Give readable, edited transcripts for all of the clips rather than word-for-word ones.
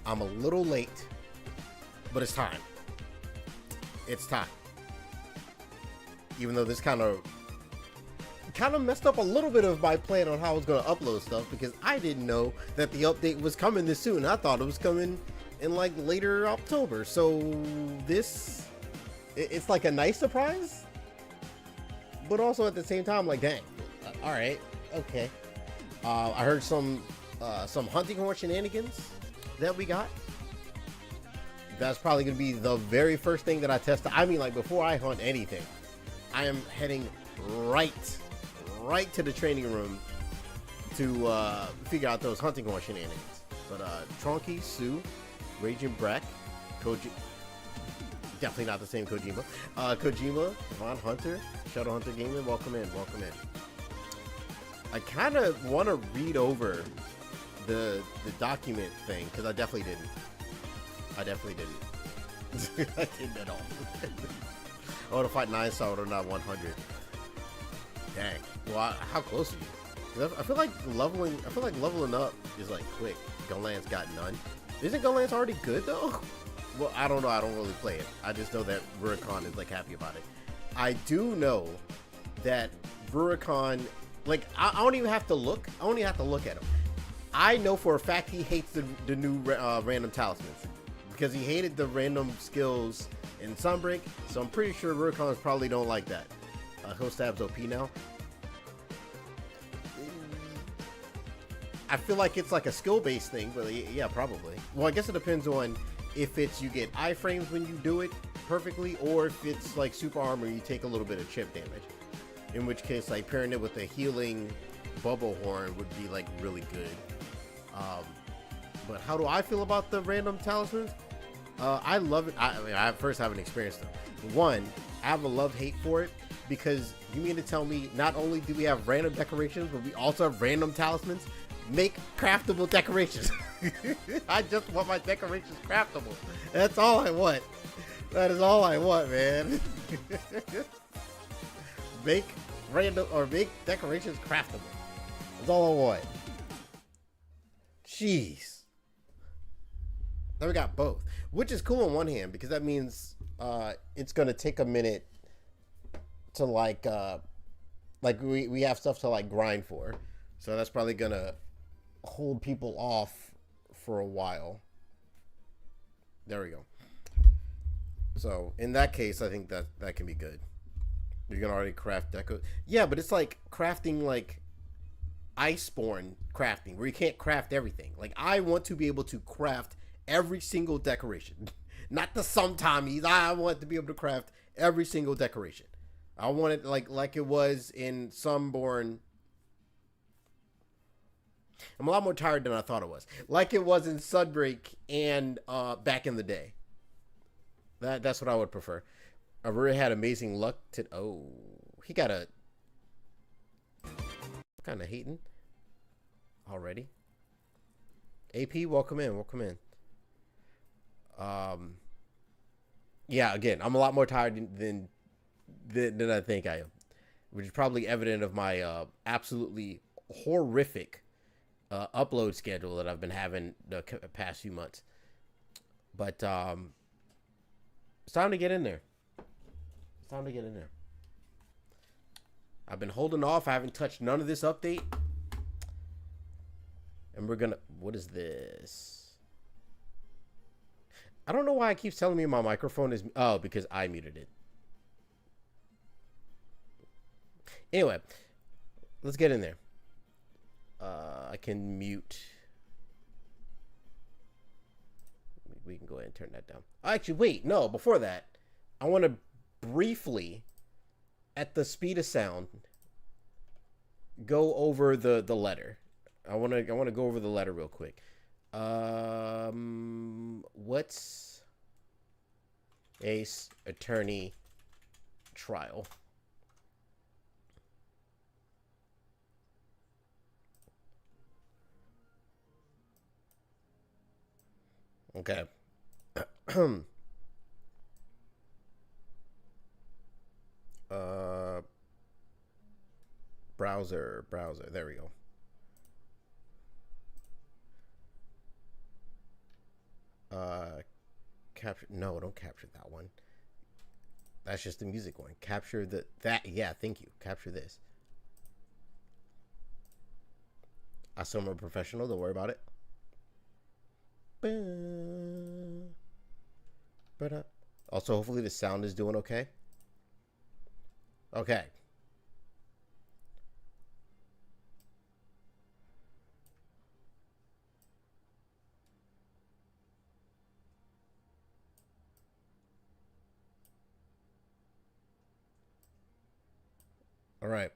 I'm a little late, but it's time. It's time. Even though this kind of messed up a little bit of my plan on how I was going to upload stuff, because I didn't know that the update was coming this soon. I thought it was coming in like later October. So this, it's like a nice surprise, but also at the same time, like, dang, all right, okay. I heard some hunting horn shenanigans that we got. That's probably gonna be the very first thing that I test. I mean, like, before I hunt anything, I am heading right to the training room to figure out those hunting horn shenanigans. But Tronky, Sue, Raging Brack, Koji, definitely not the same Kojima. Kojima, Von Hunter, Shadow Hunter Gaming, welcome in, welcome in. I kind of want to read over the document thing, because I definitely didn't. I didn't at all. I want to fight 9 star or not 100. Dang. Well, how close are you? 'Cause I feel like leveling up is like quick. Gunland's got none. Isn't Gunland's already good though? Well, I don't know. I don't really play it. I just know that Rurikon is like happy about it. I do know that Rurikon, like, I don't even have to look. I only have to look at him. I know for a fact he hates the new random talismans, because he hated the random skills in Sunbreak. So I'm pretty sure Rurikons probably don't like that. He'll stabs OP now. I feel like it's like a skill-based thing, but yeah, probably. Well, I guess it depends on if it's you get iframes when you do it perfectly, or if it's like super armor, you take a little bit of chip damage. In which case, like, pairing it with a healing bubble horn would be like really good. But how do I feel about the random talismans? I love it. I mean, I first haven't experienced them. One, I have a love-hate for it, because you mean to tell me not only do we have random decorations, but we also have random talismans? Make craftable decorations. I just want my decorations craftable. That's all I want. That is all I want, man. Make decorations craftable. That's all I want. Jeez. Now we got both, which is cool on one hand, because that means it's gonna take a minute to like we have stuff to like grind for, so that's probably gonna hold people off for a while. There we go. So in that case, I think that can be good. You can already craft deco. Yeah, but it's like crafting, like Iceborne crafting, where you can't craft everything. Like, I want to be able to craft every single decoration. Not the sometimes. I want to be able to craft every single decoration. I want it like it was in Sunborn. I'm a lot more tired than I thought it was. Like it was in Sunbreak and back in the day. That's what I would prefer. I really had amazing luck to... Oh, he got a... Kind of hating already. AP, welcome in, welcome in. Yeah, again, I'm a lot more tired than I think I am, which is probably evident of my absolutely horrific upload schedule that I've been having the past few months. But it's time to get in there. It's time to get in there. I've been holding off. I haven't touched none of this update. And we're gonna... What is this? I don't know why it keeps telling me my microphone is... Oh, because I muted it. Anyway, let's get in there. I can mute. We can go ahead and turn that down. Actually, wait. No, before that, I want to briefly, at the speed of sound, go over the letter. I want to go over the letter real quick. What's Ace Attorney Trial? Okay. Browser. There we go. capture. No, don't capture that one. That's just the music one. Capture that. Yeah, thank you. Capture this. I assume I'm a professional. Don't worry about it. Also, hopefully the sound is doing okay. Okay. All right.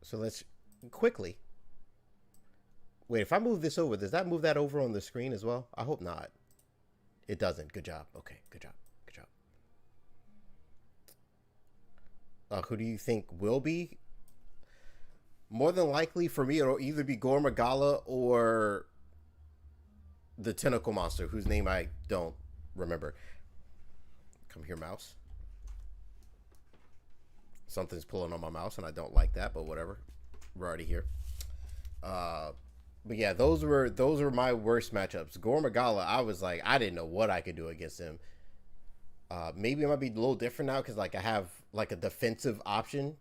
So let's quickly. Wait, if I move this over, does that move that over on the screen as well? I hope not. It doesn't. Good job. Okay, good job. Good job. Who do you think will be? More than likely for me, it'll either be Gore Magala or the tentacle monster, whose name I don't remember. Come here, mouse. Something's pulling on my mouse, and I don't like that, but whatever. We're already here. But yeah, those were my worst matchups. Gore Magala, I was like, I didn't know what I could do against him. Maybe it might be a little different now because like I have like a defensive option.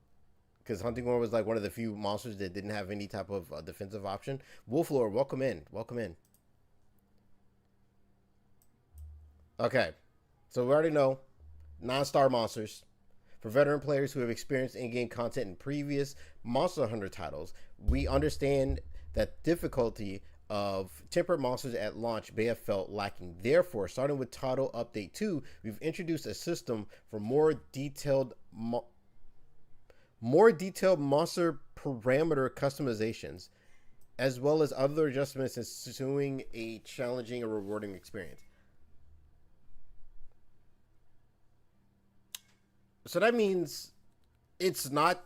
Because Hunting Horn was like one of the few monsters that didn't have any type of defensive option. Wolflord, welcome in. Welcome in. Okay. So we already know non-star monsters. For veteran players who have experienced in-game content in previous Monster Hunter titles, we understand that difficulty of tempered monsters at launch may have felt lacking. Therefore, starting with Title Update 2, we've introduced a system for more detailed monster parameter customizations, as well as other adjustments ensuing a challenging and rewarding experience. So that means it's not.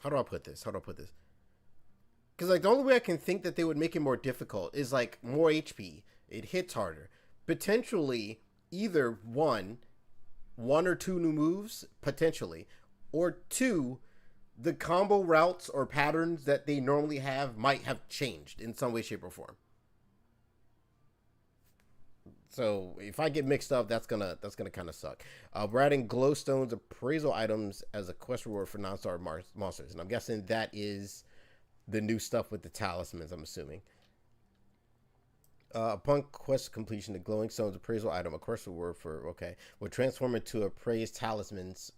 How do I put this? Because like the only way I can think that they would make it more difficult is like more HP. It hits harder. Potentially either one or two new moves, potentially, or two, the combo routes or patterns that they normally have might have changed in some way, shape, or form. So if I get mixed up, that's gonna kind of suck. We're adding glowstones appraisal items as a quest reward for non-star monsters, and I'm guessing that is the new stuff with the talismans. I'm assuming. Upon quest completion, the glowing stones appraisal item, a quest reward for will transform into appraised talismans.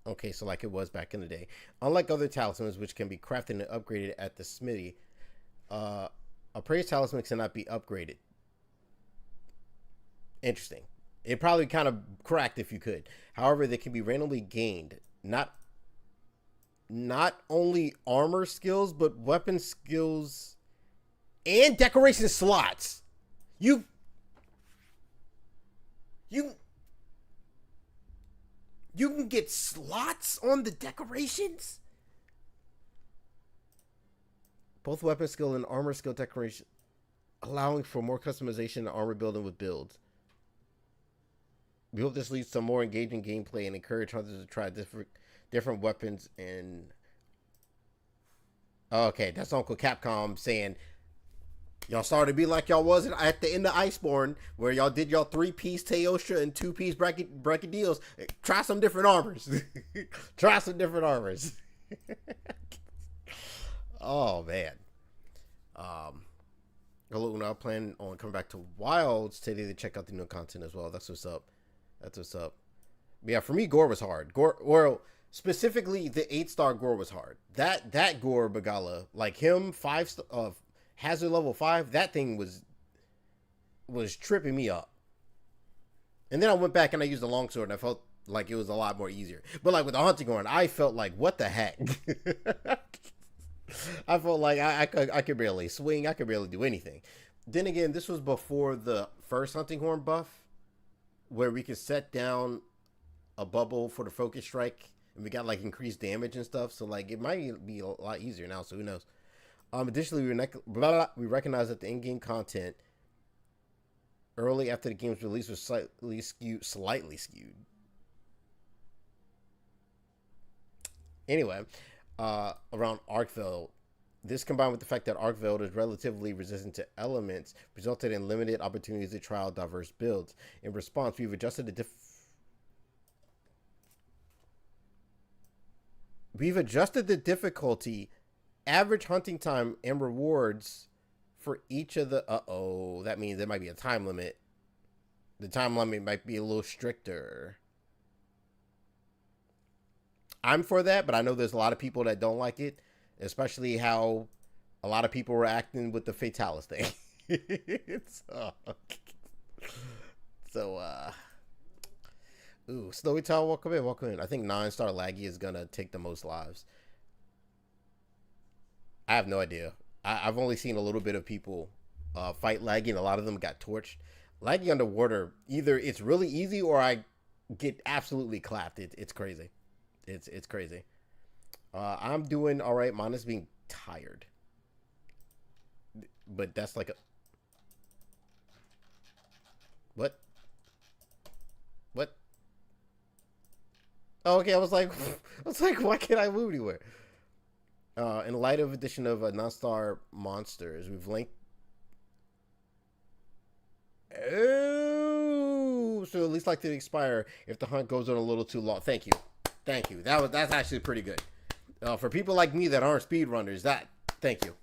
Okay, so like it was back in the day. Unlike other talismans, which can be crafted and upgraded at the smithy, appraised talismans cannot be upgraded. Interesting. It probably kind of cracked if you could. However, they can be randomly gained. Not only armor skills, but weapon skills and decoration slots. You can get slots on the decorations? Both weapon skill and armor skill decoration, allowing for more customization and armor building with builds. We hope this leads to more engaging gameplay and encourage hunters to try different weapons and... Okay, that's Uncle Capcom saying, y'all started to be like y'all was at the end of Iceborne, where y'all did y'all 3-piece Teosha and 2-piece bracket deals. Try some different armors. Try some different armors. Oh, man. Hello, I plan on coming back to Wilds today to check out the new content as well. That's what's up. Yeah, for me, Gore was hard. Gore, specifically the 8-star Gore was hard. That Gore Magala, like him, hazard level 5, that thing was tripping me up. And then I went back and I used the longsword and I felt like it was a lot more easier. But like with the hunting horn, I felt like, what the heck? I felt like I could barely swing. I could barely do anything. Then again, this was before the first hunting horn buff, where we could set down a bubble for the focus strike, and we got like increased damage and stuff. So like it might be a lot easier now. So who knows? Additionally, we recognize that the in-game content early after the game's release was slightly skewed. Anyway, around Arkveld, This, combined with the fact that Arkveld is relatively resistant to elements, resulted in limited opportunities to trial diverse builds. In response, we've adjusted the difficulty, average hunting time, and rewards for each of the... Uh-oh, that means there might be a time limit. The time limit might be a little stricter. I'm for that, but I know there's a lot of people that don't like it, especially how a lot of people were acting with the Fatalis thing. Ooh, Snowy Tower, welcome in, welcome in. I think 9-star Laggy is gonna take the most lives. I have no idea. I've only seen a little bit of people fight Laggy, and a lot of them got torched. Laggy underwater, either it's really easy or I get absolutely clapped. It's crazy. It's crazy. I'm doing all right, minus being tired. But that's like a... What? What? Oh, okay, I was like, why can't I move anywhere? In light of addition of non-star monsters, we've linked... Oh, so at least like to expire if the hunt goes on a little too long. Thank you. Thank you. That's actually pretty good. For people like me that aren't speedrunners, thank you.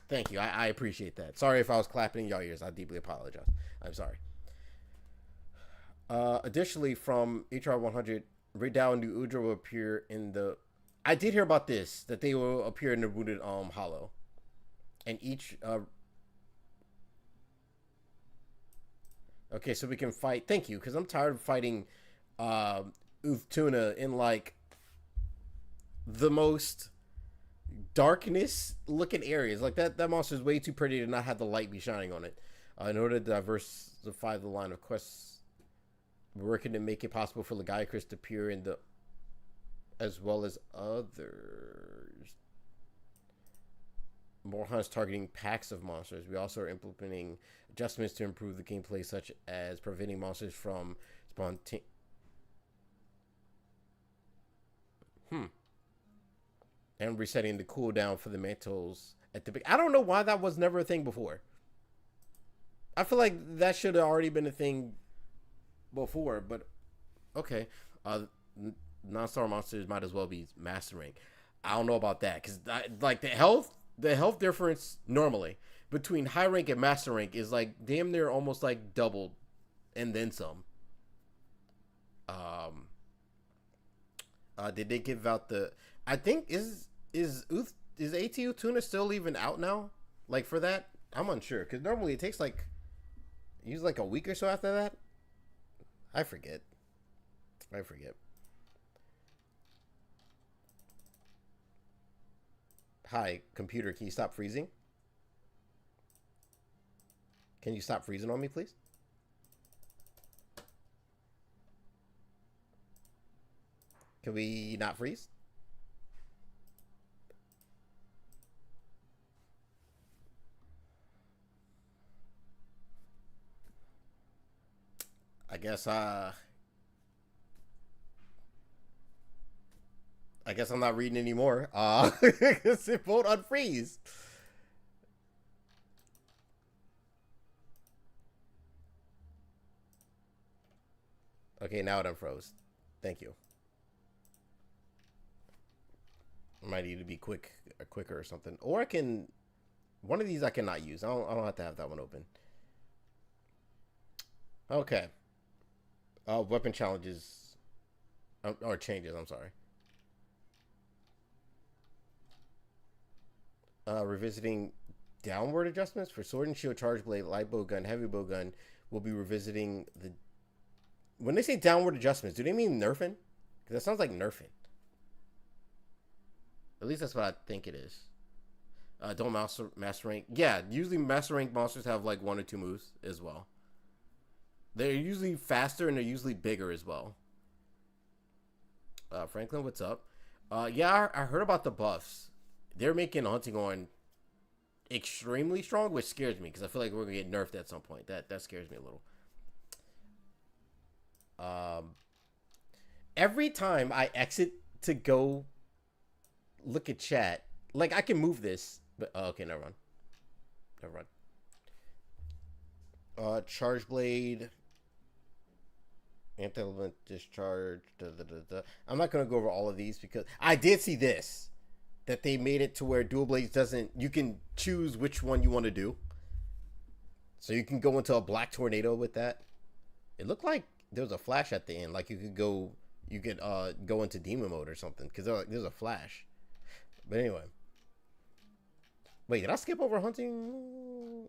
Thank you. I appreciate that. Sorry if I was clapping in your ears. I deeply apologize. I'm sorry. Additionally, from HR 100, Rey Dau and Nu Udra will appear in the... I did hear about this, that they will appear in the Wounded Hollow. And each... Okay, so we can fight... Thank you, because I'm tired of fighting Mizutsune in, like, the most darkness looking areas. Like, that monster is way too pretty to not have the light be shining on it. In order to diversify the line of quests, we're working to make it possible for Lagiacrus to appear in the... as well as others. More hunts targeting packs of monsters. We also are implementing adjustments to improve the gameplay, such as preventing monsters from spontaneous... And resetting the cooldown for the mantles at the big... I don't know why that was never a thing before. I feel like that should have already been a thing before, but okay. Non-star monsters might as well be mastering. I don't know about that, because like the health difference normally between high rank and master rank is like damn near almost like doubled and then some. Did they give out the... I think is AT Tuna still even out now? Like for that, I'm unsure, because normally it takes like usually like a week or so after that. I forget. Hi, computer, can you stop freezing? Can you stop freezing on me, please? Can we not freeze? I guess I'm not reading anymore. Because it won't unfreeze. Okay, now it unfroze. Thank you. I might need to be quicker or something. Or I can... One of these I cannot use. I don't have to have that one open. Okay. Weapon challenges... or changes, I'm sorry. Revisiting downward adjustments for sword and shield, charge blade, light bow gun, heavy bow gun. We'll be revisiting the... When they say downward adjustments, do they mean nerfing? Because that sounds like nerfing. At least that's what I think it is. Don't master rank. Yeah, usually master rank monsters have like 1 or 2 moves as well. They're usually faster and they're usually bigger as well. Franklin, what's up? Yeah, I heard about the buffs. They're making hunting on extremely strong, which scares me because I feel like we're gonna get nerfed at some point. That scares me a little. Every time I exit to go look at chat, like I can move this But okay, never mind. Never mind. Charge blade, anti-element discharge. I'm not gonna go over all of these because I did see this, that they made it to where dual blades doesn't. You can choose which one you want to do. So you can go into a black tornado with that. It looked like there was a flash at the end. Like you could go into demon mode or something because there's a flash. But anyway. Wait, did I skip over hunting?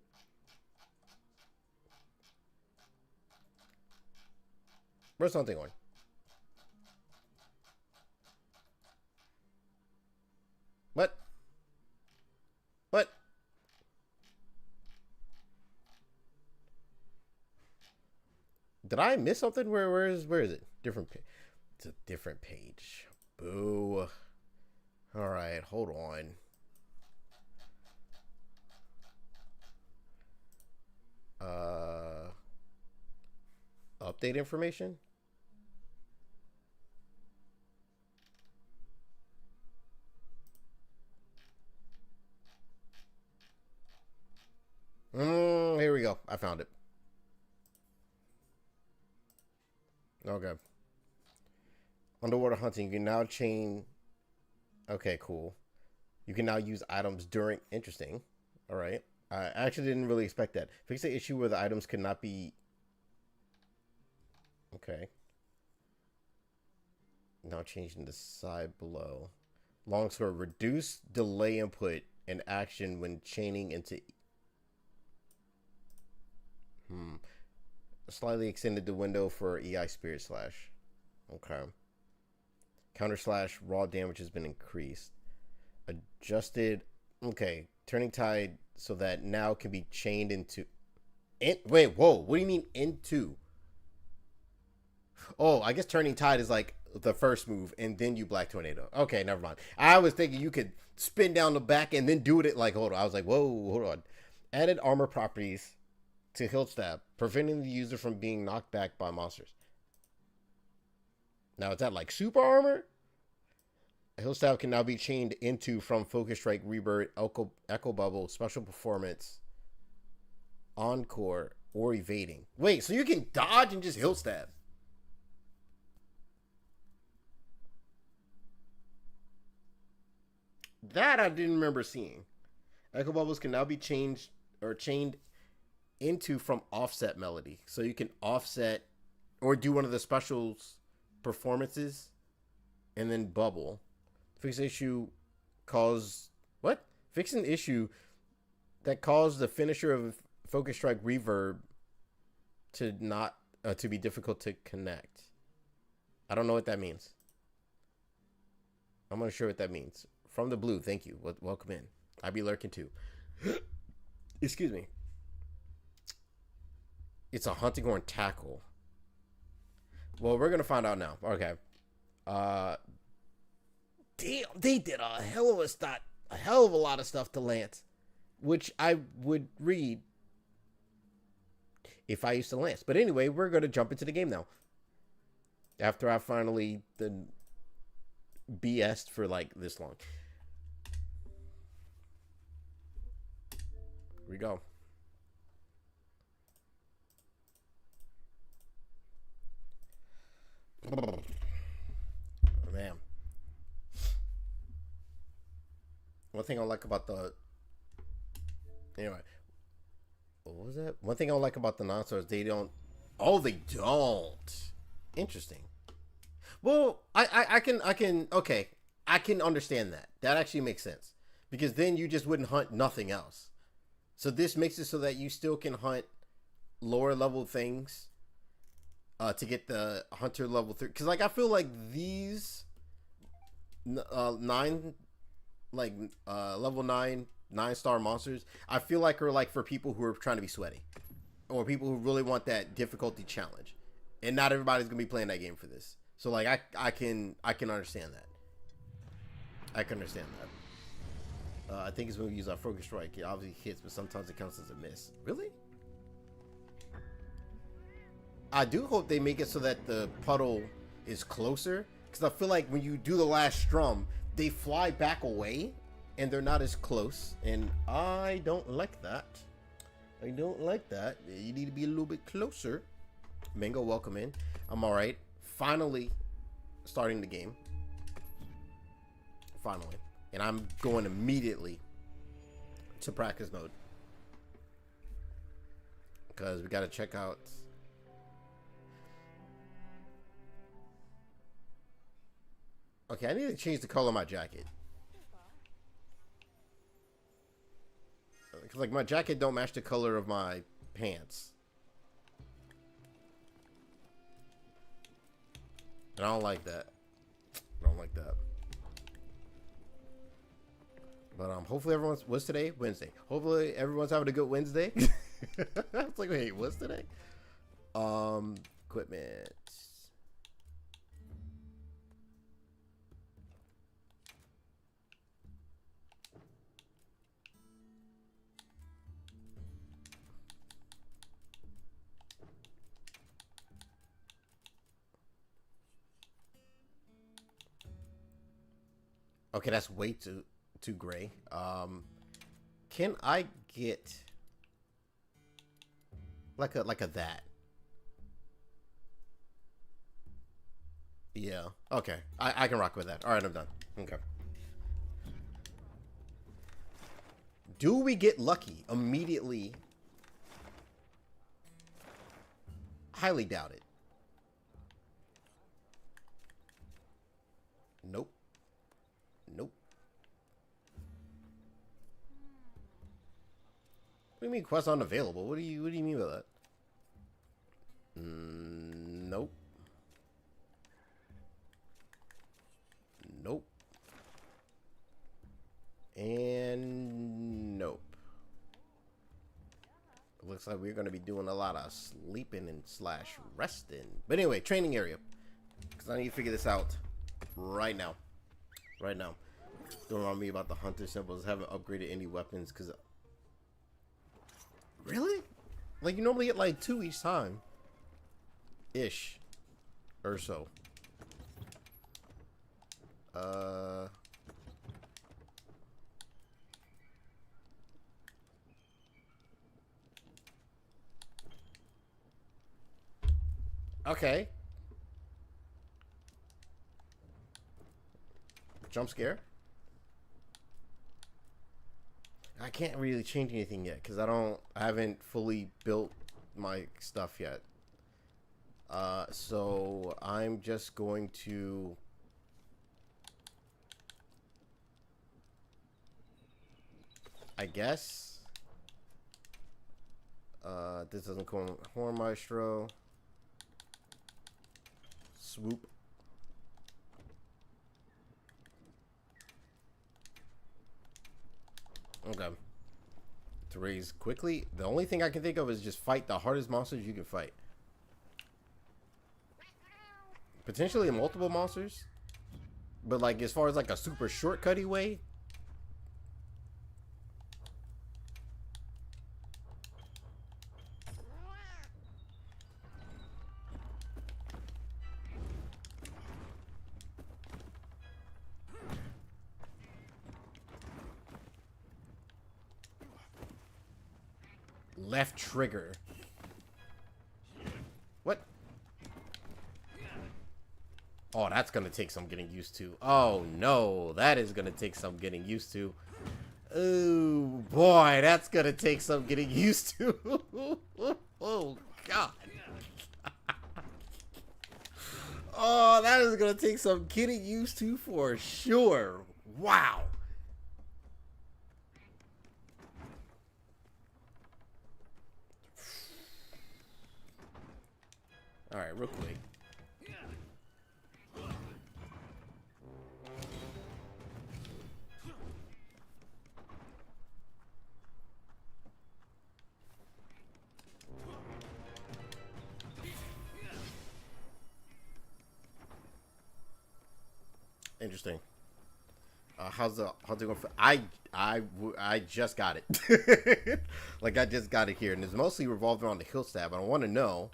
Where's hunting on? What? What? Did I miss something? Where is it? Different page. It's a different page. Boo. All right, hold on. Update information. Here we go. I found it. Okay. Underwater hunting. You can now chain. Okay, cool. You can now use items during. Interesting. All right. I actually didn't really expect that. Fix the issue where the items could not be. Okay. Now changing the side below. Longsword. Reduce delay input and action when chaining into. Slightly extended the window for EI Spirit Slash. Okay. Counter slash raw damage has been increased. Adjusted. Okay. Turning tide so that now can be chained into. Wait, whoa. What do you mean into? Oh, I guess turning tide is like the first move and then you black tornado. Okay, never mind. I was thinking you could spin down the back and then do it like, hold on. I was like, whoa, hold on. Added armor properties to hilt stab, preventing the user from being knocked back by monsters. Now, is that like super armor? A hilt stab can now be chained into from Focus Strike, Rebirth, Echo Bubble, Special Performance, Encore, or Evading. Wait, so you can dodge and just hilt stab? That I didn't remember seeing. Echo Bubbles can now be chained into from offset melody, so you can offset or do one of the specials performances and then bubble. Fix issue cause what? Fix an issue that caused the finisher of Focus Strike Reverb to not to be difficult to connect. I don't know what that means. I'm not sure what that means. From the blue, thank you. Welcome in. I be lurking too. Excuse me. It's a hunting horn tackle. Well, we're gonna find out now. Okay. Damn, they did a hell of a lot of stuff to Lance, which I would read if I used to Lance. But anyway, we're gonna jump into the game now. After I finally BS'd for like this long. Here we go. Oh, man. One thing I like about the... Anyway. What was that? One thing I like about the non-stars, they don't... Oh, they don't. Interesting. Well, I can... Okay. I can understand that. That actually makes sense. Because then you just wouldn't hunt nothing else. So this makes it so that you still can hunt lower level things to get the hunter level 3. Because like I feel like these level 9 star monsters, I feel like are like for people who are trying to be sweaty or people who really want that difficulty challenge. And not everybody's gonna be playing that game for this. So like I can understand that. I can understand that. I think it's when we use our Focus Strike. It obviously hits, but sometimes it counts as a miss. Really? I do hope they make it so that the puddle is closer. Because I feel like when you do the last strum, they fly back away. and they're not as close, and I don't like that. I don't like that. You need to be a little bit closer. Mango, welcome in. I'm all right. Finally starting the game. Finally. And I'm going immediately to practice mode. Because we got to check out... Okay, I need to change the color of my jacket. Because, like, my jacket don't match the color of my pants. And I don't like that. I don't like that. But hopefully everyone's... What's today? Wednesday. Hopefully everyone's having a good Wednesday. I was like, wait, what's today? Equipment. Okay, that's way too gray. Can I get like a that? Yeah. Okay. I can rock with that. All right, I'm done. Okay. Do we get lucky immediately? Highly doubt it. Nope. Nope. What do you mean quest unavailable? What do you mean by that? Nope. Nope. And nope. It looks like we're going to be doing a lot of sleeping and slash resting. But anyway, training area. Because I need to figure this out right now. Right now. Don't remind me about the hunter symbols. Haven't upgraded any weapons because... Really? Like, you normally get like 2 each time. Ish. Or so. Okay. Jump scare. I can't really change anything yet because I haven't fully built my stuff yet. So I'm just going to I guess this doesn't come Horn Maestro. Swoop. Okay. To raise quickly, the only thing I can think of is just fight the hardest monsters you can fight. Potentially multiple monsters. But like as far as like a super shortcutty way. Left trigger. What? Oh, that's gonna take some getting used to. Oh no, that is gonna take some getting used to. Oh boy, that's gonna take some getting used to. Oh god. Oh, that is gonna take some getting used to for sure. Wow. All right, real quick. Interesting. How's it going? I just got it. Like I just got it here, and it's mostly revolved around the hill stab. I want to know.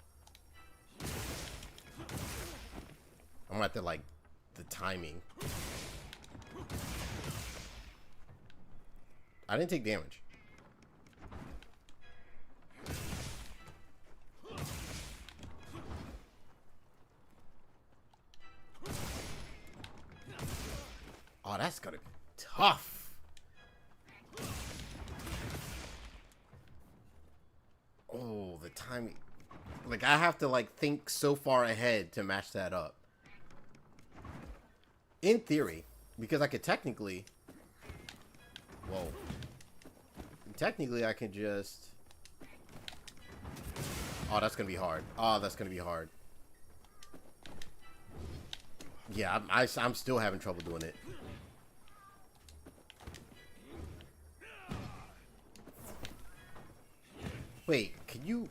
I'm gonna have to like the timing. I didn't take damage. Oh, that's gonna be tough. Oh, the timing. Like, I have to, like, think so far ahead to match that up. In theory, because I could technically... Whoa. Technically, I can just... Oh, that's gonna be hard. Oh, that's gonna be hard. Yeah, I'm still having trouble doing it. Wait, can you...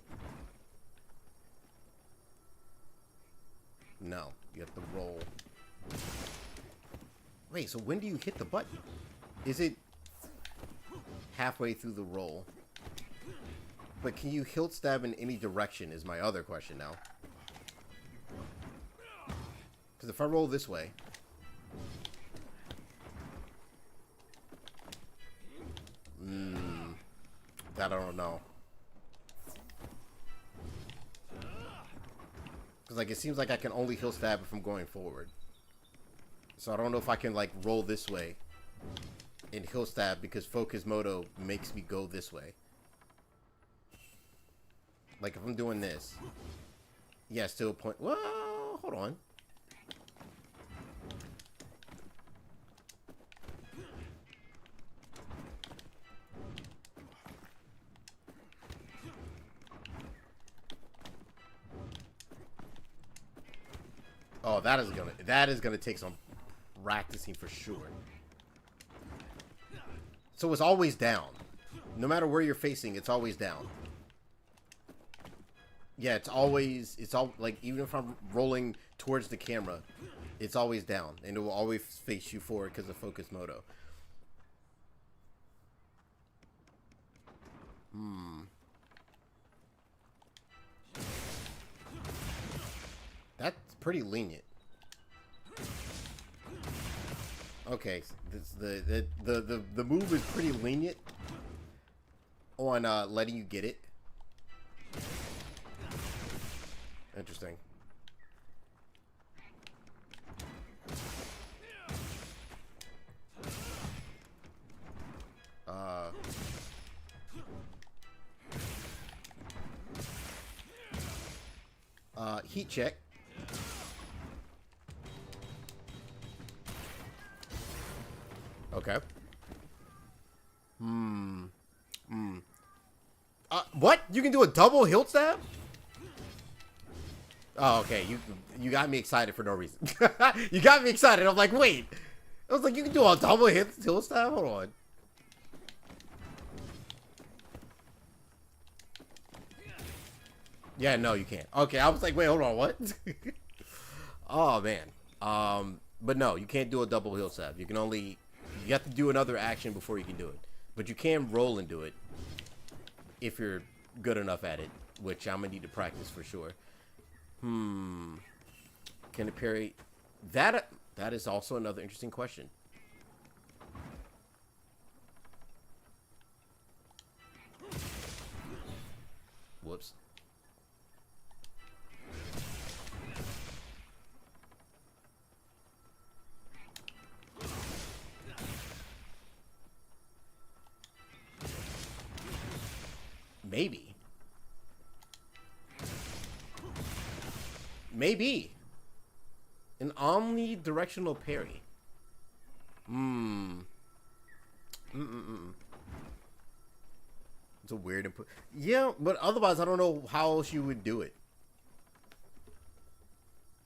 No, you have to roll. Wait, so when do you hit the button? Is it halfway through the roll? But can you hilt stab in any direction is my other question now. Because if I roll this way... that I don't know. Because, like, it seems like I can only hilt stab if I'm going forward. So I don't know if I can, like, roll this way and hilt stab because Focus Moto makes me go this way. Like, if I'm doing this. Yeah, still point. Well, hold on. Oh, that is gonna take some practicing for sure. So it's always down. No matter where you're facing, it's always down. Yeah, it's all like, even if I'm rolling towards the camera, it's always down, and it will always face you forward because of Focus Moto. That's pretty lenient. Okay, the move is pretty lenient on letting you get it. Interesting. Heat check. Okay. What? You can do a double hilt stab? Oh, okay. You got me excited for no reason. You got me excited. I'm like, wait. I was like, you can do a double hilt stab? Hold on. Yeah, no, you can't. Okay, I was like, wait, hold on, what? Oh, man. But no, you can't do a double hilt stab. You can only... You have to do another action before you can do it. But you can roll and do it if you're good enough at it, which I'm going to need to practice for sure. Can it parry? That is also another interesting question. Whoops. Maybe. Maybe. An omnidirectional parry. It's a weird input. Yeah, but otherwise I don't know how else you would do it.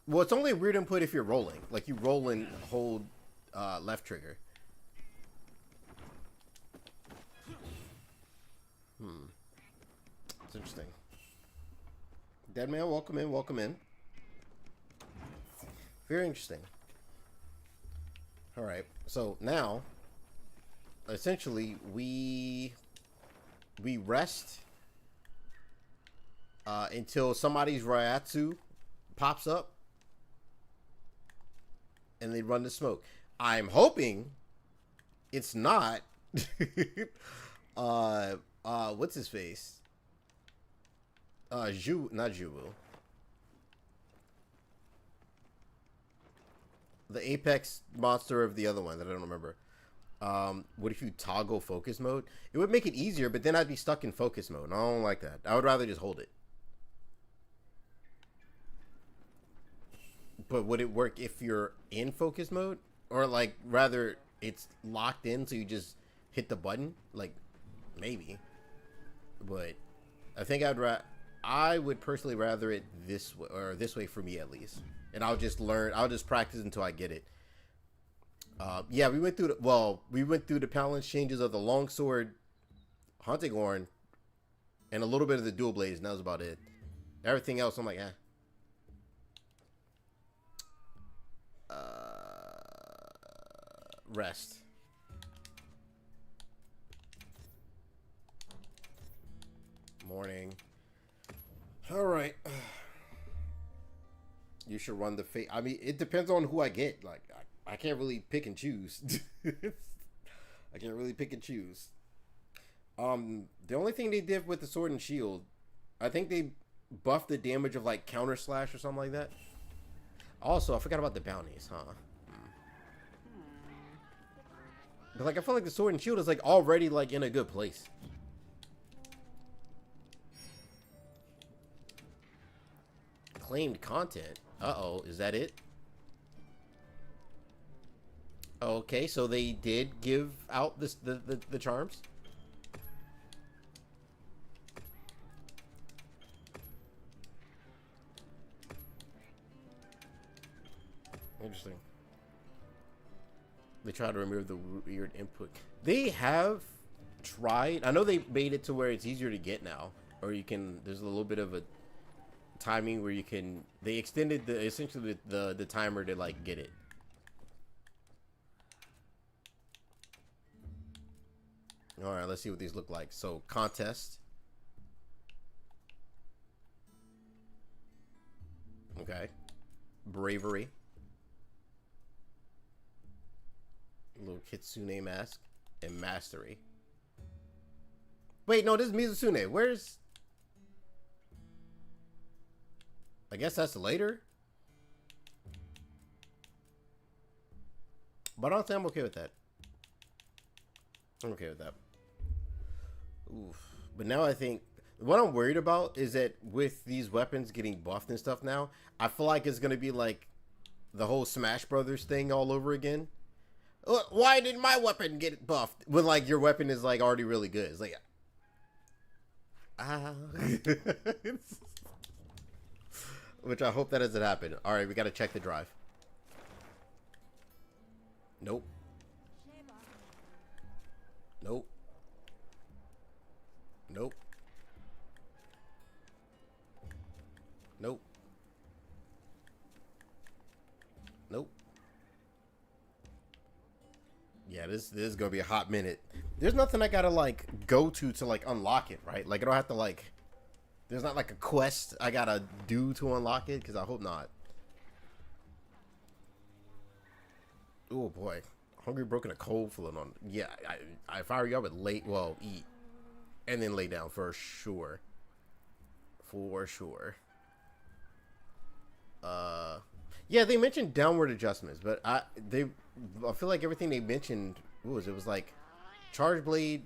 Well, it's only a weird input if you're rolling. Like, you roll and hold left trigger. It's interesting. Dead man, welcome in, welcome in. Very interesting. Alright, so now, essentially, we rest until somebody's Ryatsu pops up, and they run the smoke. I'm hoping it's not What's his face? Not Jubu. The apex monster of the other one that I don't remember. What if you toggle focus mode? It would make it easier, but then I'd be stuck in focus mode. I don't like that. I would rather just hold it. But would it work if you're in focus mode? Or like rather it's locked in so you just hit the button? Like maybe. But I think I would personally rather it this way, or this way for me at least. And I'll just practice until I get it. Yeah, we went through the balance changes of the longsword, hunting horn, and a little bit of the dual blades, and that was about it. Everything else I'm like, eh. Rest. Morning. All right. You should run the fate. I mean, it depends on who I get. Like, I can't really pick and choose. I can't really pick and choose. The only thing they did with the sword and shield, I think they buffed the damage of like counter slash or something like that. Also, I forgot about the bounties, huh? But like, I feel like the sword and shield is like already like in a good place. Claimed content. Uh-oh, is that it? Okay, so they did give out the charms. Interesting. They try to remove the weird input. They have tried. I know they made it to where it's easier to get now, or you can. There's a little bit of a timing where you can. They extended essentially the timer to like get it. All right, let's see what these look like. So contest. Okay. Bravery. Little Kitsune mask. And mastery. Wait, no, this is Mizutsune. Where's... I guess that's later. But I don't think I'm okay with that. I'm okay with that. Oof. But now I think... What I'm worried about is that with these weapons getting buffed and stuff now, I feel like it's going to be like the whole Smash Brothers thing all over again. Why did my weapon get buffed when like your weapon is like already really good? It's like, which I hope that doesn't happen. All right, we got to check the drive. Nope. Nope. Nope. Nope. Nope. Yeah, this is gonna be a hot minute. There's nothing I gotta like go to like unlock it, right? Like I don't have to like. There's not like a quest I gotta do to unlock it, because I hope not. Oh boy, hungry, broken, a cold feeling on. Yeah, if I were you, I would eat, and then lay down for sure. For sure. Yeah, they mentioned downward adjustments, but I feel like everything they mentioned, what was it? It was like charge blade,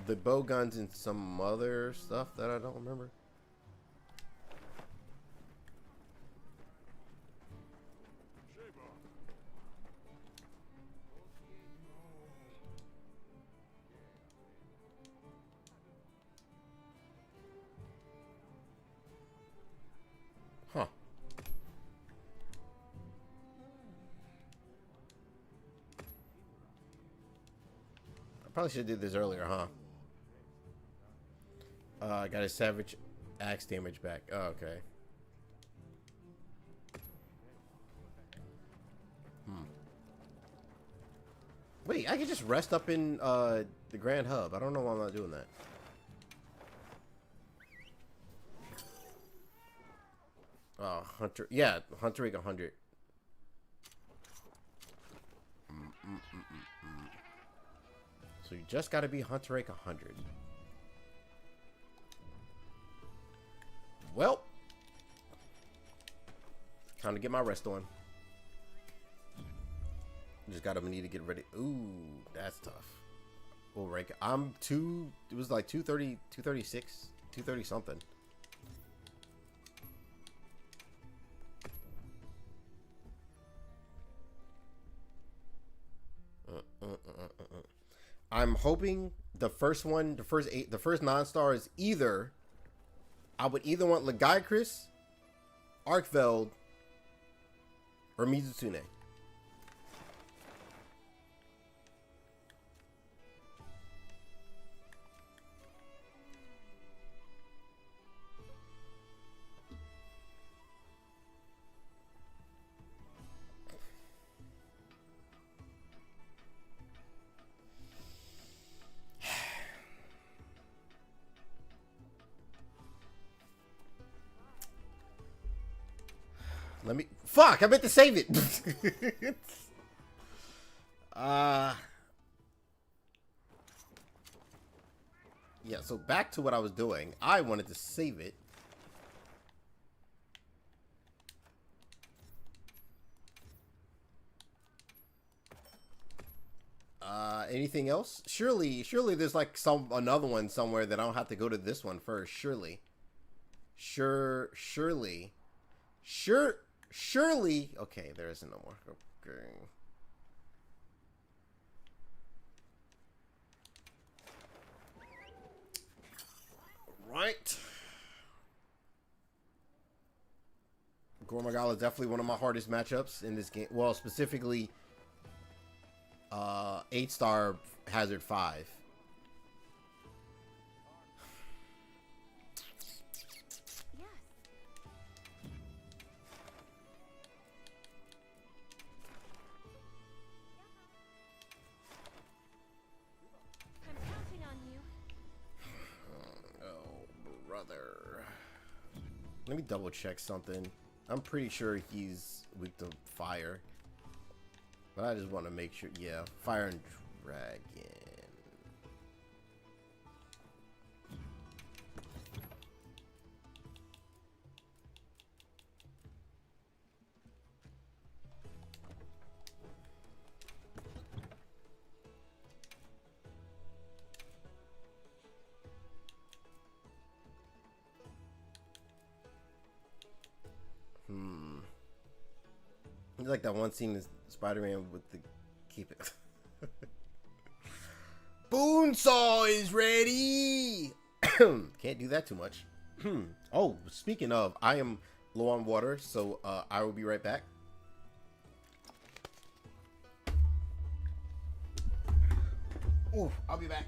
the bow guns, and some other stuff that I don't remember. Huh. I probably should have did this earlier, huh? I got a savage axe damage back. Oh, okay. Wait, I can just rest up in the Grand Hub. I don't know why I'm not doing that. Hunter. Yeah, Hunter Rig 100. So Just gotta be Hunter Rank 100. Well, time to get my rest on. Just gotta need to get ready. Ooh, that's tough. We'll rank it. I'm two. It was like 230, 236, 230 something. I'm hoping the first one, the first non-star is either. I would either want Lagiacrus, Arkveld, or Mizutsune. Let me. Fuck! I meant to save it. Yeah. So back to what I was doing. I wanted to save it. Anything else? Surely there's like another one somewhere that I don't have to go to this one first. Surely. Surely. Okay, there isn't no more. Okay. Right. Gore is definitely one of my hardest matchups in this game. Well, specifically, 8-star Hazard 5. Let me double check something. I'm pretty sure he's weak to fire. But I just want to make sure. Yeah, fire and dragon. It's like that one scene in Spider-Man with the keep it. Boonsaw is ready. Can't do that too much. Oh, speaking of, I am low on water, so I will be right back. Ooh, I'll be back.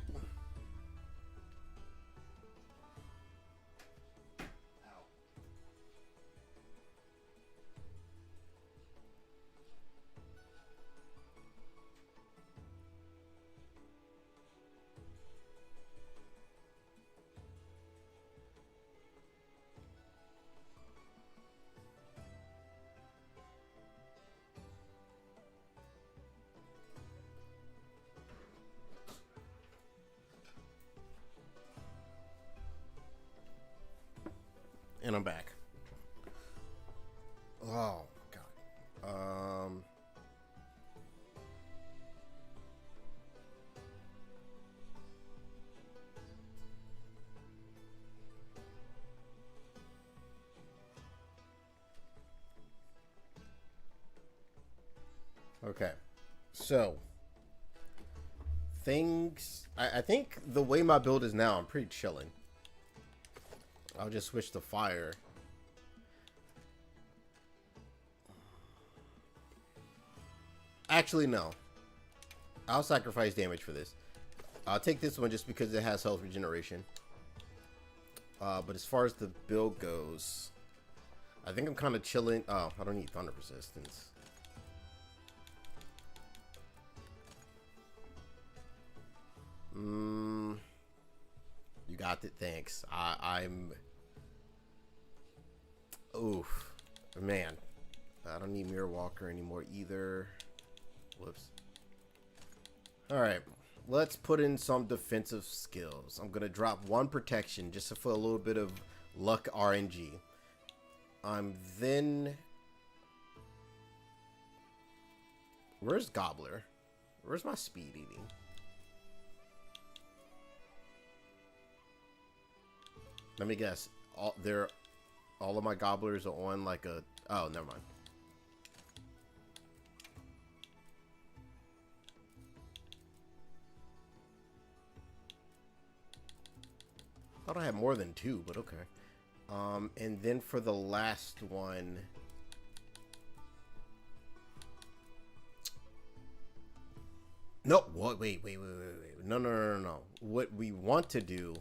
And I'm back. Oh god. Okay. So things I think the way my build is now, I'm pretty chilling. I'll just switch to fire. Actually, no. I'll sacrifice damage for this. I'll take this one just because it has health regeneration. But as far as the build goes, I think I'm kind of chilling. Oh, I don't need thunder resistance. You got it. Thanks. I'm. Oof, man. I don't need Mirror Walker anymore either. Whoops. All right. Let's put in some defensive skills. I'm gonna drop 1 protection just for a little bit of luck RNG. I'm then... Where's Gobbler? Where's my speed eating? Let me guess. All of my Gobblers are on like a... Oh, never mind. Thought I had more than 2, but okay. And then for the last one... No, what? Wait. No. What we want to do...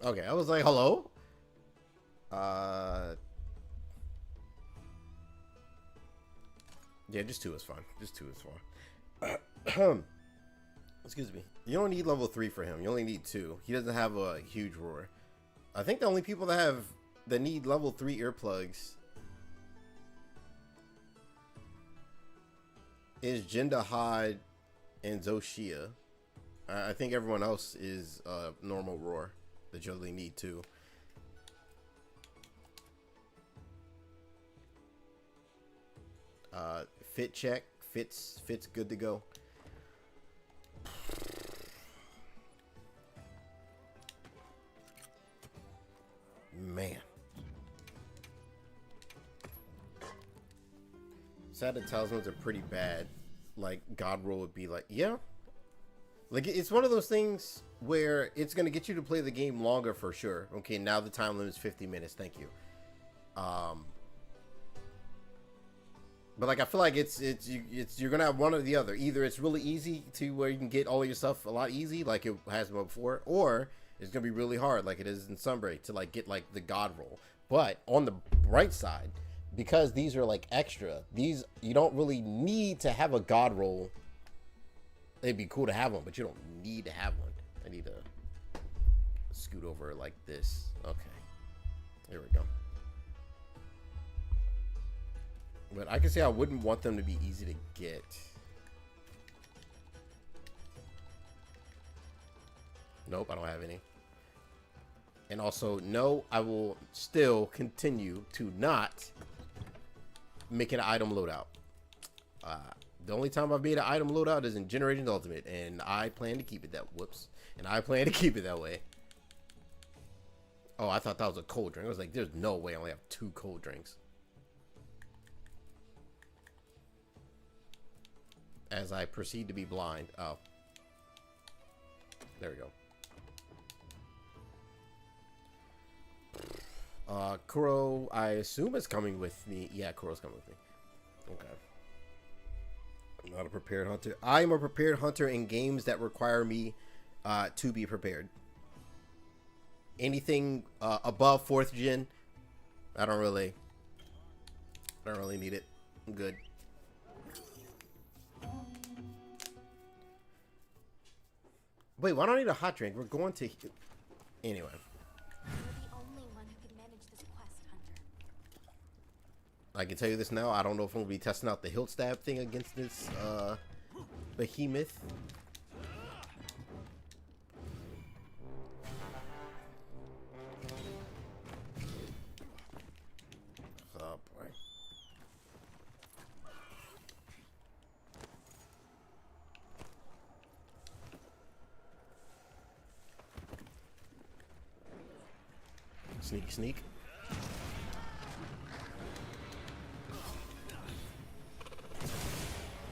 Okay, I was like, hello? Yeah, just 2 is fine. Just 2 is fine. Excuse me. You don't need level 3 for him. You only need 2. He doesn't have a huge roar. I think the only people that need level 3 earplugs is Jindahad and Zoshia. I think everyone else is normal roar that you only need 2. Fit check. Fit's good to go. Man. Sad that talismans are pretty bad. Like, God roll would be like, yeah. Like, it's one of those things where it's going to get you to play the game longer for sure. Okay, now the time limit is 50 minutes. Thank you. But like, I feel like you're gonna have one or the other. Either it's really easy to where you can get all of your stuff a lot easy, like it has been before, or it's gonna be really hard, like it is in Sunbreak, to like get like the God roll. But on the bright side, because these are like extra, these you don't really need to have a God roll. It'd be cool to have one, but you don't need to have one. I need to scoot over like this. Okay, there we go. But I can say I wouldn't want them to be easy to get. Nope, I don't have any. And also, no, I will still continue to not make an item loadout. The only time I've made an item loadout is in Generations Ultimate, and I plan to keep it that. Whoops. And I plan to keep it that way. Oh, I thought that was a cold drink. I was like, there's no way I only have 2 cold drinks. As I proceed to be blind. Oh. There we go. Kuro, I assume is coming with me. Yeah, Kuro's coming with me. Okay. I'm not a prepared hunter. I am a prepared hunter in games that require me to be prepared. Anything above 4th gen, I don't really need it. I'm good. Wait, why don't I need a hot drink? We're going to... Anyway. You're the only one who can manage this quest, Hunter. I can tell you this now. I don't know if I'm going to be testing out the hilt stab thing against this behemoth. Oh, boy. Sneak, sneak.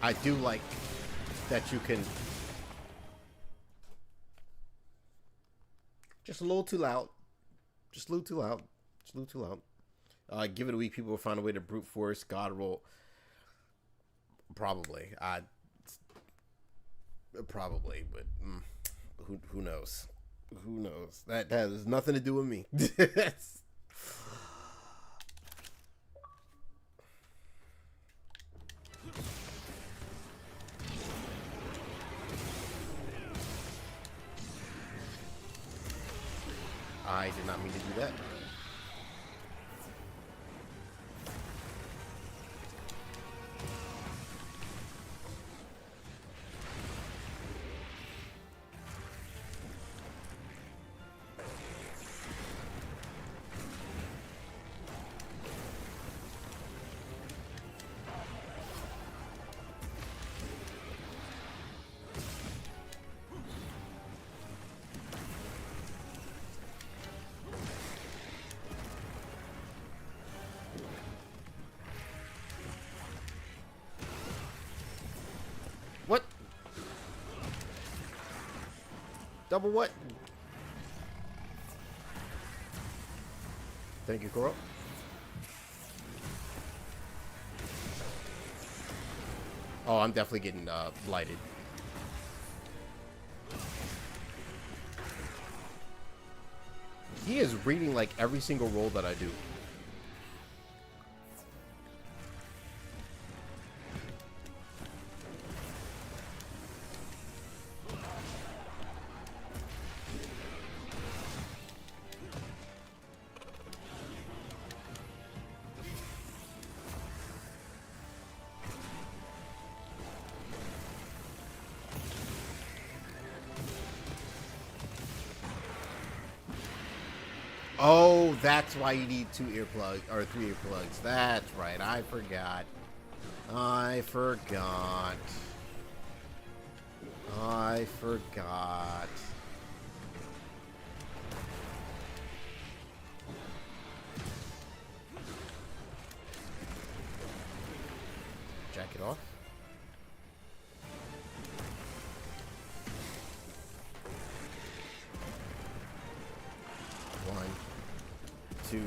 I do like that you can... Just a little too loud. Just a little too loud. Just a little too loud. Give it a week, people will find a way to brute force God roll. Probably. Probably, but who knows? Who knows? That has nothing to do with me. I did not mean to do that. What? Double what? Thank you, Gore. Oh, I'm definitely getting blighted. He is reading like every single roll that I do. Oh, that's why you need 2 earplugs or 3 earplugs. That's right. I forgot. I forgot. I forgot. Jack it off. One, two.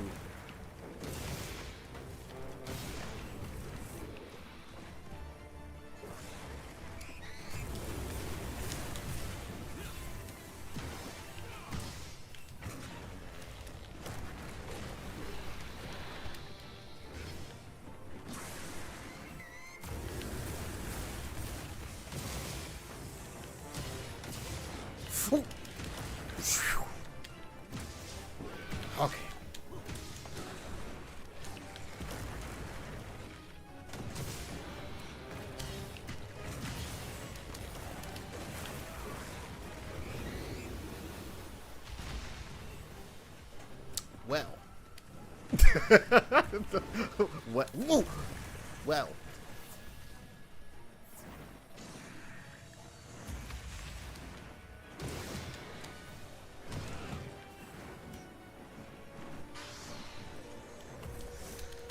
Okay. Well. What? Whoa. Well.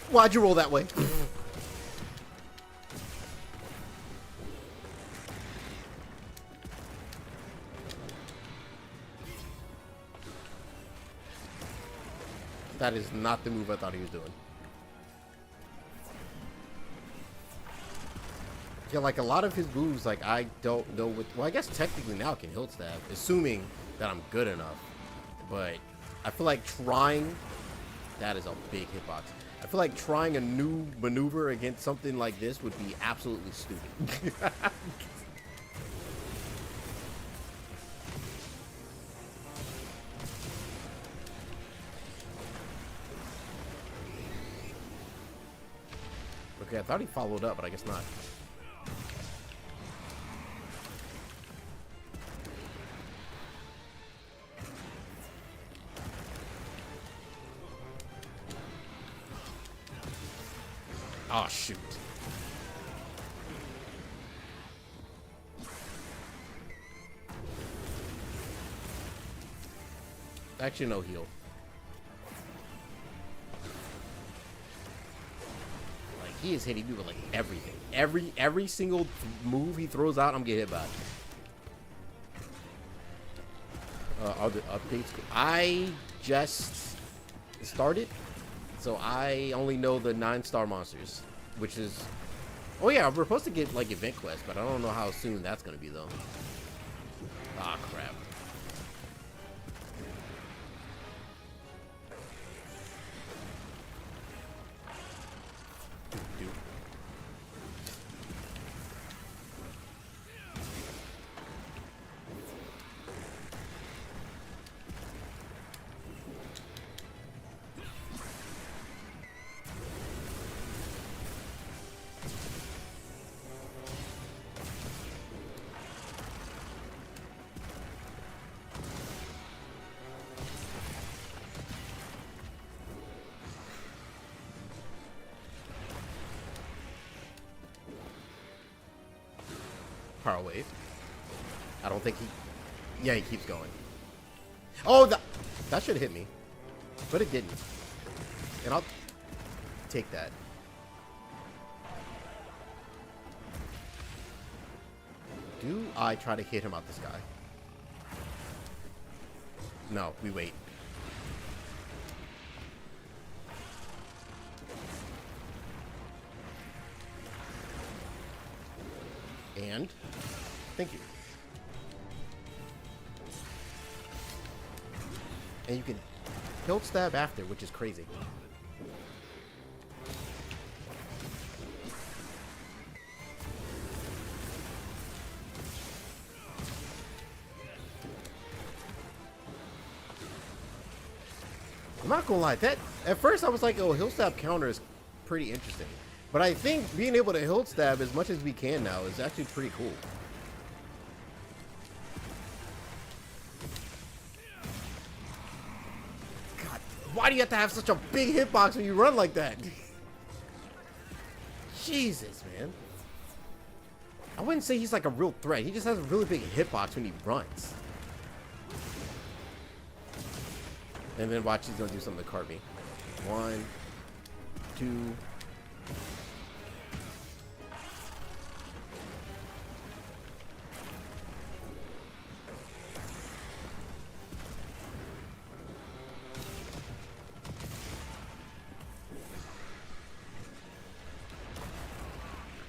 Why'd you roll that way? That is not the move I thought he was doing. Yeah, like a lot of his moves, like I don't know what. Well, I guess technically now I can hilt stab, assuming that I'm good enough. But I feel like trying. That is a big hitbox. I feel like trying a new maneuver against something like this would be absolutely stupid. Okay, I thought he followed up, but I guess not. Oh, shoot. Actually, no heal. Like, he is hitting me with, like, everything. Every single move he throws out, I'm getting hit by. Other updates. I just started. So I only know the 9-star monsters, which is, oh yeah, we're supposed to get like event quest, but I don't know how soon that's gonna be though. Ah, crap. Power wave. I don't think he... Yeah, he keeps going. Oh, that should hit me. But it didn't. And I'll take that. Do I try to hit him out the sky? No, we wait. And thank you. And you can hilt stab after, which is crazy. I'm not gonna lie, that at first I was like, oh, hilt stab counter is pretty interesting. But I think being able to hilt stab as much as we can now is actually pretty cool. God, why do you have to have such a big hitbox when you run like that? Jesus, man. I wouldn't say he's like a real threat. He just has a really big hitbox when he runs. And then watch, he's gonna do something to cart me. 1, 2.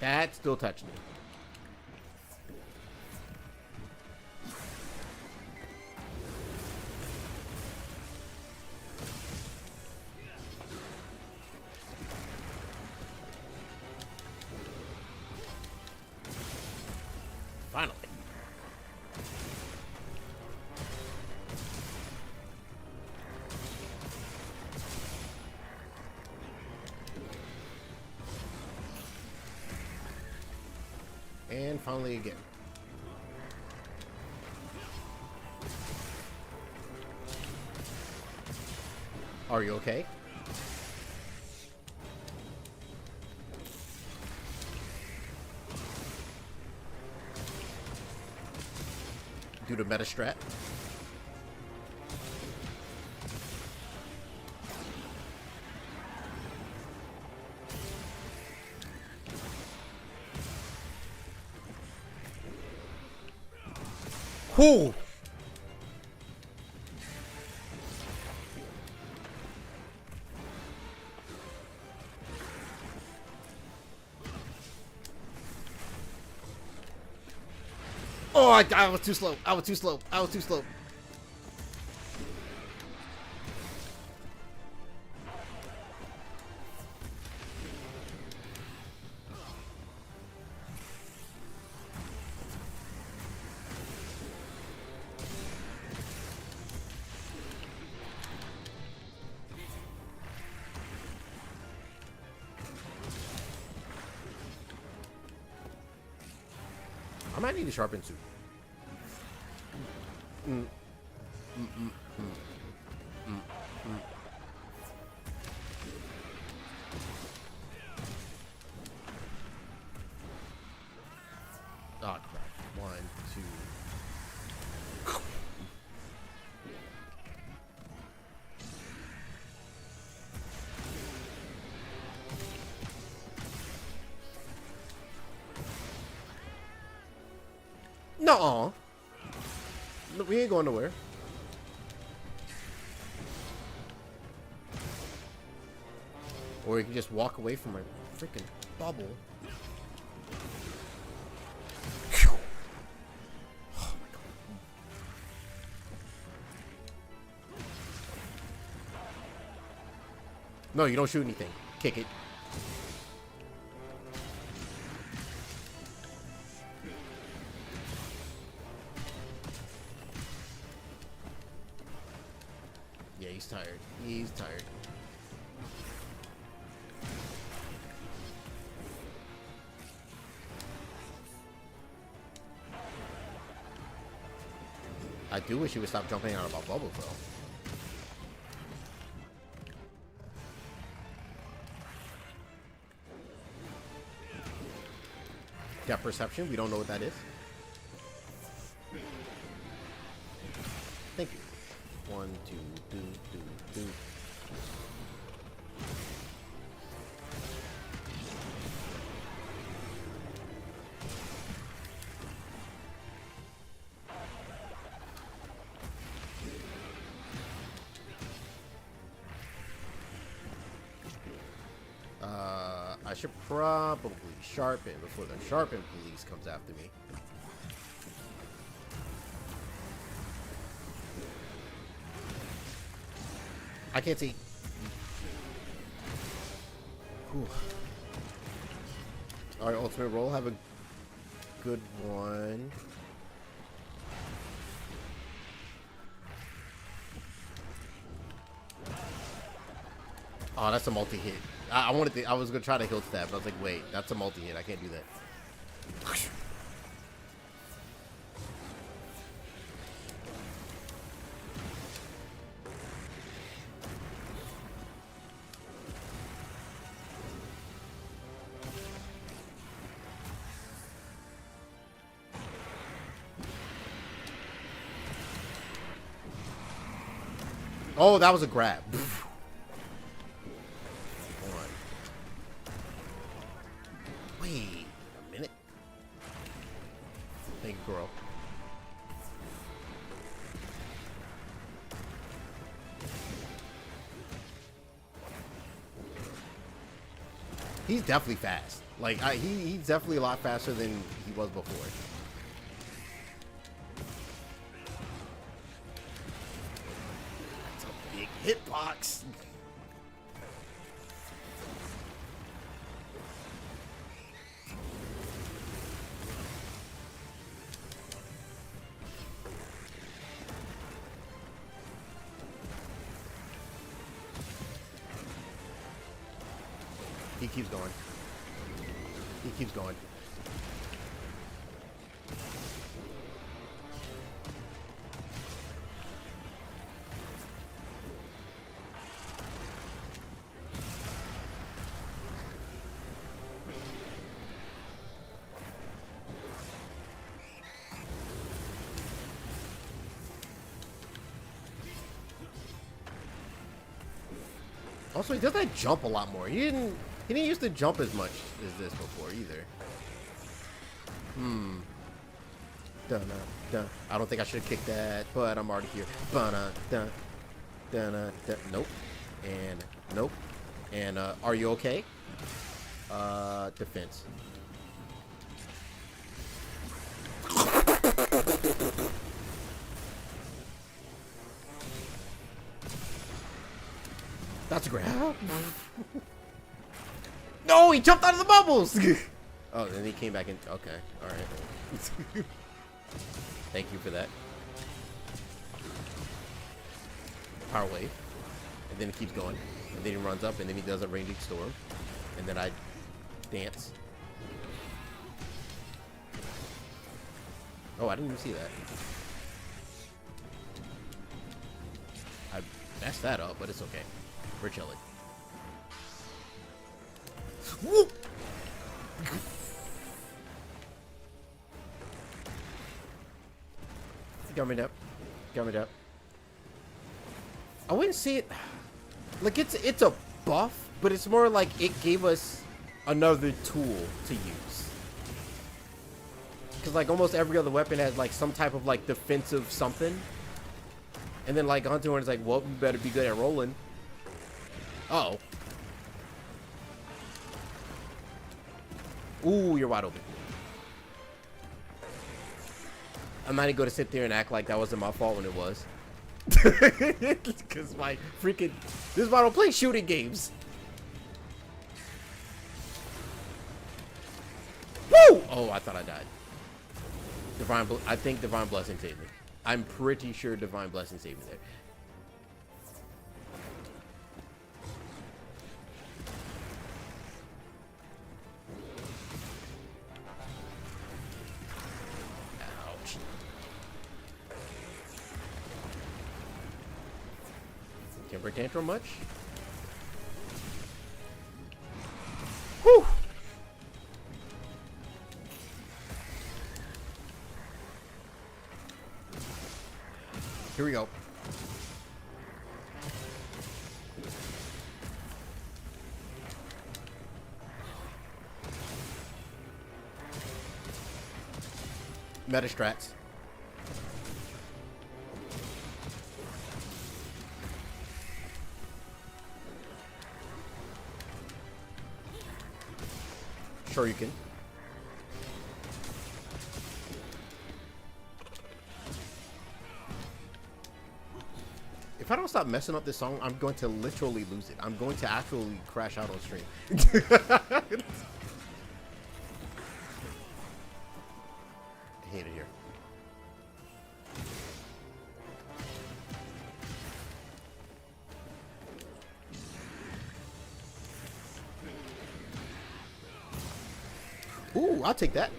That still touched me. Finally. And finally again. Are you okay? Do the meta strat. Whoo! Oh, I was too slow. I was too slow. I was too slow. I might need a sharpen suit. Oh, crap. 1, 2. No, we ain't going nowhere. Or you can just walk away from my freaking bubble. Phew. Oh my God. No, you don't shoot anything. Kick it. Yeah, he's tired. He's tired. I do wish he would stop jumping out of my bubble, though. Depth perception, we don't know what that is. 1, 2, do, do, do. I should probably sharpen before the sharpen police comes after me. I can't see. Whew. All right, ultimate roll. Have a good one. Oh, that's a multi-hit. I wanted to. I was gonna try to hilt stab, but I was like, wait, that's a multi-hit. I can't do that. Oh, that was a grab. Wait a minute. Thank you, girl. He's definitely fast. Like, he's definitely a lot faster than he was before. That's a big hitbox. He keeps going. He keeps going. Also, he does that jump a lot more. He didn't used to jump as much as this before either. Dun, dun. I don't think I should have kicked that, but I'm already here. Dun, dun, dun, dun. Nope. And nope. And are you okay? Defense. That's a grab. No, he jumped out of the bubbles. Oh, then he came back in. Okay, all right. Thank you for that. Power wave, and then it keeps going, and then he runs up, and then he does a raging storm, and then I dance. Oh, I didn't even see that. I messed that up, but it's okay. We're chilling. Woo! Coming up. Coming up. I wouldn't say it like it's a buff, but it's more like it gave us another tool to use. Cause like almost every other weapon has like some type of like defensive something. And then like onto one is like, well, you better be good at rolling. Uh-oh. Ooh, you're wide open. I'm not even going to sit there and act like that wasn't my fault when it was. Because my freaking... This is why I don't play shooting games. Woo! Oh, I thought I died. I think Divine Blessing saved me. I'm pretty sure Divine Blessing saved me there. Temper tantrum much? Whew! Here we go. Meta strats. Sure you can. If I don't stop messing up this song, I'm going to literally lose it. I'm going to actually crash out on stream. I hate it here. Ooh, I'll take that.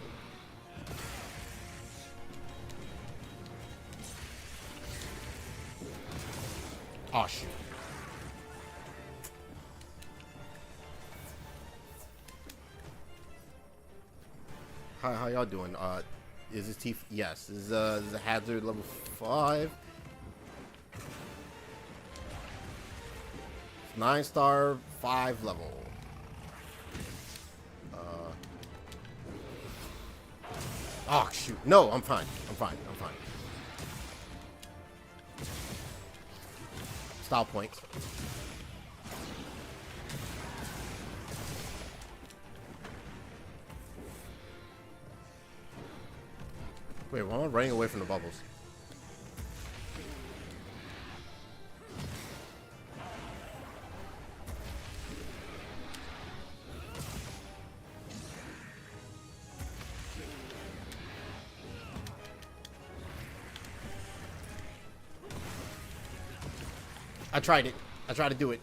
Oh, shoot. How y'all doing? Is this T? Yes. This is a hazard level 5. 9-star, 5 level. Oh, shoot. No, I'm fine. I'm fine. I'm fine. Style points. Wait, why am I running away from the bubbles? I tried it. I tried to do it.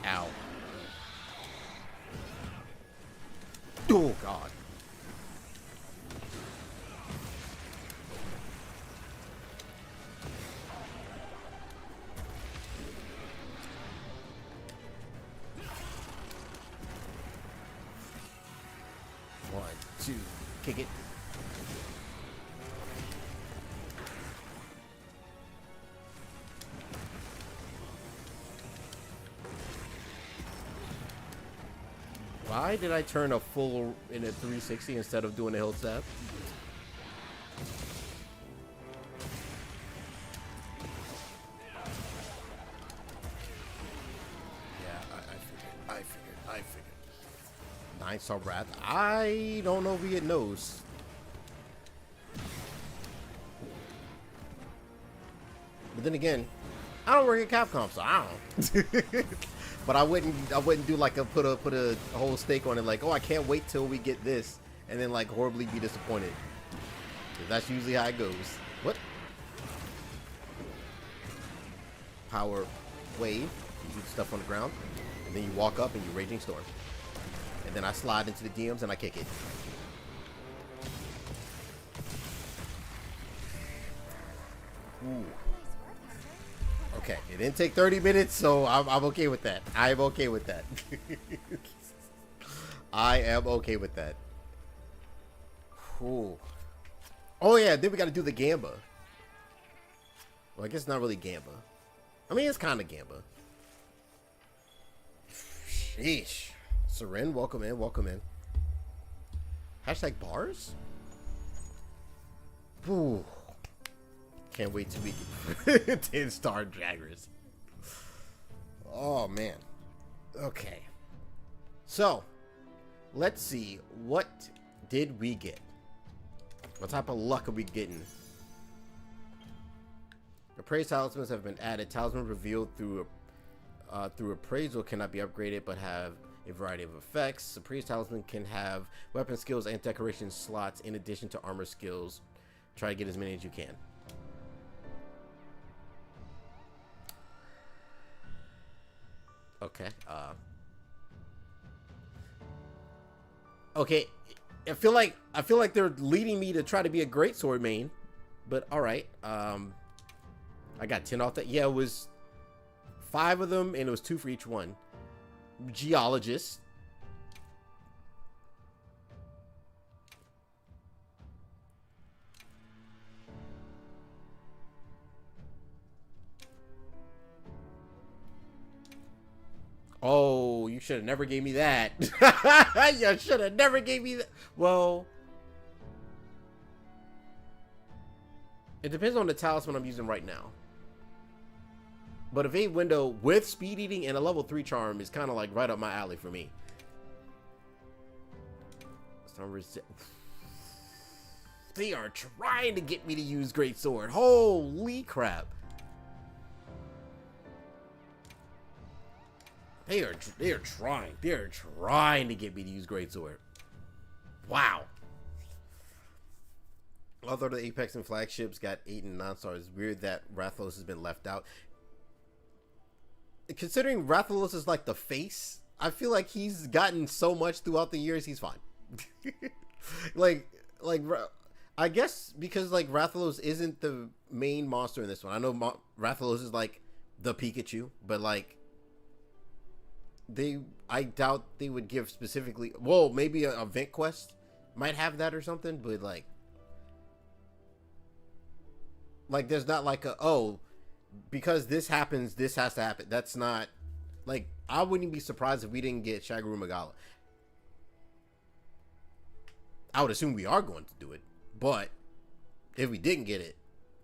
Ow. Oh, God. One, two, kick it. Why did I turn a full in a 360 instead of doing a hill stab? Yeah, I figured. 9-star wrath. I don't know if he knows. But then again, I don't work at Capcom, so I don't. But I wouldn't do like put a whole stake on it, like, oh, I can't wait till we get this, and then like horribly be disappointed. 'Cause that's usually how it goes. What? Power wave. You do stuff on the ground, and then you walk up and you raging storm, and then I slide into the DMs and I kick it. Ooh. Okay, it didn't take 30 minutes, so I'm okay with that. I'm okay with that. I am okay with that. Ooh. Oh yeah, then we gotta do the Gamba. Well, I guess not really Gamba. I mean, it's kind of Gamba. Sheesh. Seren, welcome in, welcome in. Hashtag bars? Ooh. Can't wait till we get 10-star Jaggers. Oh, man. Okay. So, let's see. What did we get? What type of luck are we getting? Appraised talismans have been added. Talisman revealed through appraisal cannot be upgraded, but have a variety of effects. Appraised talisman can have weapon skills and decoration slots in addition to armor skills. Try to get as many as you can. Okay. Okay. I feel like they're leading me to try to be a great sword main, but all right. I got 10 off that. Yeah, it was 5 of them, and it was 2 for each one. Geologist. Oh, you should have never gave me that. You should have never gave me that. Well, It depends on the talisman I'm using right now. But Evade Window with Speed Eating and a level 3 charm is kind of like right up my alley for me. They are trying to get me to use Great Sword. Holy crap. They are trying to get me to use Great Sword. Wow. Although the Apex and flagships got 8 and 9 stars, it's weird that Rathalos has been left out. Considering Rathalos is like the face, I feel like he's gotten so much throughout the years, he's fine. like I guess because like Rathalos isn't the main monster in this one. I know Rathalos is like the Pikachu, but like I doubt they would give specifically. Well, maybe a event quest might have that or something, but like there's not like a, oh, because this happens, this has to happen. That's not like, I wouldn't be surprised if we didn't get Shaguru Magala. I would assume we are going to do it, but if we didn't get it,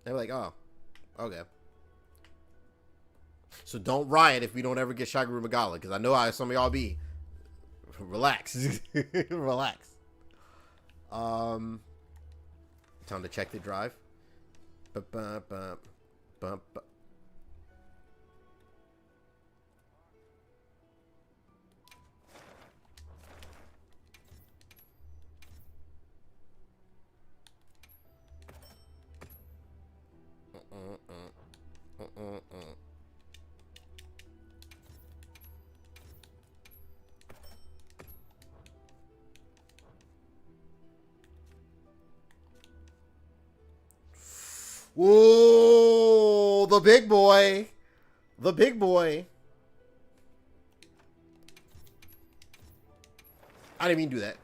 they're like, oh, okay. So don't riot if we don't ever get Shaguru Magala, because I know how some of y'all be. Relax. Relax. Time to check the drive. Whoa, the big boy. The big boy. I didn't mean to do that.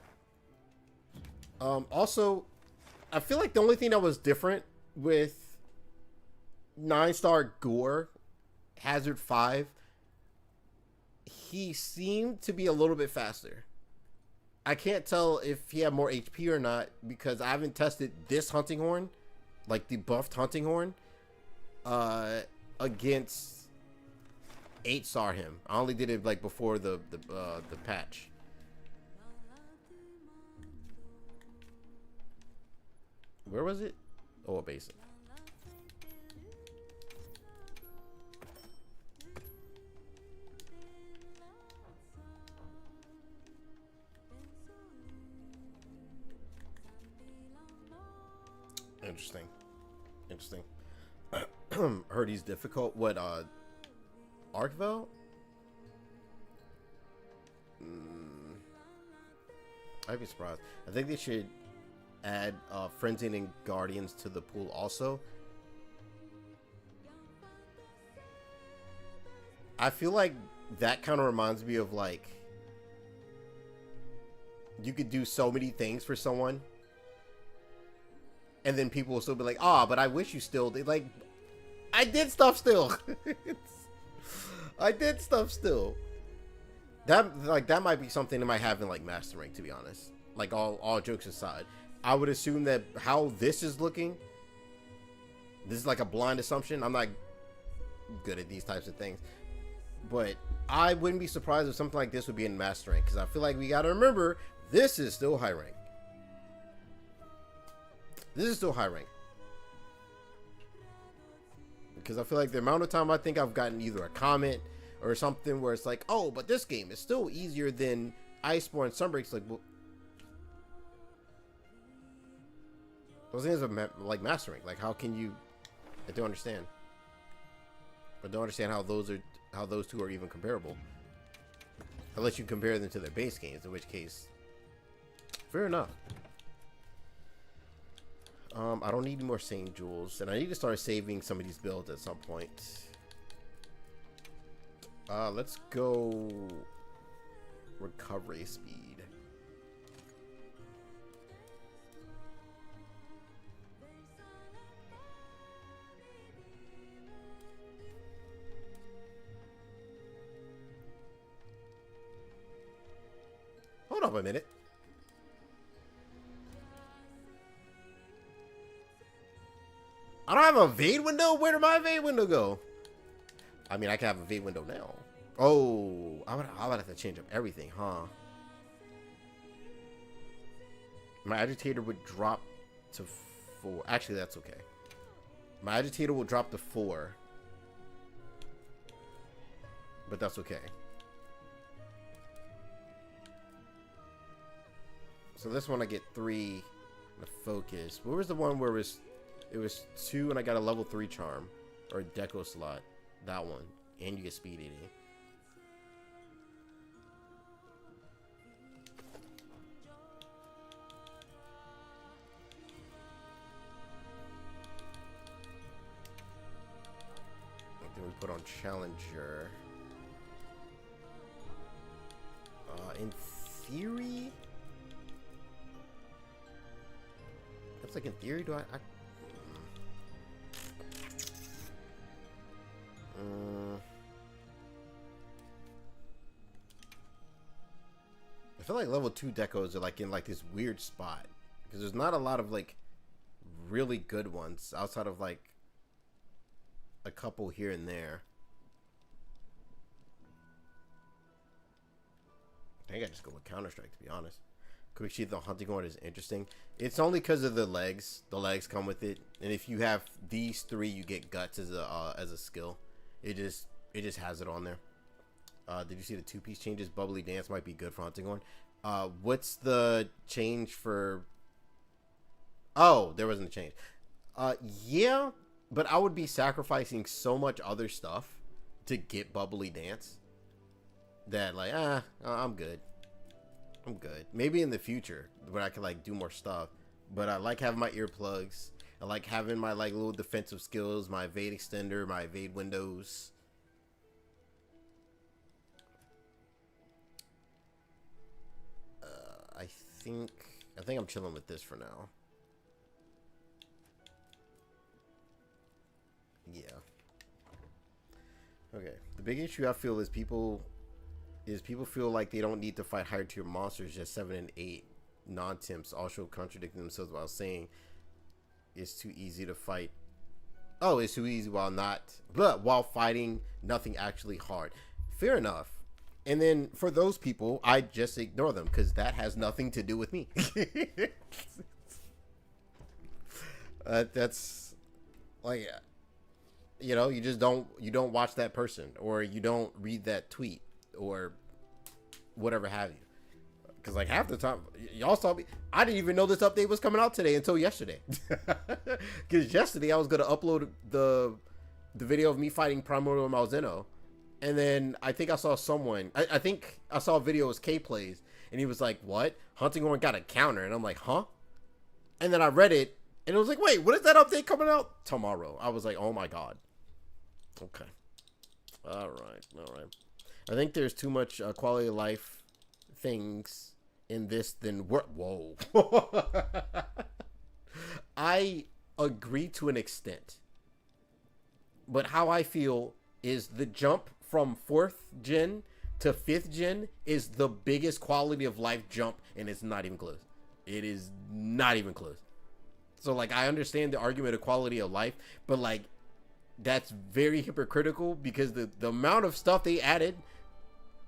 Also, I feel like the only thing that was different with 9-star Gore, Hazard 5, he seemed to be a little bit faster. I can't tell if he had more HP or not because I haven't tested this hunting horn, like the buffed hunting horn, against 8-star him. I only did it like before the patch. Where was it? Oh, a basin. Interesting. Heard he's difficult. What, Arkveld? I'd be surprised. I think they should add Frenzied and Guardians to the pool also. I feel like that kind of reminds me of like, you could do so many things for someone and then people will still be like, ah, but I wish you still did. Like, I did stuff still. I did stuff still. That might be something that might have in like mastering, to be honest. Like, all jokes aside, I would assume that how this is looking, this is like a blind assumption. I'm not good at these types of things, but I wouldn't be surprised if something like this would be in mastering, because I feel like we got to remember this is still high rank. This is still high rank. Because I feel like the amount of time I think I've gotten either a comment or something where it's like, oh, but this game is still easier than Iceborne Sunbreak's, like, well, those things are like mastering. Like, how can you? I don't understand. I don't understand how those two are even comparable. Unless you compare them to their base games, in which case, fair enough. I don't need any more Saint Jewels, and I need to start saving some of these builds at some point. Let's go recovery speed. Hold up a minute. I don't have a evade window? Where did my evade window go? I mean, I can have a evade window now. Oh, I would have to change up everything, huh? My agitator would drop to 4. Actually, that's okay. My agitator will drop to 4. But that's okay. So this one I get 3 and a focus. Where was the one where it was 2 and I got a level 3 charm or a deco slot? That one. And you get speed 80. Then we put on challenger. In theory, that's like in theory. Do I feel like level 2 decos are like in like this weird spot because there's not a lot of like really good ones outside of like a couple here and there. I think I just go with Counter-Strike, to be honest. Quick Sheath the Hunting Horn is interesting. It's only because of the legs. The legs come with it, and if you have these 3, you get Guts as a skill. It just has it on there. Did you see the 2-piece changes? Bubbly Dance might be good for Hunting Horn. What's the change for? Oh, there wasn't a change. Yeah, but I would be sacrificing so much other stuff to get Bubbly Dance. That like I'm good. Maybe in the future where I can like do more stuff, but I like having my earplugs. I like having my like little defensive skills, my evade extender, my evade windows. I think I'm chilling with this for now. Yeah. Okay. The big issue I feel is people feel like they don't need to fight higher tier monsters. Just 7 and 8 non-temps also contradicting themselves while saying it's too easy to fight. Oh, it's too easy while fighting nothing actually hard. Fair enough. And then for those people, I just ignore them because that has nothing to do with me. That's like, you know, you don't watch that person, or you don't read that tweet, or whatever have you. Because like half the time y'all saw me, I didn't even know this update was coming out today until yesterday. Because yesterday I was going to upload the video of me fighting Primordial Malzeno, and then I think I saw someone, I think I saw a video as K plays, and he was like, what, Hunting Horn got a counter? And I'm like, huh? And then I read it and it was like, wait, what is that update coming out tomorrow? I was like, oh my god. Okay, all right. I think there's too much quality of life things in this than whoa. I agree to an extent, but how I feel is the jump from 4th gen to 5th gen is the biggest quality of life jump, and it's not even close. It is not even close. So like, I understand the argument of quality of life, but like, that's very hypocritical because the amount of stuff they added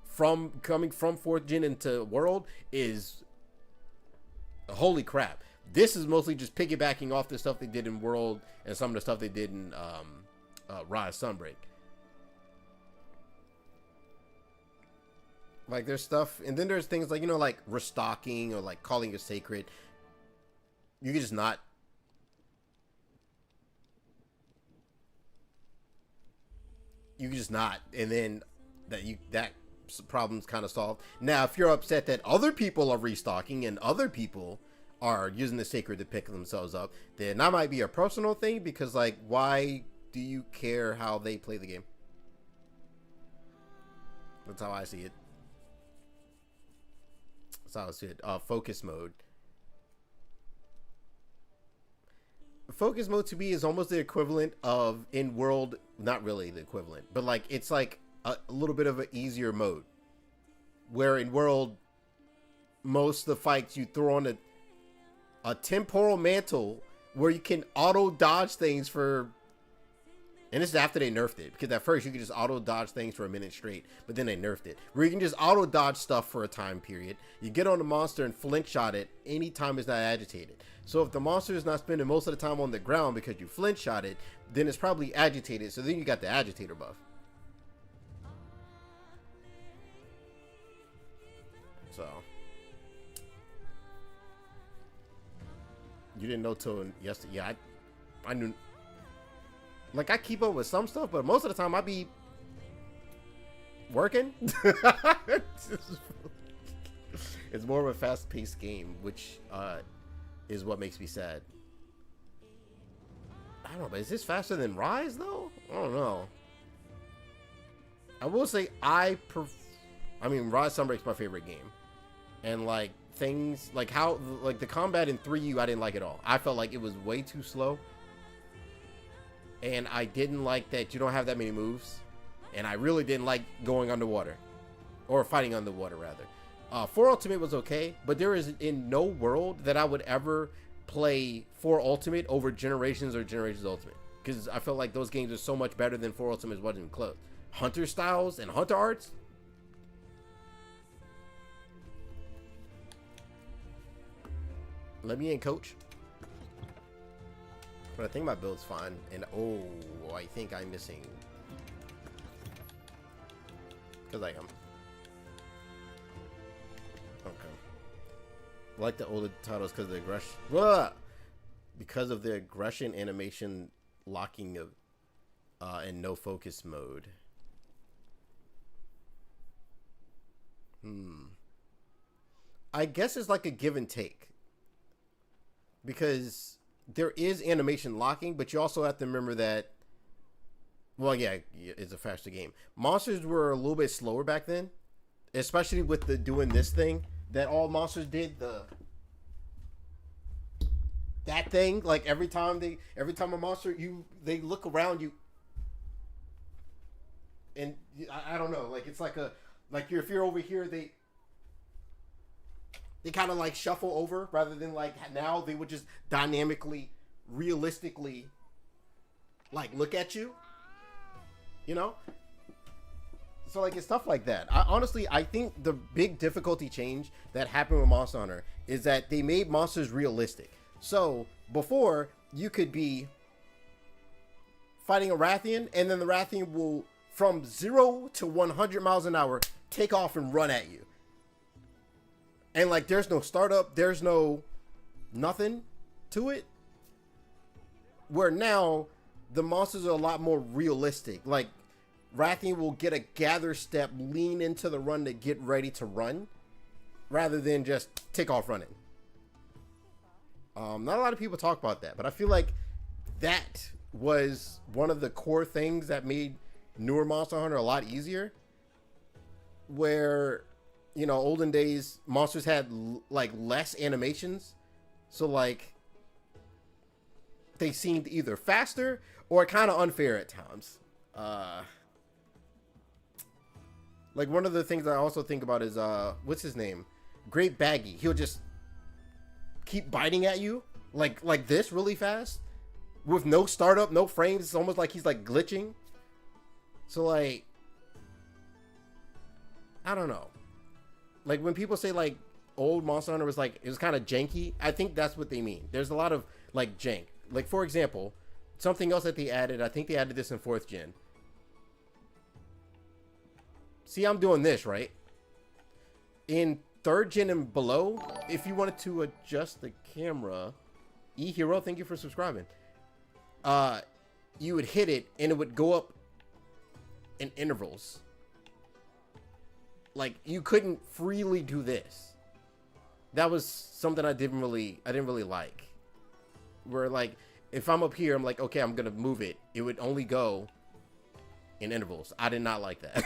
from coming from 4th gen into World is holy crap. This is mostly just piggybacking off the stuff they did in World and some of the stuff they did in Rise Sunbreak. Like, there's stuff, and then there's things like, you know, like restocking or like calling it sacred. You can just not. You can just not, and then that problem's kind of solved. Now, if you're upset that other people are restocking and other people are using the sacred to pick themselves up, then that might be a personal thing, because like, why do you care how they play the game? That's how I see it. That's how I see it. Focus mode. Focus mode to me is almost the equivalent of in World, not really the equivalent, but like, it's like a little bit of an easier mode, where in World, most of the fights you throw on a temporal mantle where you can auto dodge things for, and this is after they nerfed it, because at first you could just auto dodge things for a minute straight, but then they nerfed it, where you can just auto dodge stuff for a time period. You get on the monster and flinch shot it anytime it's not agitated. So if the monster is not spending most of the time on the ground because you flinch shot it, then it's probably agitated, so then you got the agitator buff. So you didn't know till yesterday. Yeah, I knew. Like, I keep up with some stuff, but most of the time I be working. It's more of a fast-paced game, which is what makes me sad. I don't know, but is this faster than Rise, though? I don't know. I will say I mean, Rise Sunbreak's my favorite game. And, like, things, like how, like, the combat in 3U, I didn't like at all. I felt like it was way too slow. And I didn't like that you don't have that many moves. And I really didn't like going underwater. Or fighting underwater, rather. 4 Ultimate was okay. But there is in no world that I would ever play 4 Ultimate over Generations or Generations Ultimate. Because I felt like those games are so much better than 4 Ultimate wasn't even close. Hunter styles and Hunter arts. Let me in, coach. But I think my build's fine. And oh, I think I'm missing. Because I am. Okay. I like the older titles because of the aggression. Blah! Because of the aggression animation locking of and no focus mode. I guess it's like a give and take. Because there is animation locking, but you also have to remember that, well, yeah, it's a faster game. Monsters were a little bit slower back then, especially with the doing this thing that all monsters did. That thing, like every time a monster, they look around you, and I don't know, like it's like if you're over here, they kind of like shuffle over rather than like now they would just dynamically, realistically like look at you, you know? So like it's stuff like that. I think the big difficulty change that happened with Monster Hunter is that they made monsters realistic. So before you could be fighting a Rathian and then the Rathian will from 0 to 100 miles an hour take off and run at you. And, like, there's no startup. There's no nothing to it. Where now, the monsters are a lot more realistic. Like, Rathian will get a gather step, lean into the run to get ready to run. Rather than just take off running. Not a lot of people talk about that. But I feel like that was one of the core things that made newer Monster Hunter a lot easier. Where... you know, olden days, monsters had, like, less animations. So, like, they seemed either faster or kind of unfair at times. Like, one of the things I also think about is, what's his name? Great Baggy. He'll just keep biting at you, like this, really fast. With no startup, no frames. It's almost like he's, like, glitching. So, like, I don't know. Like, when people say, like, old Monster Hunter was, like, it was kind of janky, I think that's what they mean. There's a lot of, like, jank. Like, for example, something else that they added, I think they added this in 4th gen. See, I'm doing this, right? In 3rd gen and below, if you wanted to adjust the camera, E-Hero, thank you for subscribing. You would hit it, and it would go up in intervals. Like, you couldn't freely do this. That was something I didn't really like. Where, like, if I'm up here, I'm like, okay, I'm gonna move it. It would only go in intervals. I did not like that.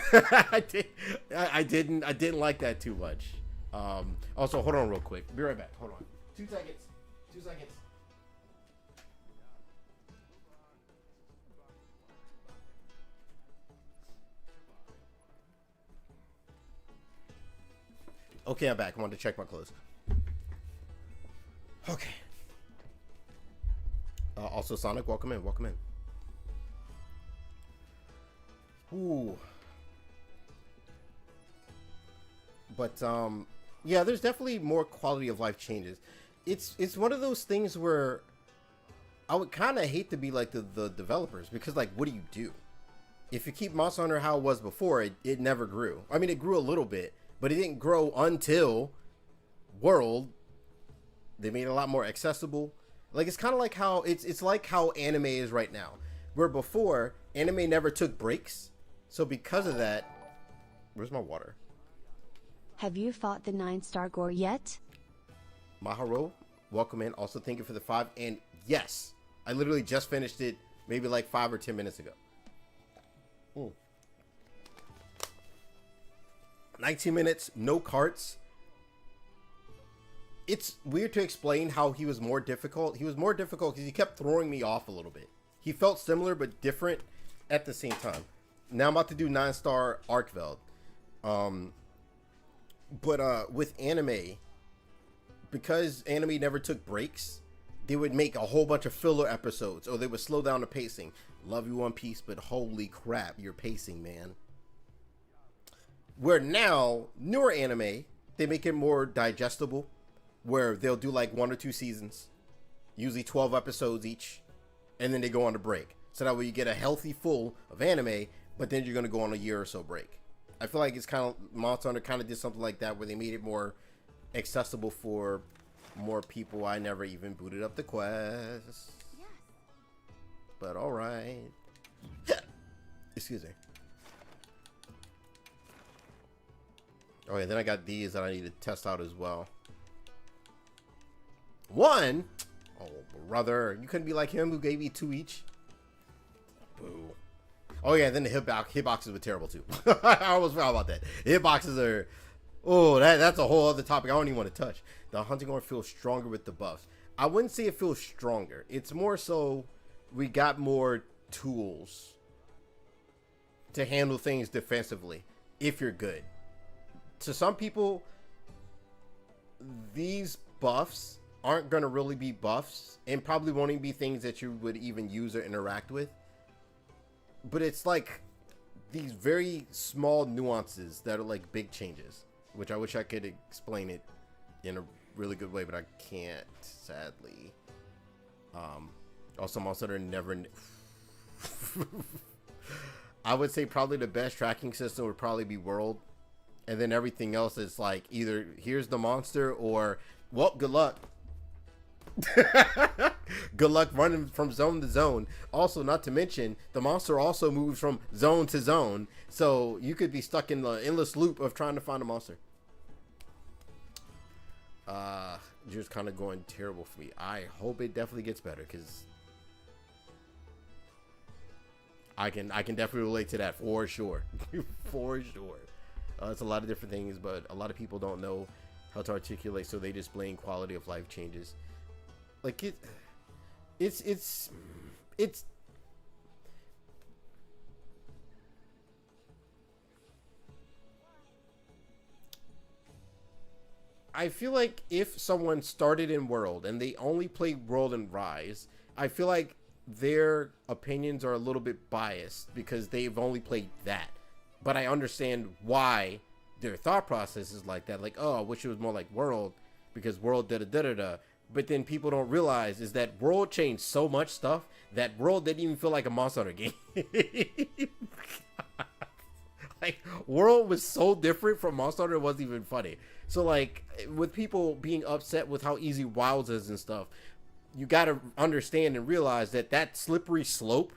I didn't like that too much. Also, hold on real quick. Be right back. Hold on. 2 seconds. 2 seconds. Okay, I'm back. I wanted to check my clothes. Okay. Also, Sonic, welcome in, welcome in. Ooh. But yeah, there's definitely more quality of life changes. It's one of those things where I would kind of hate to be like the developers, because like, what do? If you keep Monster Hunter how it was before, it never grew. I mean, it grew a little bit, but it didn't grow until World. They made it a lot more accessible. Like, it's kind of like how it's like how anime is right now, where before anime never took breaks. So because of that, where's my water? Have you fought the 9-star Gore yet? Maharo, welcome in. Also, thank you for the 5. And yes, I literally just finished it maybe like 5 or 10 minutes ago. 19 minutes, no carts. It's weird to explain how he was more difficult. He was more difficult because he kept throwing me off a little bit. He felt similar but different at the same time. Now I'm about to do 9-star Arkveld. But with anime, because anime never took breaks, they would make a whole bunch of filler episodes, or they would slow down the pacing. Love you, One Piece, but holy crap, your pacing, man. Where now, newer anime, they make it more digestible, where they'll do like 1 or 2 seasons, usually 12 episodes each, and then they go on a break. So that way you get a healthy full of anime, but then you're going to go on a year or so break. I feel like it's kind of, Monster Hunter kind of did something like that, where they made it more accessible for more people. I never even booted up the quest. Yes. But alright. Excuse me. Oh yeah, then I got these that I need to test out as well. 1? Oh, brother. You couldn't be like him who gave me 2 each? Boo. Oh yeah, then the hitboxes were terrible too. I almost forgot about that. Hitboxes are... Oh, that's a whole other topic I don't even want to touch. The hunting horn feels stronger with the buffs. I wouldn't say it feels stronger. It's more so we got more tools to handle things defensively if you're good. To some people, these buffs aren't going to really be buffs, and probably won't even be things that you would even use or interact with. But it's like these very small nuances that are like big changes, which I wish I could explain it in a really good way, but I can't, sadly. Also, Monster Hunter never... I would say probably the best tracking system would probably be World. And then everything else is like either here's the monster or, well, good luck. Good luck running from zone to zone. Also, not to mention, the monster also moves from zone to zone. So you could be stuck in the endless loop of trying to find a monster. Just kind of going terrible for me. I hope it definitely gets better, because I can definitely relate to that for sure. For sure. It's a lot of different things, but a lot of people don't know how to articulate, so they just blame quality of life changes. Like it's I feel like if someone started in World and they only played World and Rise, I feel like their opinions are a little bit biased because they've only played that. But I understand why their thought process is like that. Like, oh, I wish it was more like World, because World da-da-da-da-da. But then people don't realize is that World changed so much stuff that World didn't even feel like a Monster Hunter game. Like, World was so different from Monster Hunter, it wasn't even funny. So, like, with people being upset with how easy Wilds is and stuff, you got to understand and realize that that slippery slope,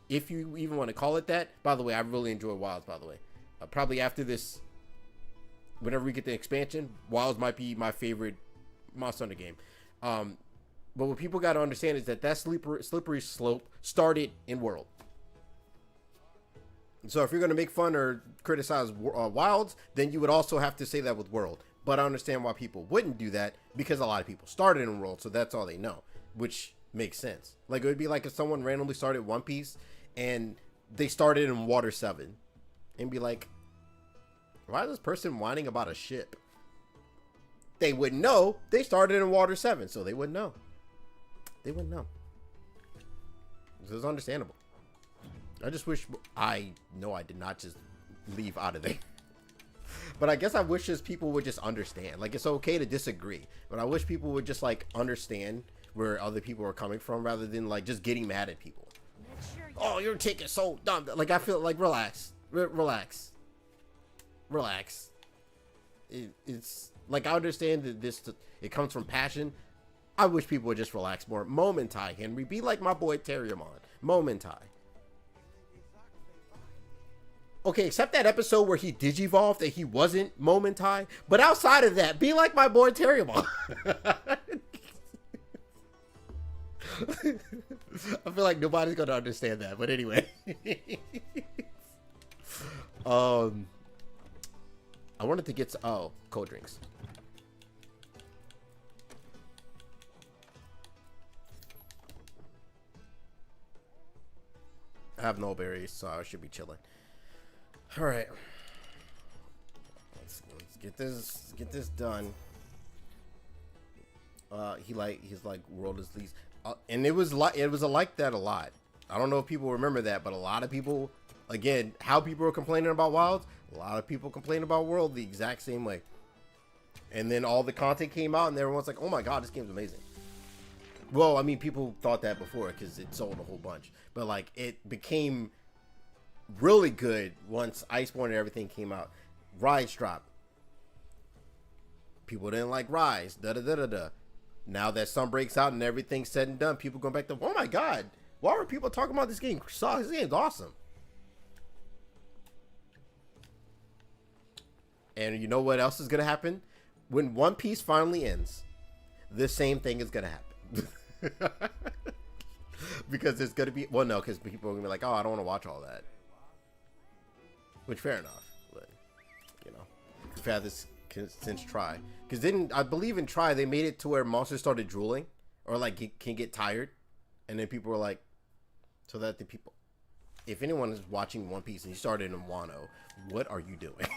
if you even want to call it that. By the way, I really enjoy Wilds, by the way. Probably after this, whenever we get the expansion, Wilds might be my favorite Monster Hunter game. But what people got to understand is that slippery slope started in World. So if you're going to make fun or criticize Wilds, then you would also have to say that with World. But I understand why people wouldn't do that, because a lot of people started in World, so that's all they know, which makes sense. Like, it would be like if someone randomly started One Piece and they started in Water 7 and be like, why is this person whining about a ship? They wouldn't know. They started in Water 7, so they wouldn't know. They wouldn't know. This is understandable. I just wish I did not just leave out of there. But I guess I wish just people would just understand. Like, it's okay to disagree, but I wish people would just like understand where other people are coming from rather than like just getting mad at people. Oh, you're taking so dumb. Like, I feel like relax. Relax. It's like, I understand that it comes from passion. I wish people would just relax more. Momentai, Henry. Be like my boy Terriamon. Momentai. Okay, except that episode where he digivolved that he wasn't Momentai. But outside of that, be like my boy Terriamon. I feel like nobody's gonna understand that, but anyway. I wanted to get to, cold drinks. I have no berries, so I should be chilling. All right, let's get this done. He's like world is least, and it was like that a lot. I don't know if people remember that, but a lot of people, again, how people were complaining about Wilds, a lot of people complain about World the exact same way. And then all the content came out, and everyone's like, "Oh my god, this game's amazing." Well, I mean, people thought that before because it sold a whole bunch, but like it became really good once Iceborne and everything came out. Rise dropped. People didn't like Rise. Now that Sunbreak's out and everything's said and done, people going back to, oh my god, why were people talking about this game? This game's awesome. And you know what else is gonna happen? When One Piece finally ends, the same thing is gonna happen. Because there's gonna be, well, no, because people are gonna be like, oh, I don't want to watch all that. Which, fair enough, but you know, we've had this since Try, because didn't I believe in Try they made it to where monsters started drooling or like can get tired, and then people were like, so that the people, if anyone is watching One Piece and you started in Wano, what are you doing?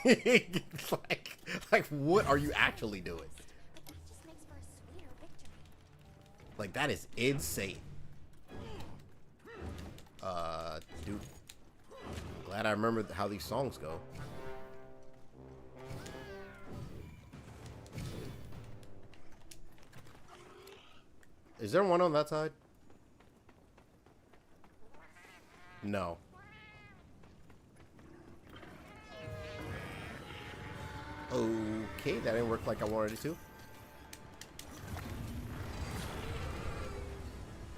like what are you actually doing? But that just makes for a sweeter victory. Like, that is insane. Dude, glad I remembered how these songs go. Is there one on that side? No. Okay, that didn't work like I wanted it to.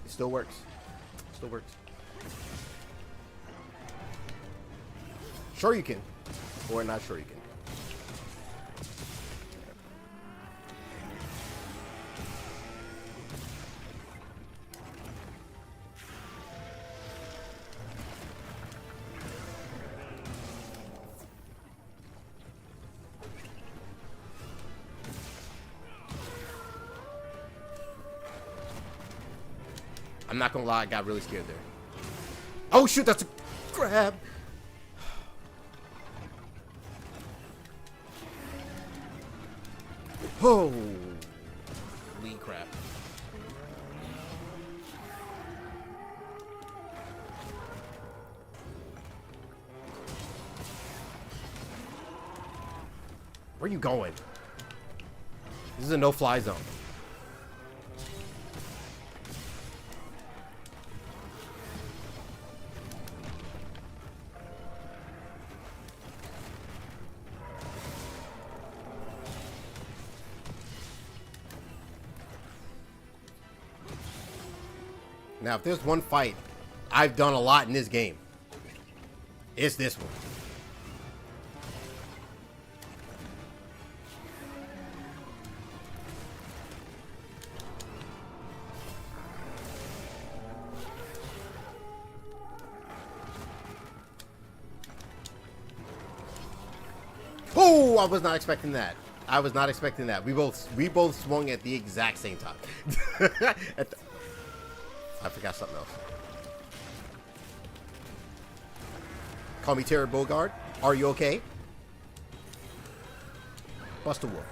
It still works. Still works. Sure you can. Or not sure you can. I'm not gonna lie, I got really scared there. Oh shoot, that's a grab! Holy crap. Where are you going? This is a no-fly zone. Now, if there's one fight I've done a lot in this game, it's this one. Oh, I was not expecting that. I was not expecting that. We both swung at the exact same time. I forgot something else. Call me Terry Bogard. Are you okay? Bust a wolf.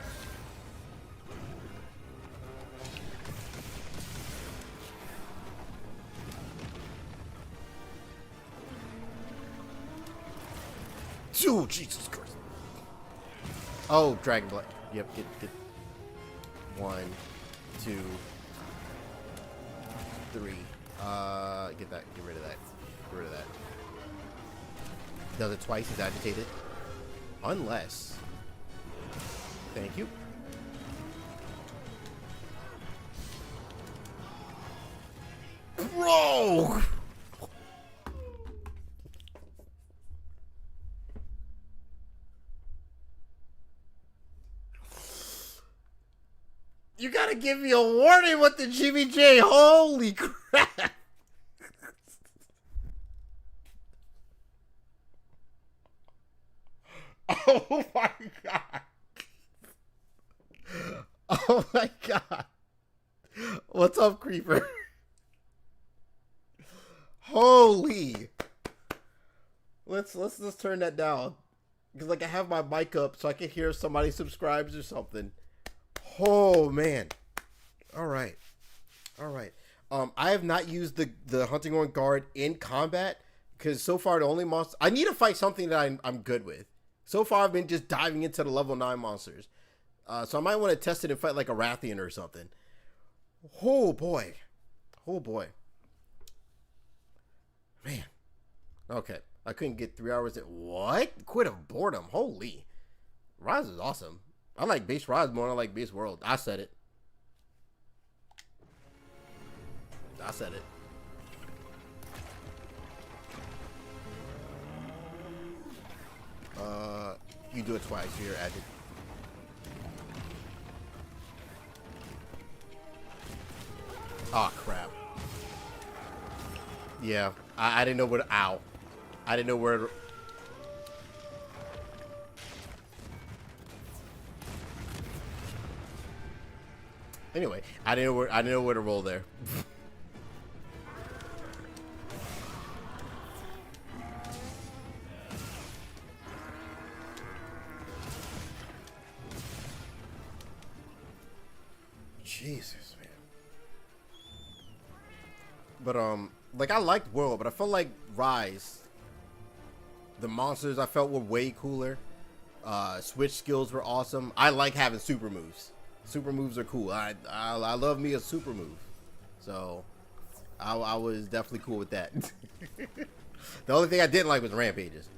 2. Jesus Christ. Oh, Dragon Blood. Yep, get 1, 2, 3. Get that. Get rid of that. Get rid of that. Does it twice. He's agitated. Unless. Thank you. Bro! You gotta give me a warning with the GBJ. Holy crap. Oh my god. Oh my god. What's up, Creeper? Holy. Let's turn that down. Because like I have my mic up so I can hear if somebody subscribes or something. Oh man. Alright. Alright. I have not used the hunting horn guard in combat. Because so far the only monster I need to fight something that I'm good with. So far I've been just diving into the level 9 monsters. So I might want to test it and fight like a Rathian or something. Oh boy. Oh boy. Man. Okay. I couldn't get 3 hours in. What? Quit of boredom. Holy. Rise is awesome. I like base Rise more than I like base World. I said it. I said it. You do it twice. You're added. Oh crap. Yeah, I didn't know where to, ow. I didn't know where to, anyway, I didn't know where to roll there. Jesus, man. But like I liked World, but I felt like Rise, the monsters I felt were way cooler. Switch skills were awesome. I like having super moves. Super moves are cool. I love me a super move. So I was definitely cool with that. The only thing I didn't like was rampages.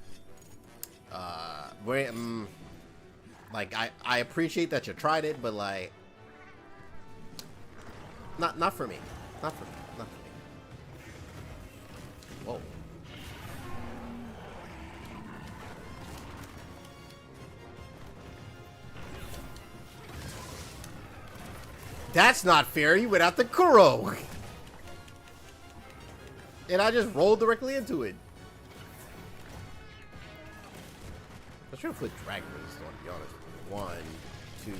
Like I appreciate that you tried it, but like not for me. Not for me. Not for me. Whoa. That's not fair. You went out the Kuro. And I just rolled directly into it. I should have put Dragon Resist on, to be honest. 1, 2.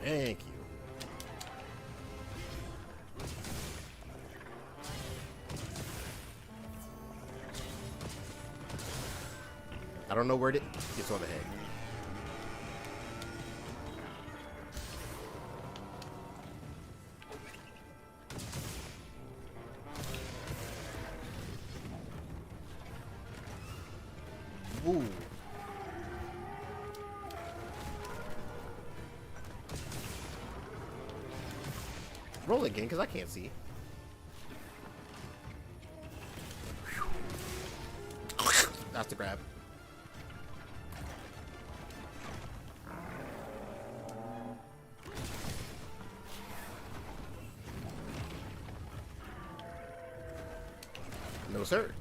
Thank you. I don't know where it gets on the head. Ooh. Roll again, because I can't see. That's the grab. No, sir.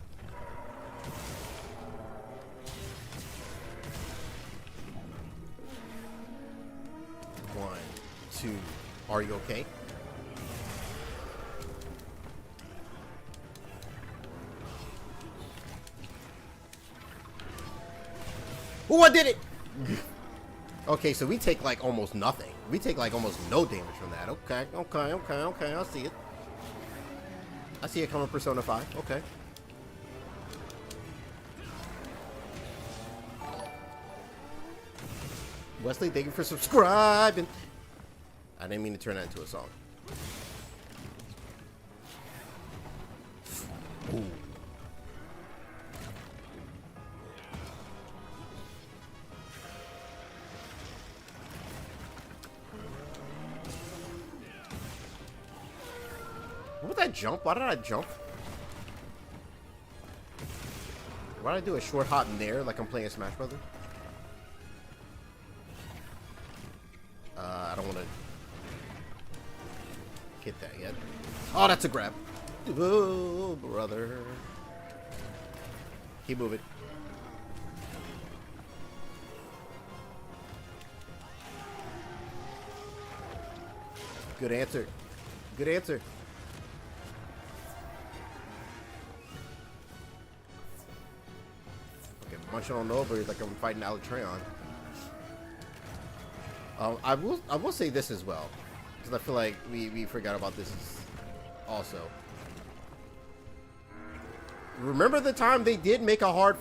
One, two. Are you okay? Oh, I did it! Okay, so we take like almost nothing. We take like almost no damage from that. Okay, okay, okay, okay. I see it. I see it coming, Persona 5. Okay. Wesley, thank you for subscribing. I didn't mean to turn that into a song. jump? Why did I jump? Why did I do a short hop in there like I'm playing Smash Brothers? I don't want to hit that yet. Oh, that's a grab. Oh, brother. Keep moving. Good answer. Good answer. Okay, munching on over like I'm fighting Alatreon. I will say this as well, because I feel like we forgot about this also. Remember the time they did make a hard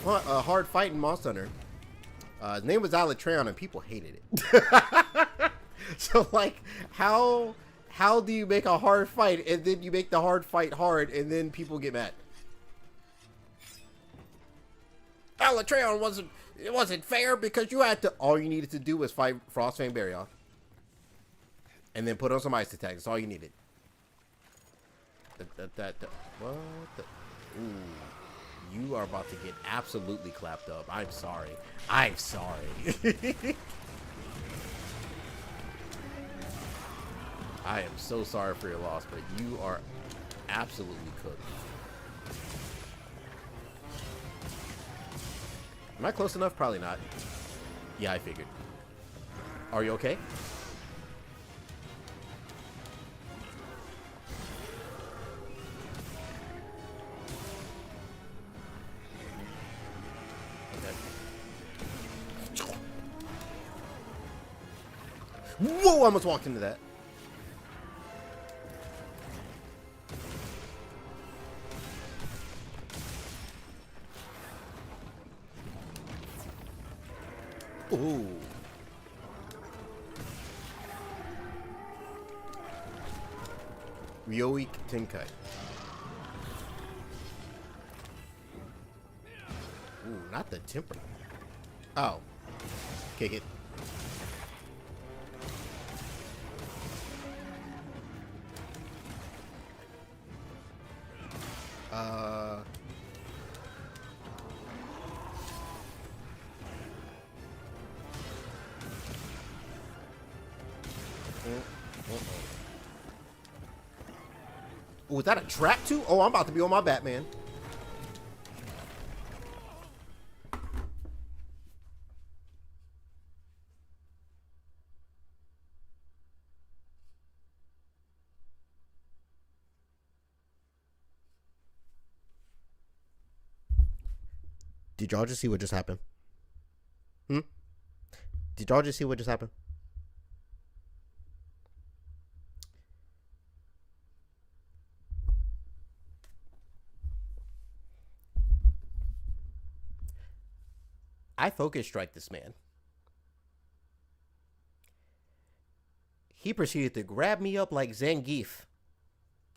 fight in Monster Hunter? His name was Alatreon and people hated it. So like, how do you make a hard fight and then you make the hard fight hard and then people get mad? Alatreon wasn't fair because you had to. All you needed to do was fight Frostfang Baryon, and then put on some ice attack. That's all you needed. What the? Ooh, you are about to get absolutely clapped up. I'm sorry. I'm sorry. I am so sorry for your loss, but you are absolutely cooked. Am I close enough? Probably not. Yeah, I figured. Are you okay? Okay. Whoa, I almost walked into that. Ooh. Ryoik Tenkai. Ooh, not the temper. Oh. Kick it. Oh, is that a trap too? Oh, I'm about to be on my Batman. Did y'all just see what just happened? Did y'all just see what just happened? I focus strike this man. He proceeded to grab me up like Zangief.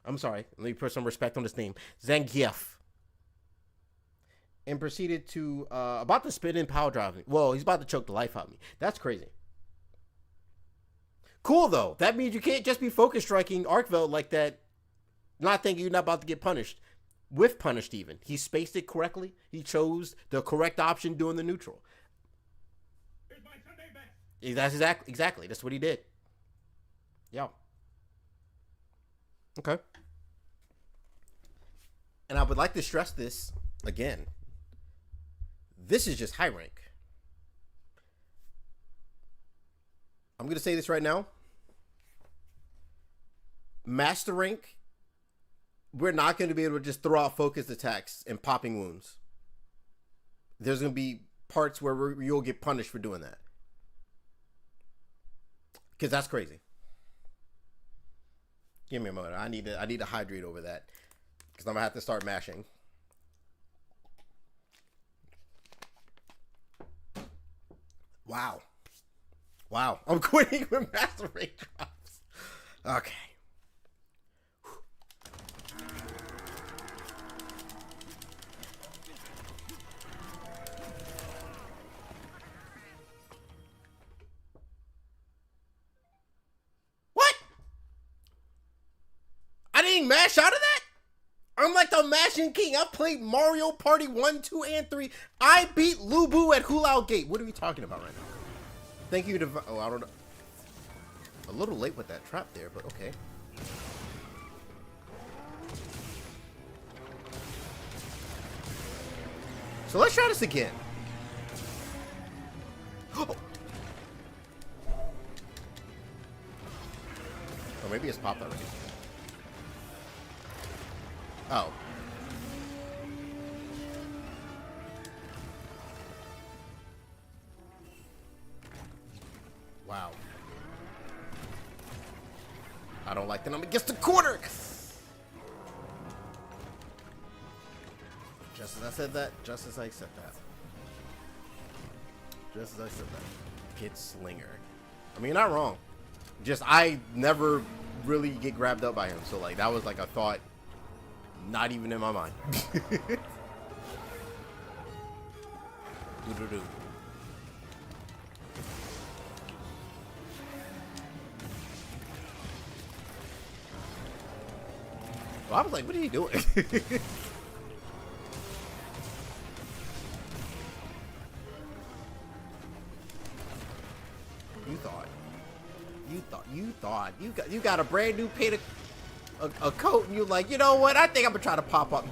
I'm sorry, let me put some respect on his name. Zangief. And proceeded to, about to spin in power drive me. Well, he's about to choke the life out of me. That's crazy. Cool, though. That means you can't just be focus striking Arkveld like that, not thinking you're not about to get punished. With punished even. He spaced it correctly. He chose the correct option doing the neutral. Here's my Sunday best. That's exactly. That's what he did. Yeah. Okay. And I would like to stress this again. This is just high rank. I'm going to say this right now. Master rank, we're not going to be able to just throw out focused attacks and popping wounds. There's going to be parts where you'll get punished for doing that. Because that's crazy. Give me a moment. I need to hydrate over that. Because I'm going to have to start mashing. Wow. Wow. I'm quitting when Master Rank drops. Okay. What? I didn't mash out of that? I'm like the Mashing King. I played Mario Party 1, 2, and 3. I beat Lubu at Hulao Gate. What are we talking about right now? Thank you to... Oh, I don't know. A little late with that trap there, but okay. So let's try this again. Oh. Or maybe it's popped already. Oh. Wow. I don't like that I'm against the corner. Just as I said that, just as I said that. Just as I said that. Kid Slinger. I mean, you're not wrong. Just, I never really get grabbed up by him. So, like, that was like a thought not even in my mind. Do-do-do. Well, I was like, what are you doing? You got a brand new paint a coat and you're like, you know what? I think I'm gonna try to pop up.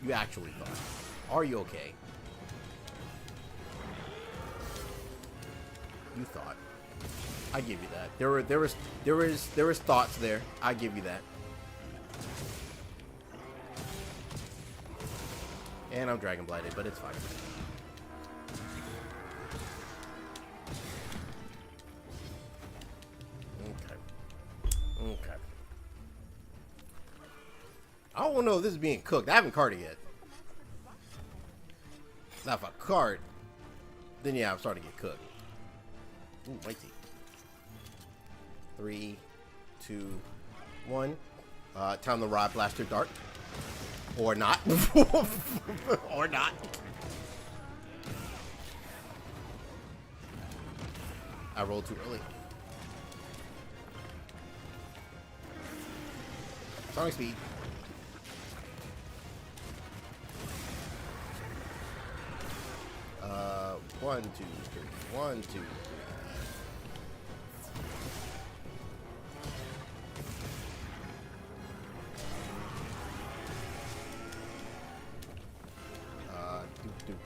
You actually thought. Are you okay? You thought. I give you that. There was thoughts there. I give you that. And I'm Dragon Blighted, but it's fine. Okay. I don't know if this is being cooked. I haven't carted yet. Now if I cart, then yeah, I'm starting to get cooked. Ooh, mighty. 3, 2, 1. Time to Rod Blaster Dart. Or not. Or not. I rolled too early. Sonic speed. One, two, three. 1, 2, 3.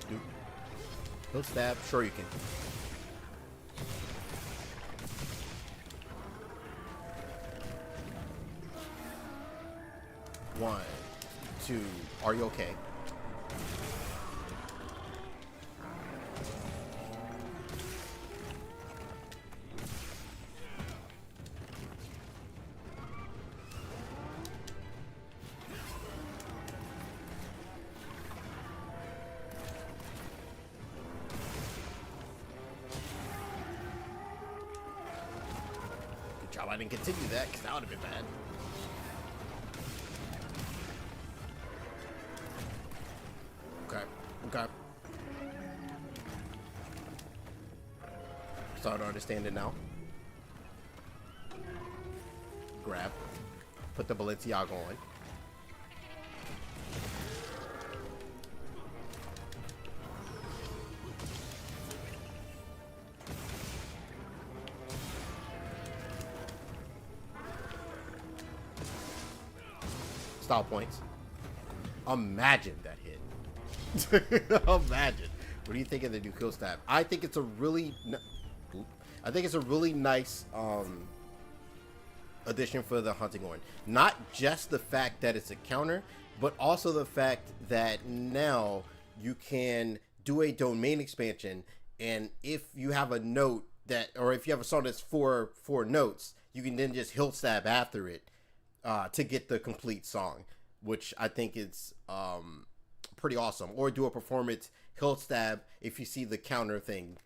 Doop. He'll stab. Sure you can. One, two. Are you okay? Good job I didn't continue that because that would have been bad. Okay. Starting to understand it now. Grab. Put the Balenciaga on. Style points. Imagine that hit. Imagine. What do you think of the new kill stab? I think it's a really nice addition for the hunting horn. Not just the fact that it's a counter, but also the fact that now you can do a domain expansion, and if you have a note that, or if you have a song that's four notes, you can then just hill stab after it to get the complete song, which I think is pretty awesome. Or do a performance hill stab if you see the counter thing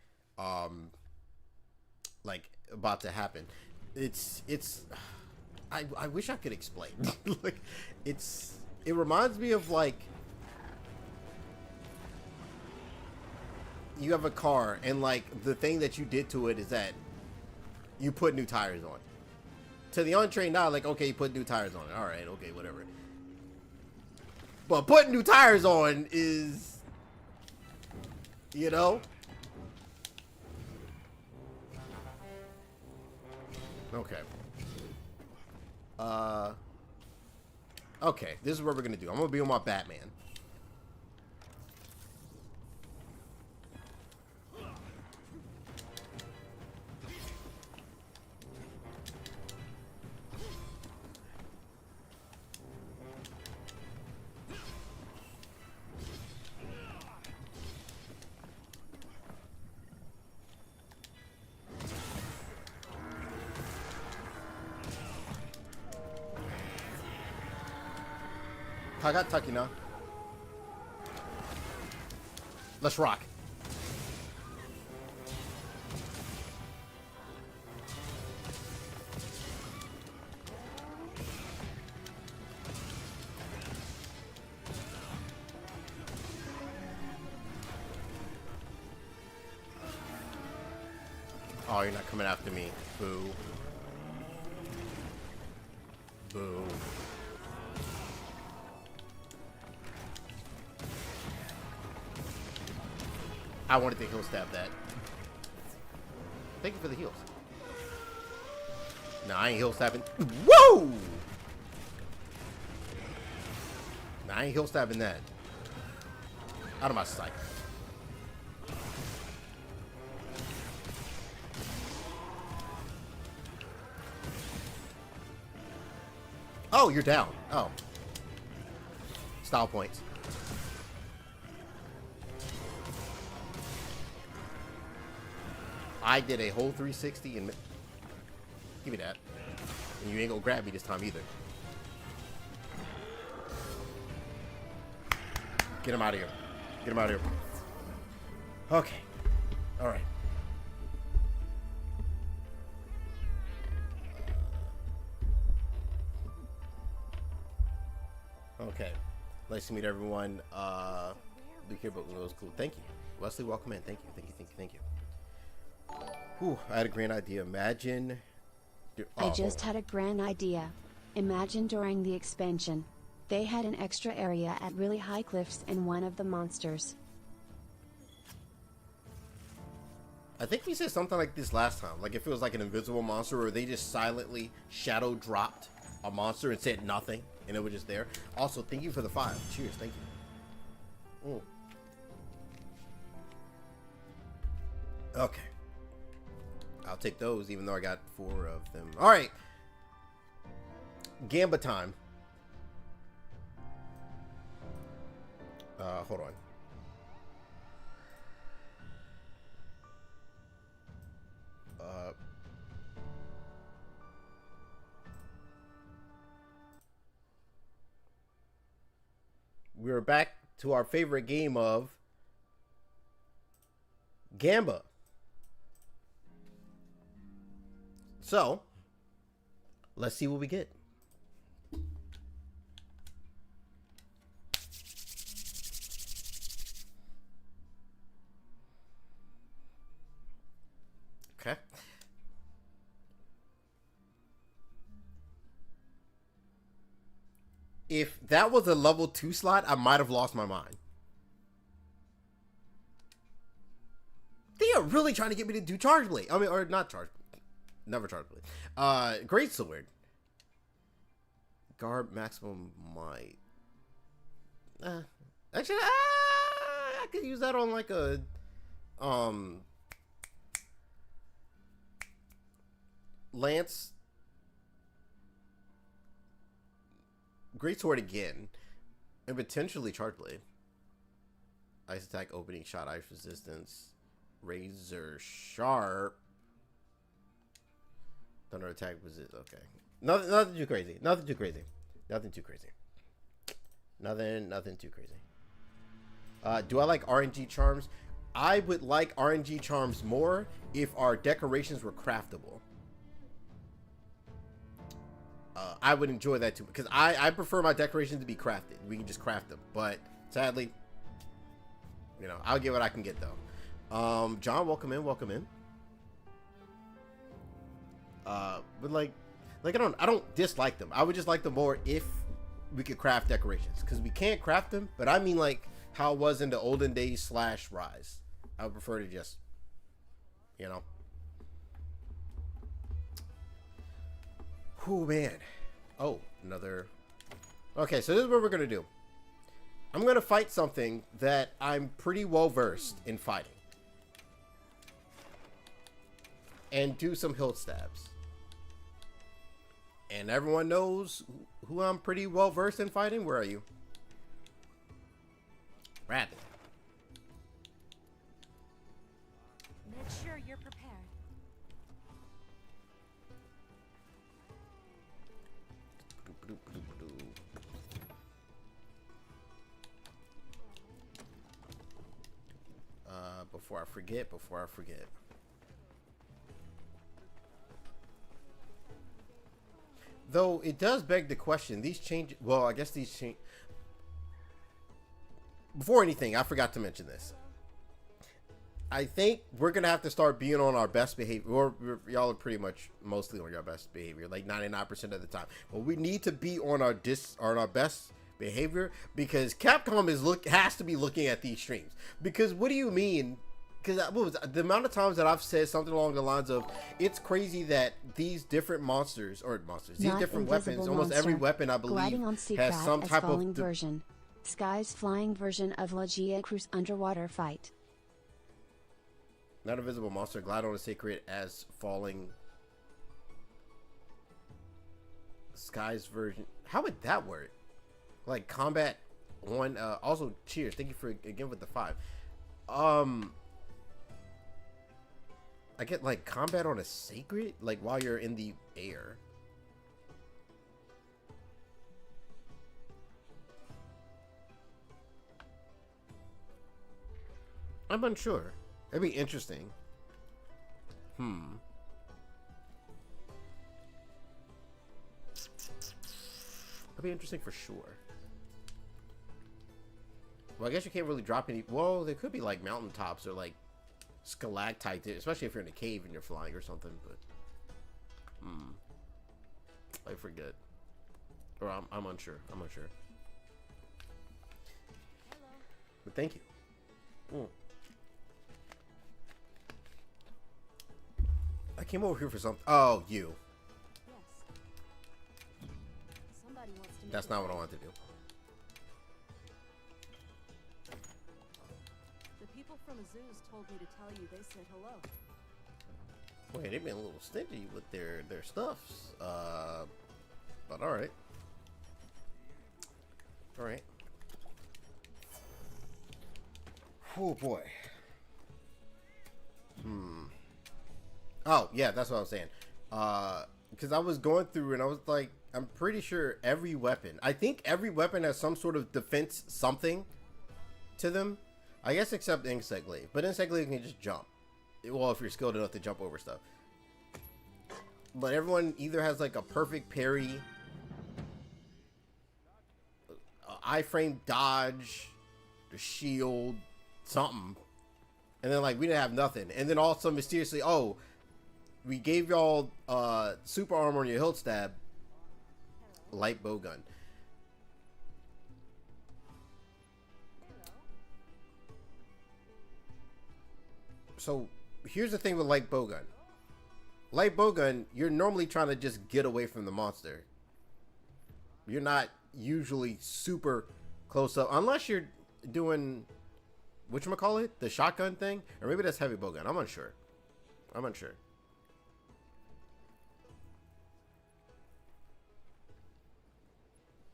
like about to happen. I wish I could explain. Like it reminds me of, like, you have a car and, like, the thing that you did to it is that you put new tires on. To the untrained eye, like, okay, you put new tires on it. All right, okay, whatever. But putting new tires on is, you know. Okay. Okay, this is what we're gonna do. I'm gonna be on my Batman. I got Tucky now. Let's rock. Oh, you're not coming after me. Boo. Boo. I wanted to heal stab that. Thank you for the heals. No, I ain't heal stabbing. Whoa! No, I ain't heal stabbing that. Out of my sight. Oh, you're down. Oh. Style points. I did a whole 360 and give me that. And you ain't gonna grab me this time either. Get him out of here. Get him out of here. Okay. Alright. Okay. Nice to meet everyone. Be here, but it was cool. Thank you. Wesley, welcome in. Thank you. Thank you. Thank you. Thank you. Whew, I had a grand idea. Imagine. I just had a grand idea. Imagine during the expansion, they had an extra area at really high cliffs and one of the monsters. I think we said something like this last time. Like if it was like an invisible monster or they just silently shadow dropped a monster and said nothing and it was just there. Also, thank you for the 5. Cheers. Thank you. Okay. I'll take those, even though I got 4 of them. All right. Gamba time. Hold on. We're back to our favorite game of Gamba. So, let's see what we get. Okay. If that was a level 2 slot, I might have lost my mind. They are really trying to get me to do Charge Blade. I mean, or not Charge Blade. Never Charge Blade. Great Sword. Guard maximum might. Actually, I could use that on like a Lance. Great Sword again, and potentially Charge Blade. Ice attack, opening shot, ice resistance, razor sharp. Thunder attack was it? Okay. Nothing too crazy. Nothing too crazy. Nothing too crazy. Nothing too crazy. Do I like RNG charms? I would like RNG charms more if our decorations were craftable. I would enjoy that too, because I prefer my decorations to be crafted. We can just craft them, but sadly, you know, I'll get what I can get though. John, welcome in, welcome in. But like I don't dislike them. I would just like them more if we could craft decorations, because we can't craft them. But I mean, like how it was in the olden days / Rise. I would prefer to just, you know. Oh man. Oh, another. Okay, so this is what we're gonna do. I'm gonna fight something that I'm pretty well versed in fighting, and do some hilt stabs. And everyone knows who I'm pretty well versed in fighting. Where are you? Radley. Make sure you're prepared. Before I forget. Though it does beg the question, these change. Well, I guess these change. Before anything, I forgot to mention this. I think we're gonna have to start being on our best behavior. Or y'all are pretty much mostly on your best behavior, like 99% of the time. But we need to be on our best behavior, because Capcom has to be looking at these streams. Because what do you mean? Because the amount of times that I've said something along the lines of, it's crazy that these different monsters, these different weapons, almost every weapon I believe has some type of version. Sky's flying version of Lagiacrus underwater fight. Not a visible monster, glide on a sacred as falling. Sky's version. How would that work? Like combat on. Also, cheers. Thank you for again with the 5. I get like combat on a sacred, like while you're in the air. I'm unsure. That'd be interesting. That'd be interesting for sure. Well, I guess you can't really drop any. Well, there could be like mountaintops or like stalactites, especially if you're in a cave and you're flying or something. But I forget, or I'm unsure. But thank you. I came over here for something. Oh, you. Yes. Somebody wants to. That's not what I wanted to do. The people from Azu's told me to tell you they said hello. Wait, they've been a little stingy with their stuffs. But all right. All right. Oh boy. Oh yeah, that's what I was saying. Because I was going through and I was like, I'm pretty sure every weapon. I think every weapon has some sort of defense something to them. I guess except Insect Glaive. But Insect Glaive can just jump. Well, if you're skilled enough to jump over stuff. But everyone either has like a perfect parry, iframe dodge, the shield, something. And then like we didn't have nothing. And then also mysteriously, oh, we gave y'all super armor on your hilt stab, light bowgun. So here's the thing with light bowgun. Light bowgun, you're normally trying to just get away from the monster. You're not usually super close up unless you're doing whatchamacallit, the shotgun thing, or maybe that's heavy bowgun. I'm unsure.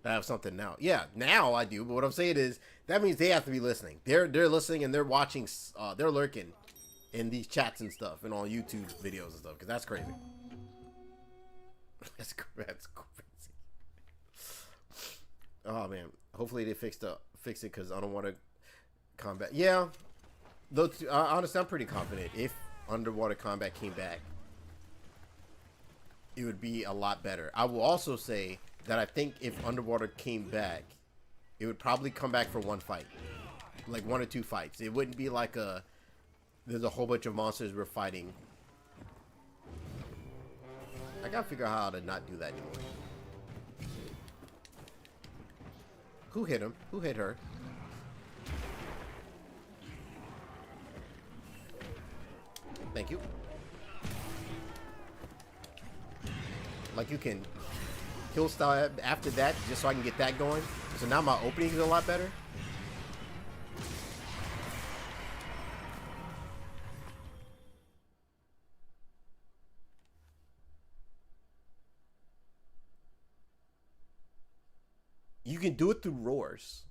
I have something now. Yeah, now I do. But what I'm saying is that means they have to be listening. They're listening and they're watching. They're lurking in these chats and stuff and on YouTube videos and stuff, because that's crazy. that's crazy. Oh man, hopefully they fix it because I don't want to combat. Yeah, though. Honestly, I'm pretty confident if underwater combat came back, it would be a lot better. I will also say that I think if underwater came back, it would probably come back for one fight, like 1 or 2 fights. It wouldn't be like there's a whole bunch of monsters we're fighting. I gotta figure out how to not do that anymore. Who hit him? Who hit her? Thank you. Like you can kill style after that just so I can get that going. So now my opening is a lot better. You can do it through roars.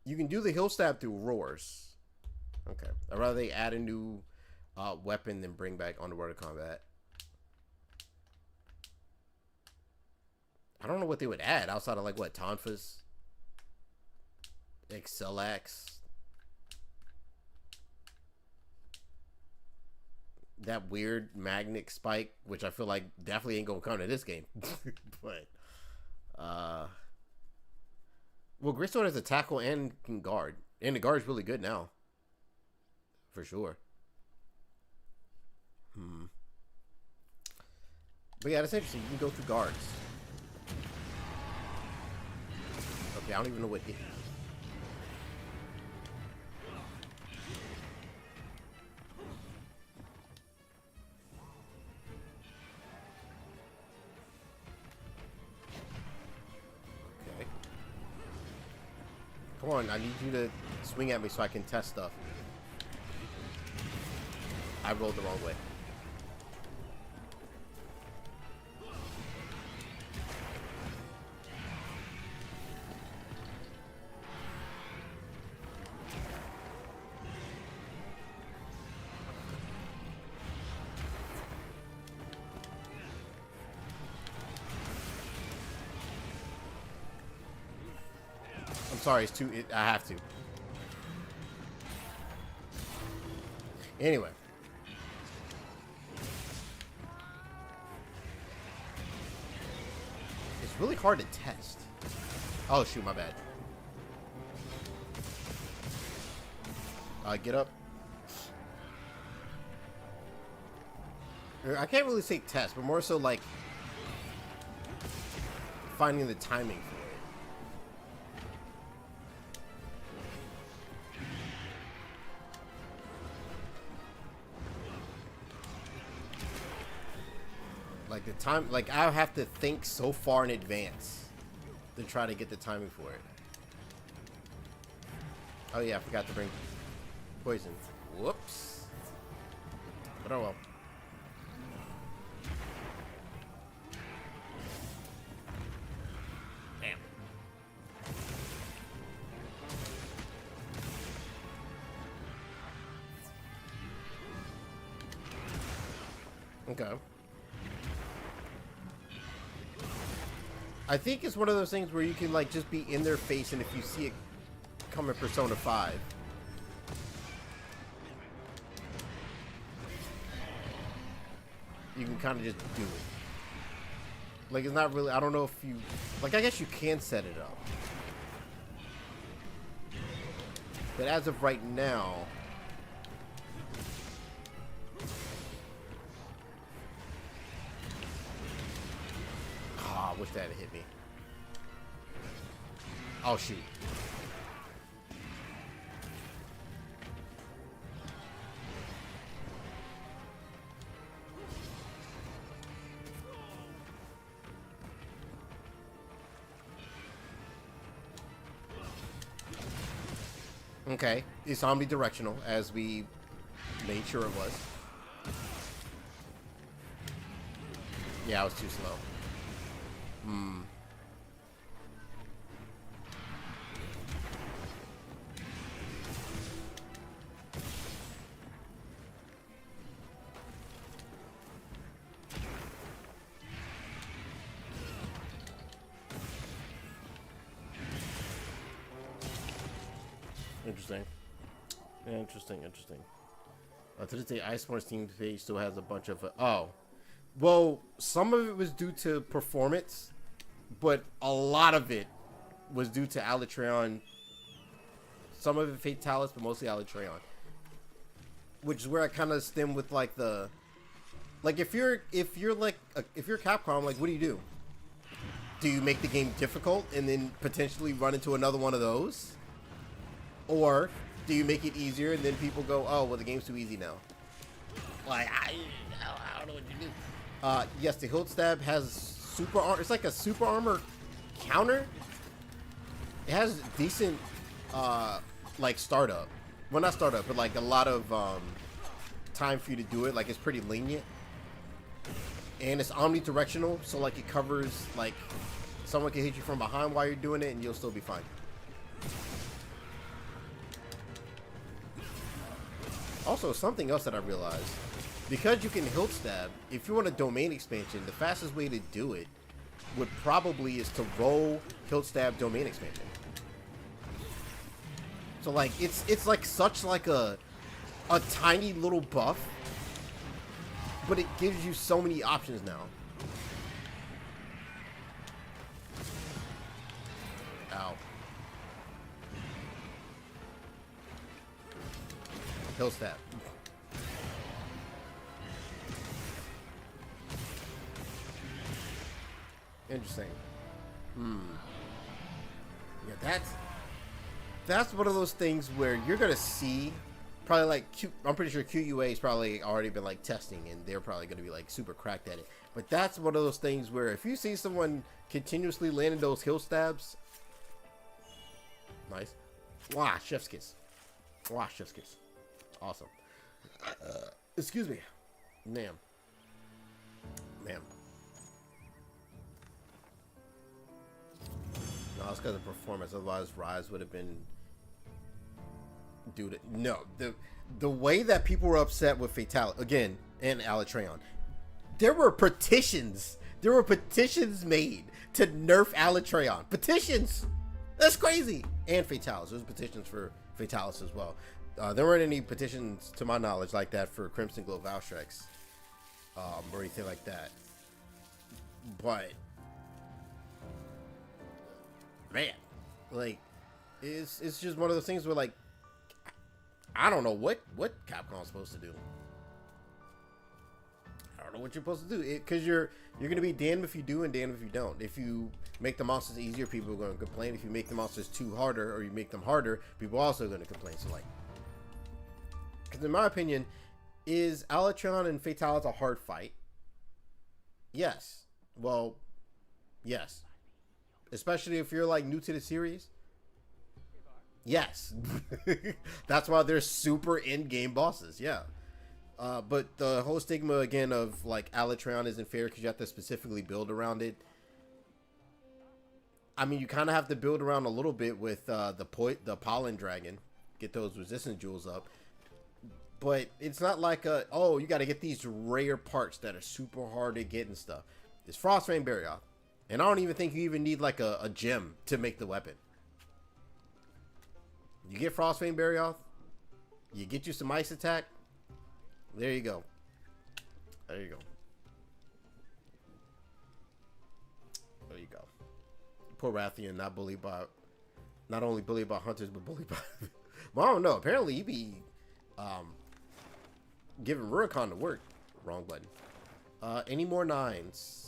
You can do the hill stab through roars. Okay. I'd rather they add a new weapon than bring back underwater combat. I don't know what they would add outside of like what, Tonfas, Excellax, that weird magnet spike, which I feel like definitely ain't gonna come to this game. But well, Greatsword has a tackle and can guard, and the guard is really good now, for sure. But yeah, that's interesting. You can go through guards. Okay, I don't even know what hit. Okay. Come on, I need you to swing at me so I can test stuff. I rolled the wrong way. I'm sorry, it's too. I have to. Anyway. It's really hard to test. Oh, shoot, my bad. Get up. I can't really say test, but more so like finding the timing for it. Like the time, like I have to think so far in advance to try to get the timing for it. Oh yeah, I forgot to bring poison. Whoops. But oh well. Damn. Okay. I think it's one of those things where you can like just be in their face, and if you see it come in Persona 5, you can kind of just do it. Like it's not really, I don't know if you, like I guess you can set it up. But as of right now, I wish that had hit me. Oh shoot. Okay, it's omnidirectional, as we made sure it was. Yeah, I was too slow. Interesting. Interesting. To this day, Iceborne's team page still has a bunch of... oh. Well, some of it was due to performance, but a lot of it was due to Alatreon. Some of it Fatalis, but mostly Alatreon. Which is where I kind of stem with like the... like if you're Capcom, like what do? do you make the game difficult and then potentially run into another one of those? Or do you make it easier and then people go, oh, well, the game's too easy now? Like, I don't know what you do. Yes, the hilt stab has super armor. It's like a super armor counter. It has decent, like, startup. Well, not startup, but like a lot of time for you to do it. Like, it's pretty lenient. And it's omnidirectional, so like it covers, like, someone can hit you from behind while you're doing it and you'll still be fine. Also, something else that I realized, because you can hilt stab, if you want a domain expansion, the fastest way to do it would probably is to roll hilt stab domain expansion. So like it's like such like a tiny little buff, but it gives you so many options now. Ow. Hill stab. Interesting. Yeah, that's one of those things where you're gonna see probably like I'm pretty sure QUA has probably already been like testing and they're probably gonna be like super cracked at it. But that's one of those things where if you see someone continuously landing those hill stabs, nice. Wow, chef's kiss. Wow, chef's kiss. Awesome. Excuse me, ma'am. No, it's because of performance. Otherwise, Rise would have been. Dude, no. The way that people were upset with Fatality again and Alatreon, there were petitions. There were petitions made to nerf Alatreon. Petitions. That's crazy. And Fatalis. There's petitions for Fatalis as well. There weren't any petitions, to my knowledge, like that for Crimson Glow Valstrex, or anything like that. But man, like, it's just one of those things where, like, I don't know what Capcom's supposed to do. I don't know what you're supposed to do, because you're gonna be damned if you do and damned if you don't. If you make the monsters easier, people are going to complain. If you make the monsters too harder, or you make them harder, people are also going to complain. So, like, because in my opinion, is Alatreon and Fatalis a hard fight? Yes. Well, yes. Especially if you're like new to the series. Yes. That's why they're super endgame bosses. Yeah. But the whole stigma again of like Alatreon isn't fair because you have to specifically build around it. I mean, you kind of have to build around a little bit with the pollen dragon, get those resistance jewels up. But it's not like oh, you got to get these rare parts that are super hard to get and stuff. It's Frostfang Barioth. And I don't even think you even need like a gem to make the weapon. You get Frostfang Barioth, you get you some ice attack. There you go. There you go. There you go. Poor Rathian, not only bullied by hunters, but bullied by. Well, I don't know. Apparently, he be giving Rurikon to work. Wrong button. Any more 9s?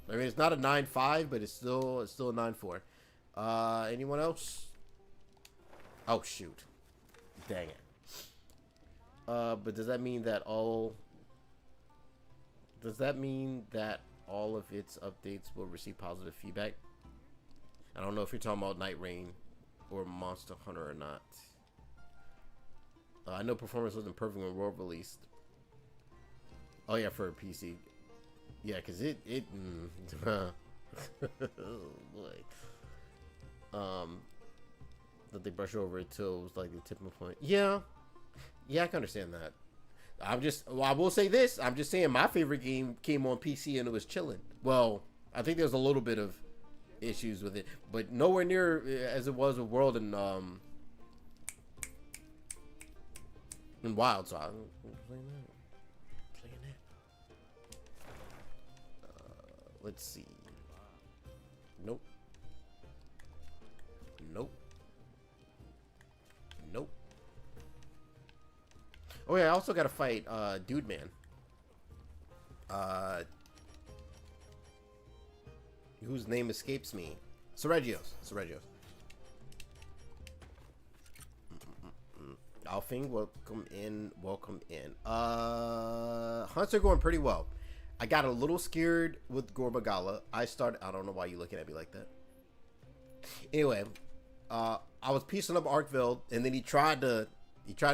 I mean, it's not a 9-5, but it's still a 9-4. Anyone else? Oh shoot! Dang it. But does that mean that all? Does that mean that all of its updates will receive positive feedback? I don't know if you're talking about Night Rain or Monster Hunter or not. I know performance wasn't perfect when World released. Oh yeah, for a PC. Yeah, because it oh boy. That they brush over it till it was like the tipping point. Yeah, I can understand that. I will say this. I'm just saying my favorite game came on PC and it was chilling. Well, I think there's a little bit of issues with it, but nowhere near as it was with World and Wild. So I'm playing that. Let's see. Nope. Oh yeah, I also gotta fight Dude Man. Whose name escapes me. Seregios. Alfing, welcome in. Hunts are going pretty well. I got a little scared with Gore. I don't know why you're looking at me like that. Anyway, I was piecing up Arkveld, and then he tried to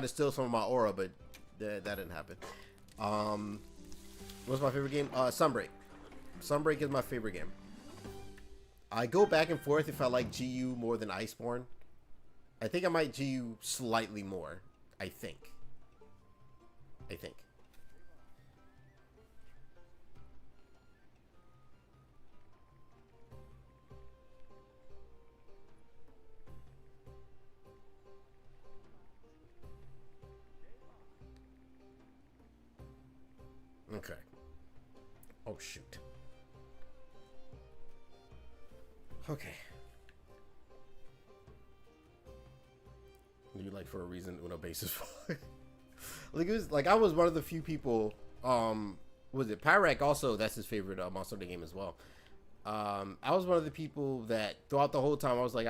steal some of my aura, but that didn't happen. What's my favorite game? Sunbreak. Sunbreak is my favorite game. I go back and forth if I like GU more than Iceborne. I think I might GU slightly more. I think. Okay. Oh shoot. Okay. You like for a reason Uno basis. Like it was like I was one of the few people. Was it Parry also? That's his favorite Monster Hunter game as well. I was one of the people that throughout the whole time I was like,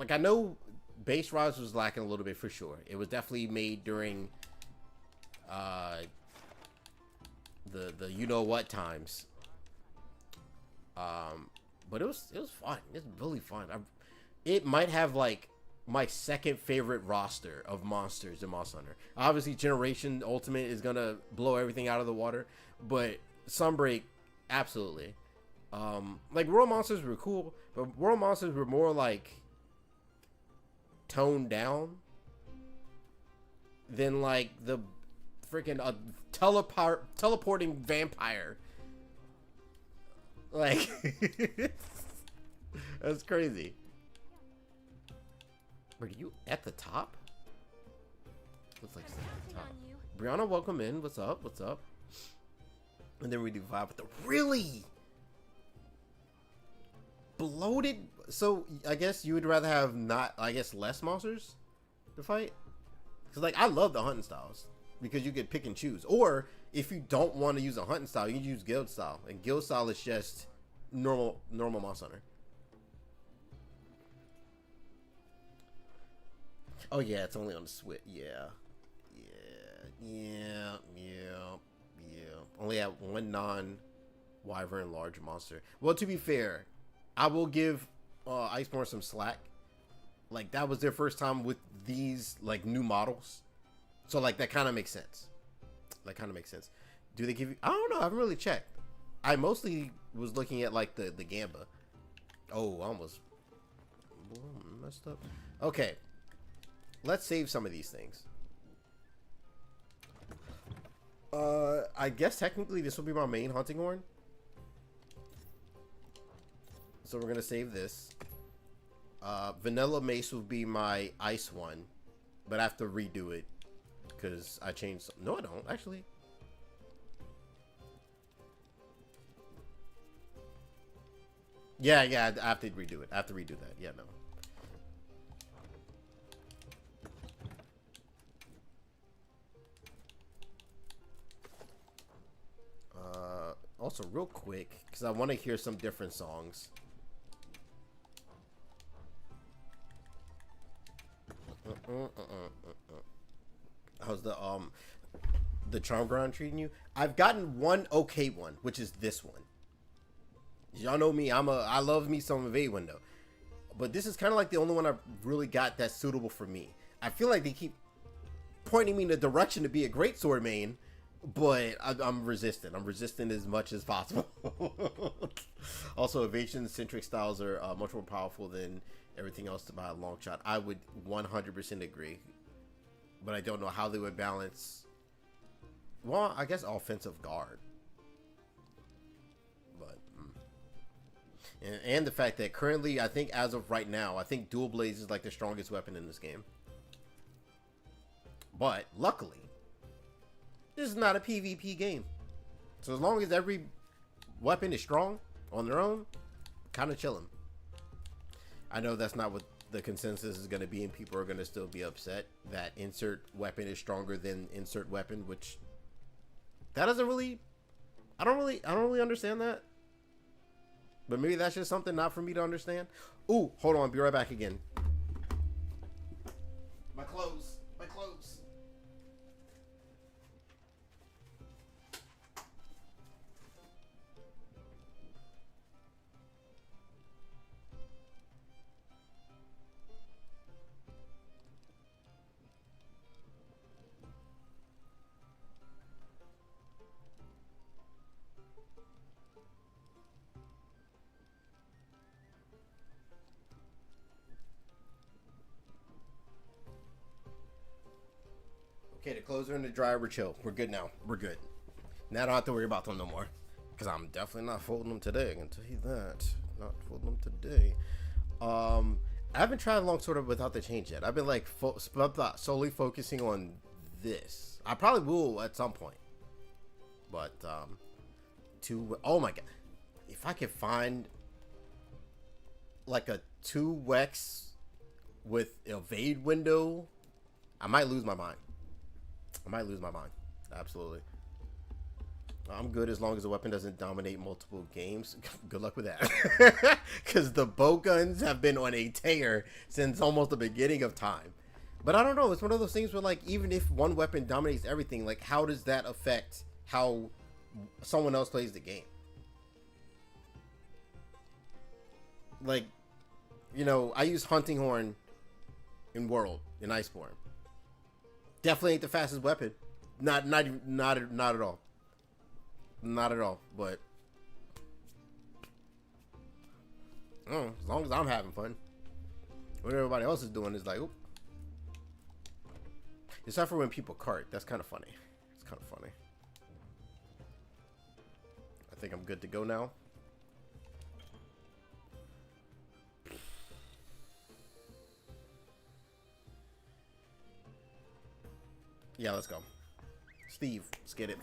I know Base Rise was lacking a little bit for sure. It was definitely made during the you know what times. But it was fun. It's really fun. It might have like my second favorite roster of monsters in Monster Hunter. Obviously, Generation Ultimate is gonna blow everything out of the water, but Sunbreak, absolutely. Like World Monsters were cool, but World Monsters were more like toned down than like the freaking teleporting vampire. Like that's crazy. Were you at the top? Looks like it's at the top. Brianna, welcome in. What's up? And then we do vibe with the really bloated. So I guess you would rather have less monsters to fight. Cause like I love the hunting styles because you could pick and choose. Or if you don't want to use a hunting style, you can use guild style, and guild style is just normal Monster Hunter. Oh yeah, it's only on the Switch. Yeah. Only at one non-wyvern large monster. Well, to be fair, I will give Iceborne some slack. Like that was their first time with these like new models, so like that kind of makes sense. Do they give you? I don't know. I haven't really checked. I mostly was looking at like the Gamba. Oh, almost messed up. Okay. Let's save some of these things. I guess technically this will be my main hunting horn. So we're gonna save this. Vanilla Mace will be my ice one, but I have to redo it because I changed. No, I don't actually. Yeah, I have to redo it. I have to redo that. Yeah, no. Also, real quick, because I want to hear some different songs. How's the Charm Ground treating you? I've gotten one okay one, which is this one. Y'all know me. I love me some Evade Window, but this is kind of like the only one I've really got that's suitable for me. I feel like they keep pointing me in the direction to be a greatsword main. But I'm resistant. I'm resistant as much as possible. Also, evasion-centric styles are much more powerful than everything else by a long shot. I would 100% agree. But I don't know how they would balance. Well, I guess offensive guard. But and the fact that currently, I think as of right now, I think Dual Blaze is like the strongest weapon in this game. But luckily, this is not a PvP game. So as long as every weapon is strong on their own, kind of chilling. I know that's not what the consensus is going to be, and people are going to still be upset that insert weapon is stronger than insert weapon, which that doesn't really, I don't really understand that. But maybe that's just something not for me to understand. Ooh, hold on, be right back again. My clothes. Okay, the clothes are in the dryer. We're chill. We're good now. We're good. Now I don't have to worry about them no more. Because I'm definitely not folding them today. I can tell you that. Not folding them today. I haven't tried longsword without the change yet. I've been like solely focusing on this. I probably will at some point. But, oh my god. If I could find like a 2 Wex with evade window, I might lose my mind. Absolutely. I'm good as long as the weapon doesn't dominate multiple games. Good luck with that. Because the bow guns have been on a tear since almost the beginning of time. But I don't know. It's one of those things where, like, even if one weapon dominates everything, like, how does that affect how someone else plays the game? Like, you know, I use Hunting Horn in World, in Iceborne. Definitely ain't the fastest weapon. Not at all. Not at all. But as long as I'm having fun, what everybody else is doing is like, oop. Except for when people cart. That's kind of funny. It's kind of funny. I think I'm good to go now. Yeah, let's go. Steve, let's get it.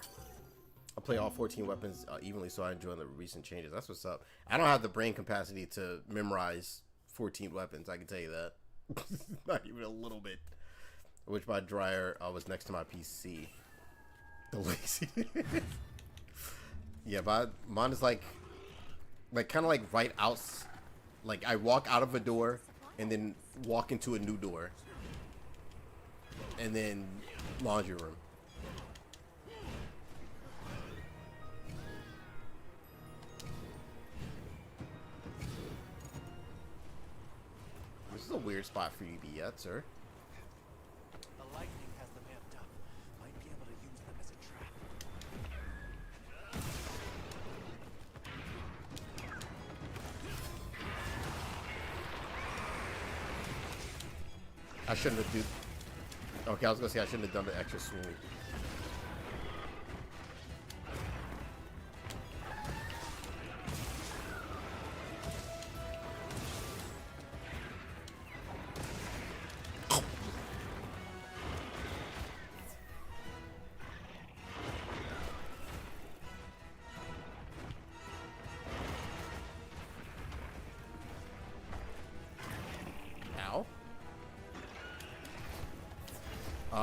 I'll play all 14 weapons evenly, so I enjoy the recent changes. That's what's up. I don't have the brain capacity to memorize 14 weapons, I can tell you that. Not even a little bit. Which my dryer was next to my PC. The lazy. Yeah, but mine is like kind of like right out. Like I walk out of a door and then walk into a new door. And then laundry room. This is a weird spot for you to be at, sir. The lightning has them amped up. Might be able to use them as a trap. I shouldn't have Okay, I was gonna say I shouldn't have done the extra swoon.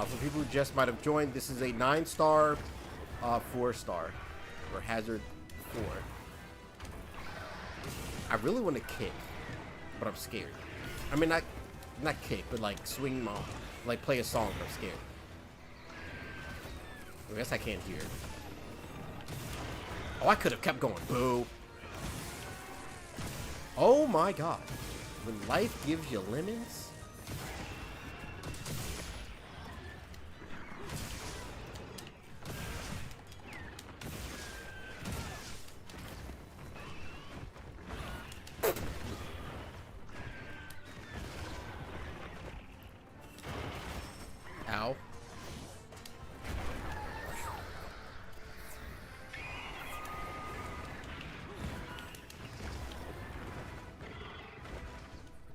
For people who just might have joined, this is a 9-star, 4-star, or hazard 4. I really want to kick, but I'm scared. I mean, not kick, but like swing my, like play a song, but I'm scared. I guess I can't hear. Oh, I could have kept going. Boo. Oh my god. When life gives you lemons. Ow.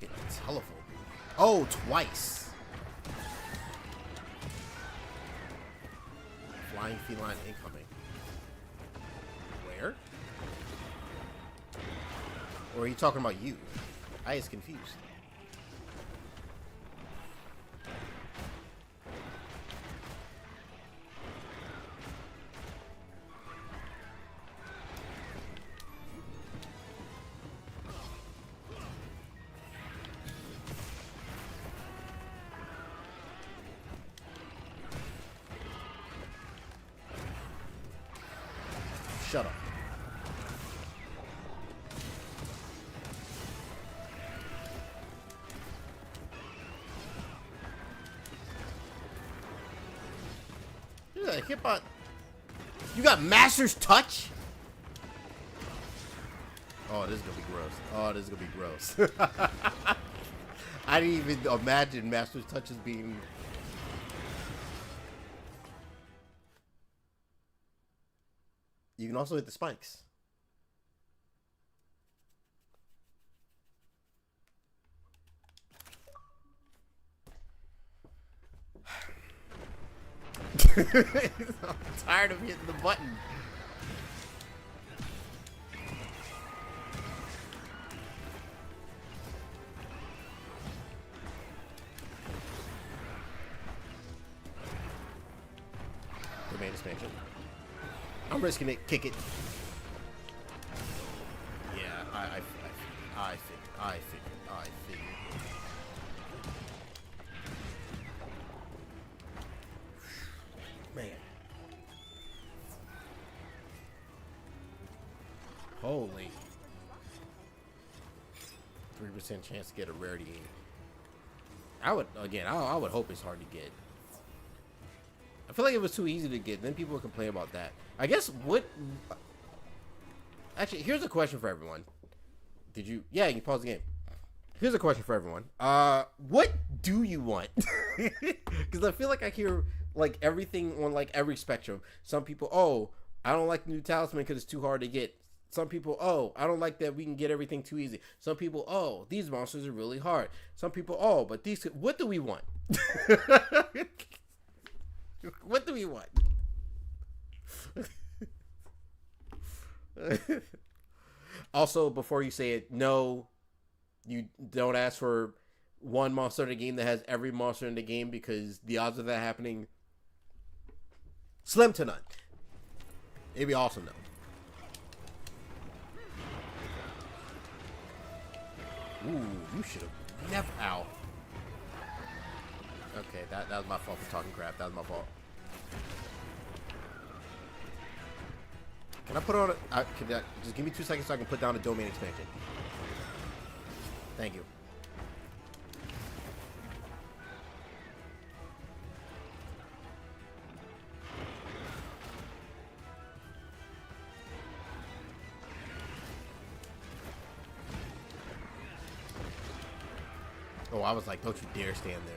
Get telephone. Oh, twice. Flying feline incoming. Where? Or are you talking about you? I is confused. shut up. Look at that hitbot. You got Master's Touch? Oh, this is gonna be gross. Oh, this is gonna be gross. I didn't even imagine Master's Touch as being... You can also hit the spikes. I'm tired of hitting the button. Domain expansion. I'm risking it. Kick it. Yeah, I figured. Man. Holy. 3% chance to get a rarity. I would hope it's hard to get. I feel like it was too easy to get. Then people would complain about that. I guess actually, here's a question for everyone. Yeah, you can pause the game. Here's a question for everyone. What do you want? Because I feel like I hear like everything on like every spectrum. Some people, oh, I don't like the new talisman because it's too hard to get. Some people, oh, I don't like that we can get everything too easy. Some people, oh, these monsters are really hard. Some people, oh, but these, what do we want? What do we want? Also, before you say it, no, you don't ask for one monster in the game that has every monster in the game, because the odds of that happening, slim to none. It'd be awesome though. Ooh, you should have never. Ow. Okay, that was my fault for talking crap. That was my fault. Can I put on just give me 2 seconds so I can put down a domain expansion. Thank you. Oh, I was like, don't you dare stand there.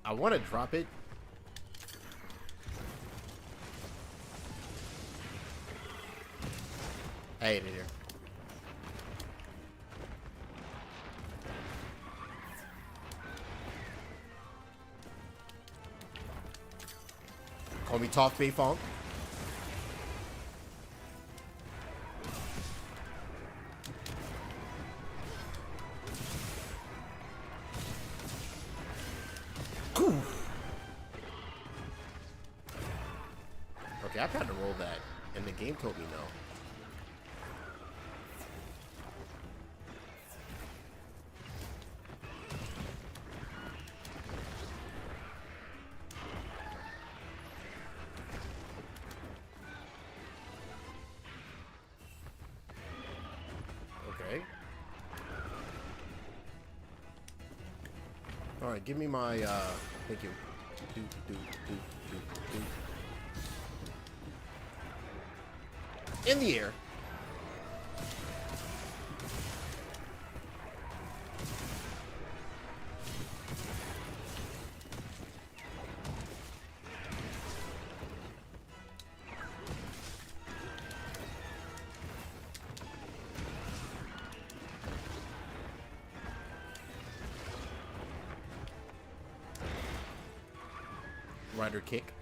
I want to drop it. I ate it here. Call me Top Bay Funk. Okay, I've had to roll that, and the game told me no. Okay. All right, give me my. Thank you. Do. In the air. Rider kick.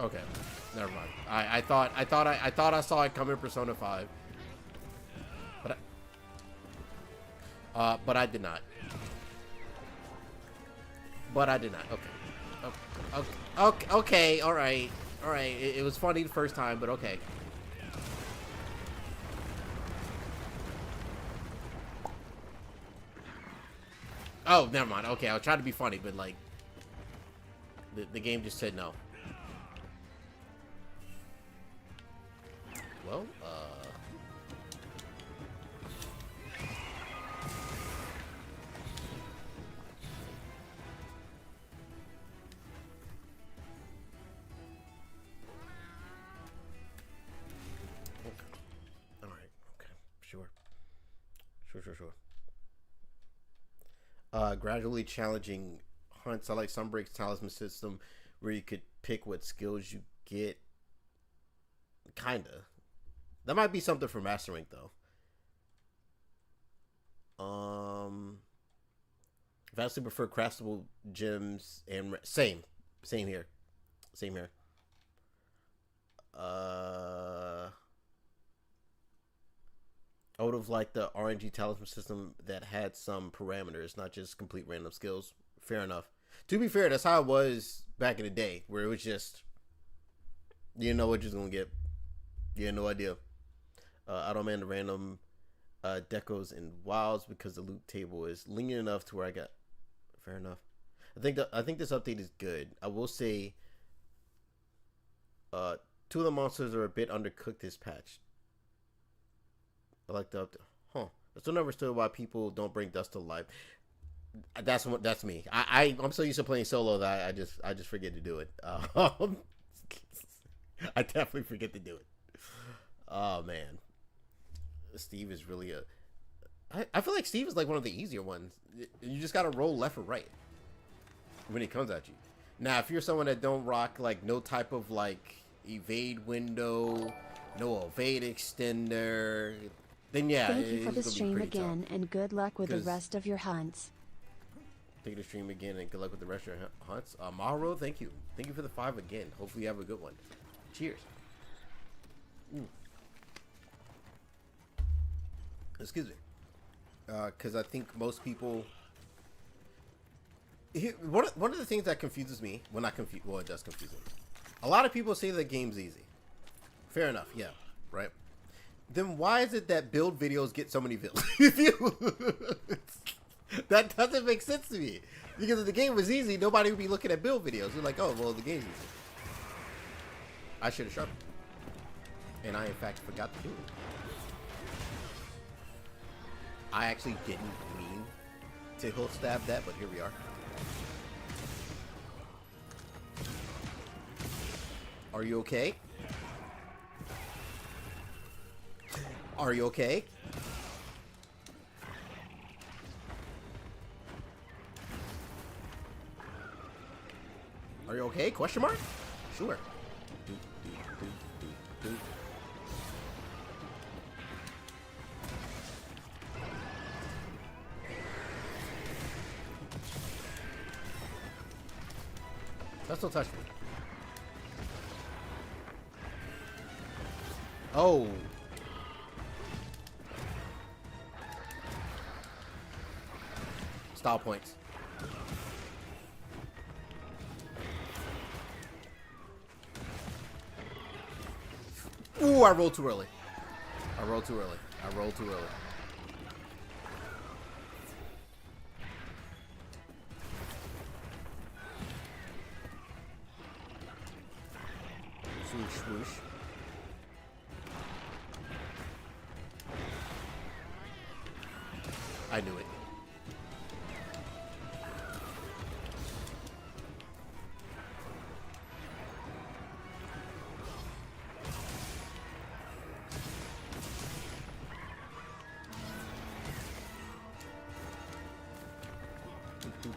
Okay, never mind. I thought I saw it come in Persona 5, but But I did not. Okay. Okay. All right. It was funny the first time, but okay. Oh, never mind. Okay, I'll try to be funny, but like, the game just said no. Well, all right. Okay. Sure. Gradually challenging hunts. I like Sunbreak's talisman system where you could pick what skills you get. Kinda. That might be something for Master Rank though. Vastly prefer craftable gems and same here. I would have liked the RNG talisman system that had some parameters, not just complete random skills. Fair enough. To be fair, that's how it was back in the day, where it was just, you know what you're going to get. You had no idea. I don't man the random decos in wilds because the loot table is lenient enough to where I got. Fair enough. I think this update is good. I will say, 2 of the monsters are a bit undercooked this patch. I like the update. Huh. I still never understood why people don't bring dust to life. That's me. I'm so used to playing solo that I just forget to do it. I definitely forget to do it. Oh man, Steve is really I feel like Steve is like one of the easier ones. You just gotta roll left or right when he comes at you. Now, if you're someone that don't rock like no type of like evade window, no evade extender, then yeah. Thank you for the stream again, and good luck with the rest of your hunts. Thank you to stream again, and good luck with the rest of your hunts. Maharo, thank you for the 5 again. Hopefully you have a good one. Cheers. Excuse me. Because I think most people. One of the things that confuses me, well, not confuse, well, it does confuse me. A lot of people say the game's easy. Fair enough, yeah, right. Then why is it that build videos get so many views? That doesn't make sense to me. Because if the game was easy, nobody would be looking at build videos. They're like, oh, well, the game's easy. I should have shut up. And I, in fact, forgot to do it. I actually didn't mean to hill stab that, but here we are. Are you okay? Are you okay? Are you okay? Question mark? Sure. That's no touch me. Oh. Style points. Ooh, I rolled too early. I rolled too early. Swoosh, swoosh. I knew it.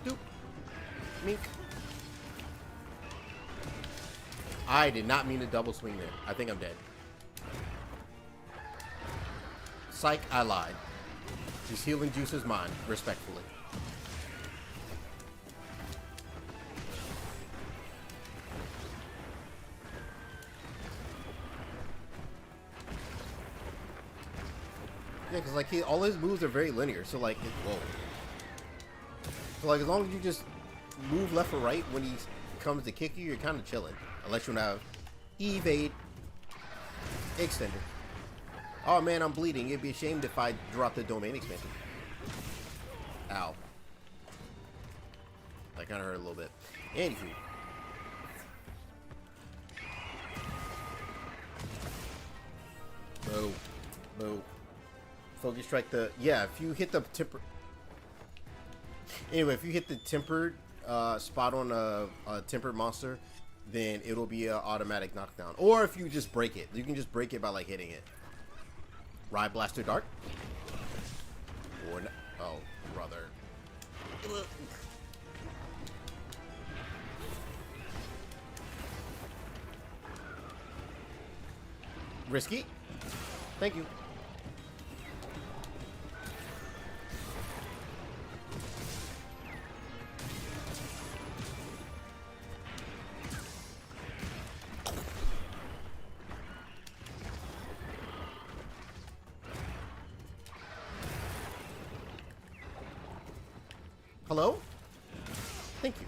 Doop. Mink. I did not mean to double swing there. I think I'm dead. Psych, I lied. This healing juice is mine, respectfully. Yeah, because like all his moves are very linear. So like, whoa. So like as long as you just move left or right when he comes to kick you, you're kind of chilling. Unless you have evade extender. Oh man, I'm bleeding. It'd be a shame if I dropped the domain expansion. Ow. That kind of hurt a little bit. Anywho. Boo. Boo. Focus strike the... Yeah, if you hit the temper... Anyway, if you hit the tempered spot on a tempered monster, then it'll be an automatic knockdown. Or if you just break it. You can just break it by, like, hitting it. Ride Blaster Dart. Or... Oh, brother. Risky. Thank you. Hello? Thank you.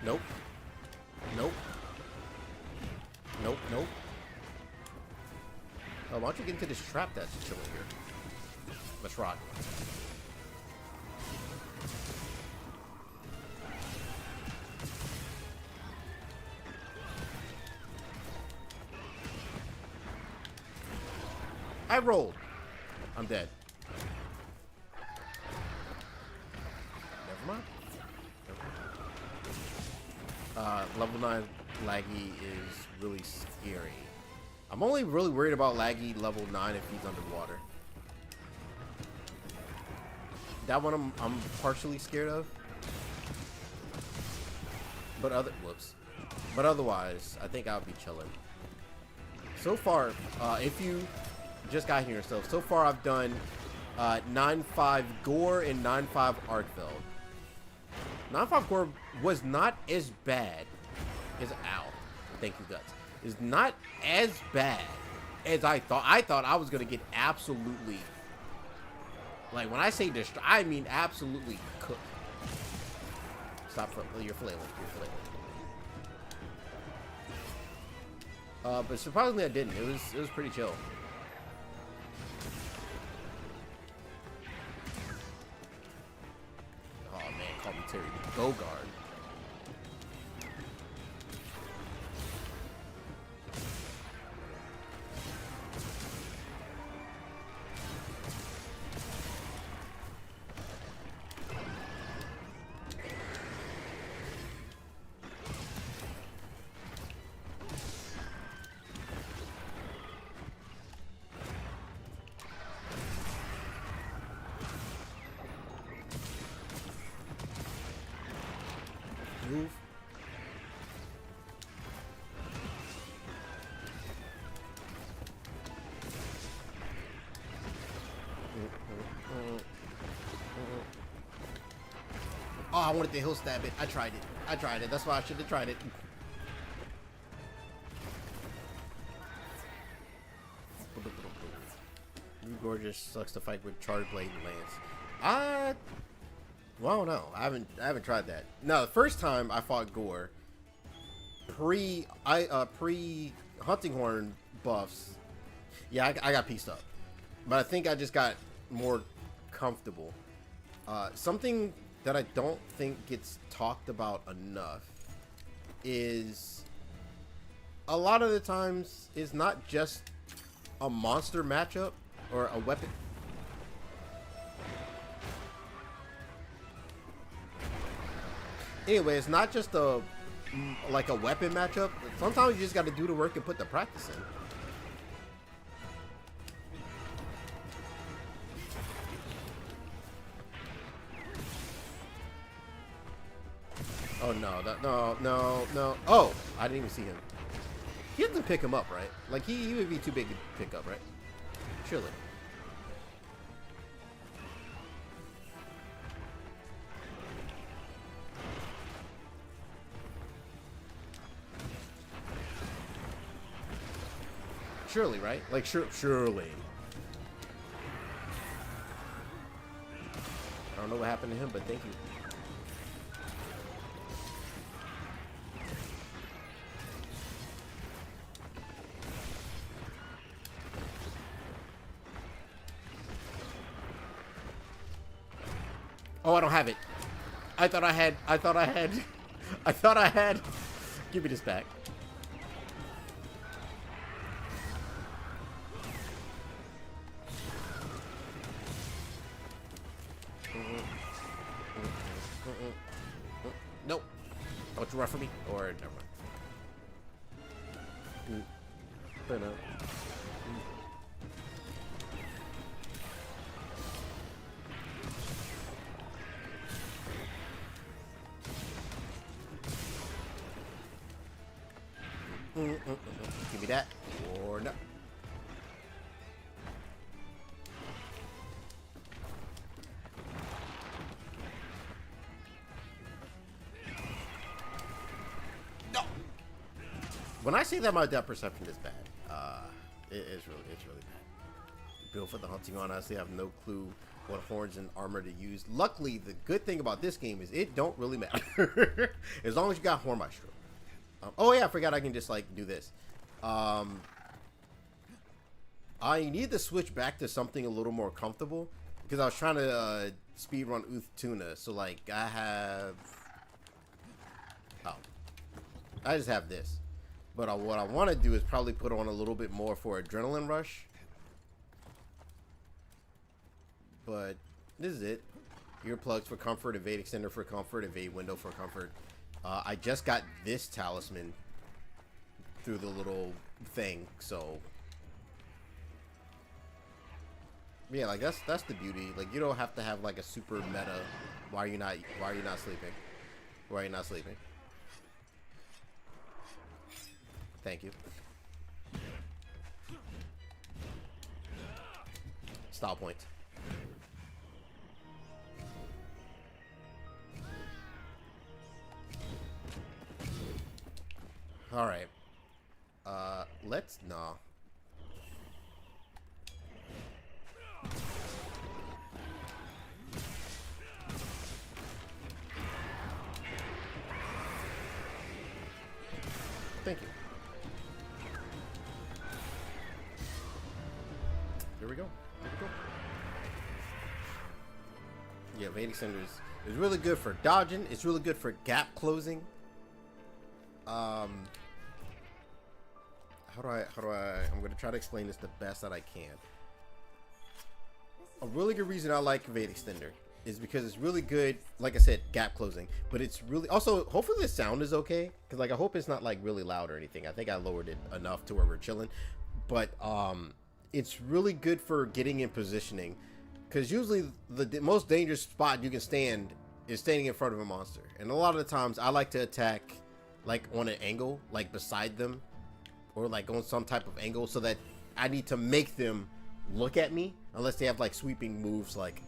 Nope. Nope. Nope, nope. Oh, why don't you get into this trap that's chilling here? Let's rock. I rolled. I'm dead. Never mind. Level 9 Laggy is really scary. I'm only really worried about Laggy level 9 if he's underwater. That one I'm partially scared of. But otherwise, I think I'll be chilling. So far, if you just got here yourself, so far I've done 9-5 Gore and 9-5 Arkveld. 9-5 Gore was not as bad as ow. Thank you, Guts. Is not as bad as I thought. I thought I was gonna get absolutely, like when I say destroy, I mean absolutely cooked. Stop flailing. You're flailing. But surprisingly I didn't. It was pretty chill. Oh man, call me Terry the Go Guard. Move. Oh, I wanted to hill stab it. I tried it. That's why I should have tried it. Nu Gorgeous sucks to fight with Charge Blade and Lance. Well, I don't know. I haven't tried that. No, the first time I fought Gore, pre Hunting Horn buffs, yeah, I got pieced up. But I think I just got more comfortable. Something that I don't think gets talked about enough is a lot of the times it's not just a monster matchup or a weapon. Anyway, it's not just a weapon matchup. Sometimes you just got to do the work and put the practice in. Oh no, no. Oh, I didn't even see him. He doesn't pick him up, right? Like he would be too big to pick up, right? Surely. Surely, right? Like, surely. I don't know what happened to him, but thank you. Oh, I don't have it. I thought I had. I thought I had. Give me this back. Nope. Don't you run for me? Or never mind. But no. Give me that. Or no. No. When I say that my depth perception is bad, it's really bad. Built for the hunting, on, honestly, I have no clue what horns and armor to use. Luckily, the good thing about this game is it don't really matter as long as you got horn maestro. Oh yeah, I forgot I can just like do this. I need to switch back to something a little more comfortable because I was trying to speedrun Tuna. So like I just have this. But what I want to do is probably put on a little bit more for adrenaline rush. But this is it. Earplugs for comfort, evade extender for comfort, evade window for comfort. I just got this talisman through the little thing, so yeah, like that's the beauty. Like you don't have to have like a super meta. Why are you not sleeping? Why are you not sleeping? Thank you. Style point. All right. Let's nah. Thank you. Here we go. Here we go. Yeah, evade extender is really good for dodging. It's really good for gap closing. I'm gonna try to explain this the best that I can. A really good reason I like evade extender is because it's really good, like I said, gap closing, but it's really also, hopefully the sound is okay, because like I hope it's not like really loud or anything. I think I lowered it enough to where we're chilling, but it's really good for getting in positioning, because usually the most dangerous spot you can stand is standing in front of a monster, and a lot of the times I like to attack like on an angle, like beside them, or like on some type of angle, so that I need to make them look at me, unless they have like sweeping moves like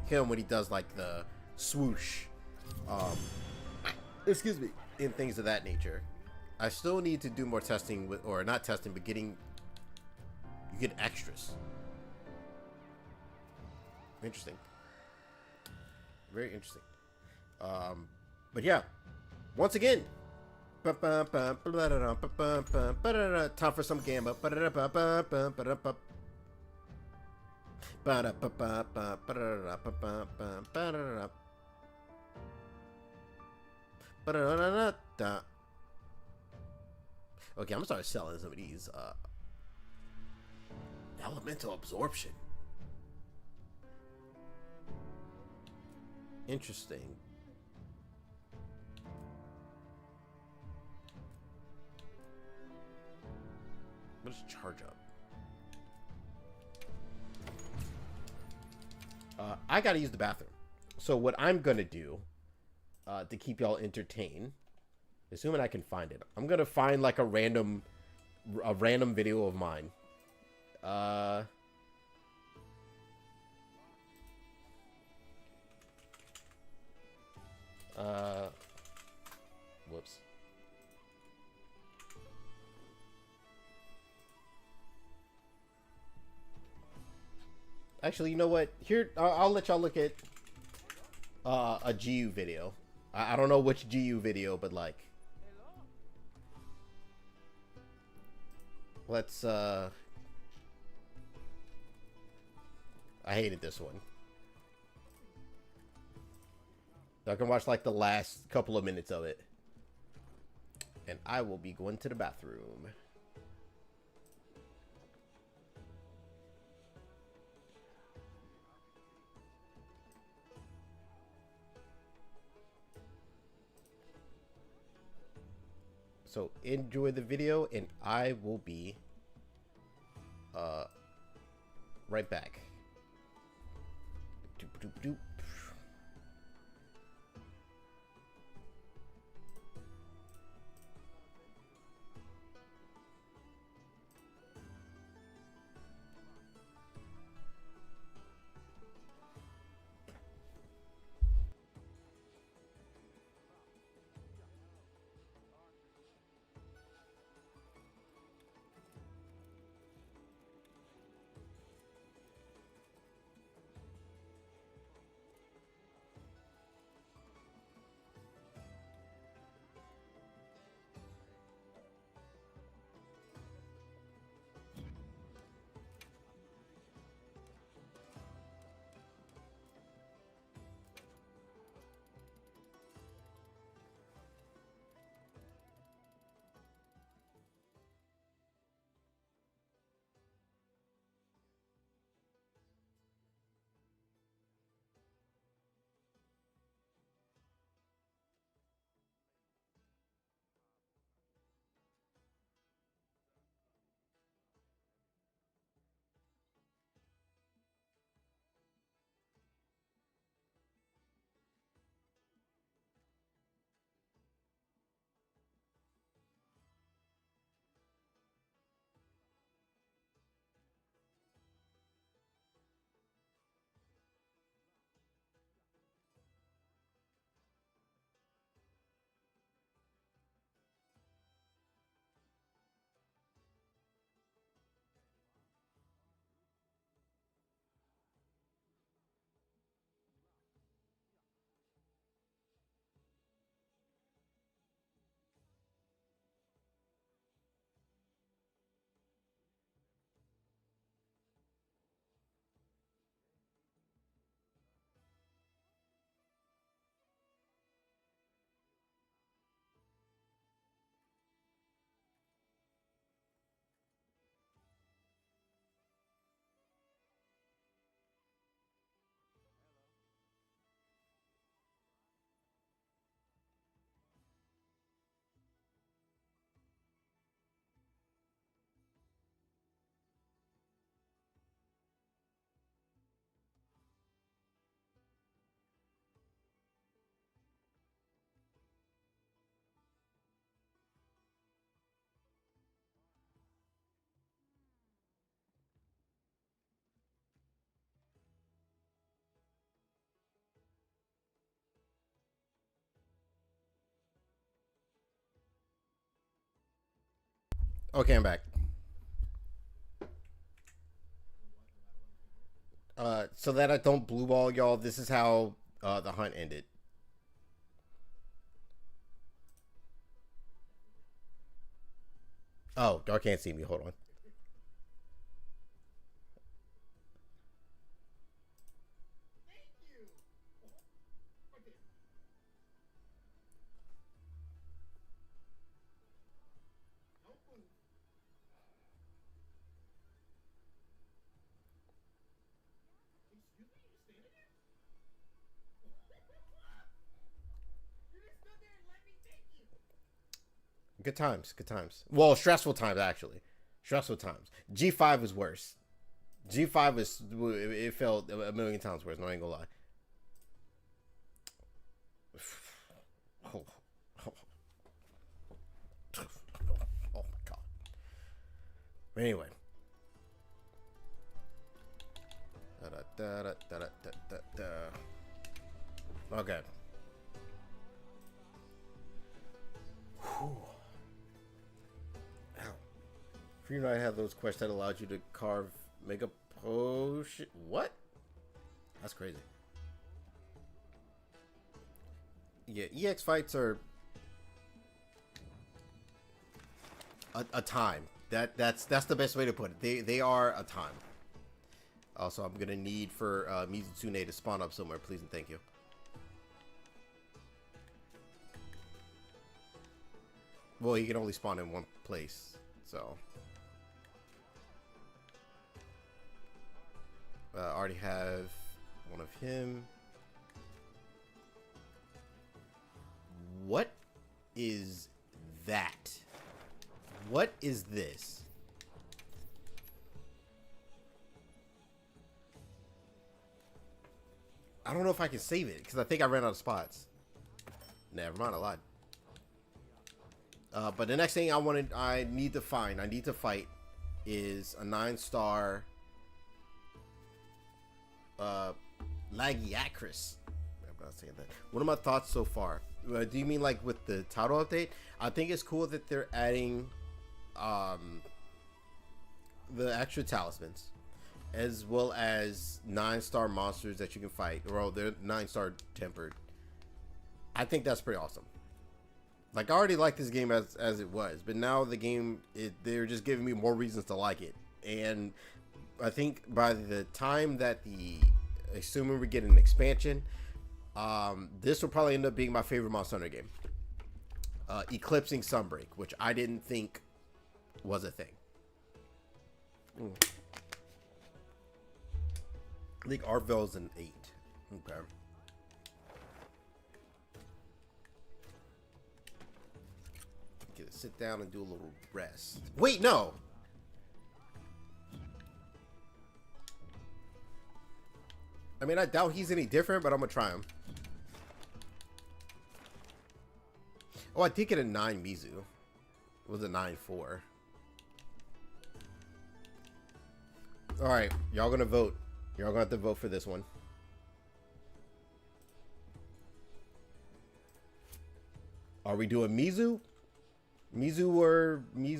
him when he does like the swoosh, excuse me, and things of that nature. I still need to do more testing with, or not testing, but getting, you get extras. Interesting. Very interesting. But yeah, once again, time for some gamba. Okay, I'm gonna start selling some of these. Elemental absorption. Interesting. What is charge up? I gotta use the bathroom. So what I'm gonna do to keep y'all entertained, assuming I can find it, I'm gonna find like a random video of mine. Whoops. Actually, you know what? Here, I'll let y'all look at a GU video. I don't know which GU video, but like, let's. I hated this one. I can watch like the last couple of minutes of it, and I will be going to the bathroom. So enjoy the video, and I will be right back. Doop, doop, doop. Okay, I'm back. So that I don't blue ball y'all, this is how the hunt ended. Oh, y'all can't see me. Hold on. Good times, good times. Well, stressful times actually. Stressful times. G5 was worse. G5 was, it felt a million times worse. No, I ain't gonna lie. Oh, oh, oh my god. But anyway. Okay. Whew. Ow. For you know, I have those quests that allowed you to carve, make a potion. What? That's crazy. Yeah, EX fights are a time. That's the best way to put it. They are a time. Also, I'm gonna need for Mizutsune to spawn up somewhere, please and thank you. Well, he can only spawn in one place, so. Already have one of him. What is that? What is this? I don't know if I can save it because I think I ran out of spots. Never mind, I lied. But the next thing I need to fight is a 9-star Lagiacrus. I'm not saying that. What are my thoughts so far? Do you mean like with the title update? I think it's cool that they're adding the extra talismans, as well as 9-star monsters that you can fight. Or they're 9-star tempered. I think that's pretty awesome. Like, I already liked this game as it was, but now the game, they're just giving me more reasons to like it. And I think by the time that assuming we get an expansion, this will probably end up being my favorite Monster Hunter game. Eclipsing Sunbreak, which I didn't think was a thing. I think Arkveld's an 8. Okay. Sit down and do a little rest. Wait, no. I mean, I doubt he's any different, but I'm gonna try him. Oh, I did get a 9 Mizu. It was a 9-4. All right, y'all gonna vote. Y'all gonna have to vote for this one. Are we doing Mizu? Mizu or 9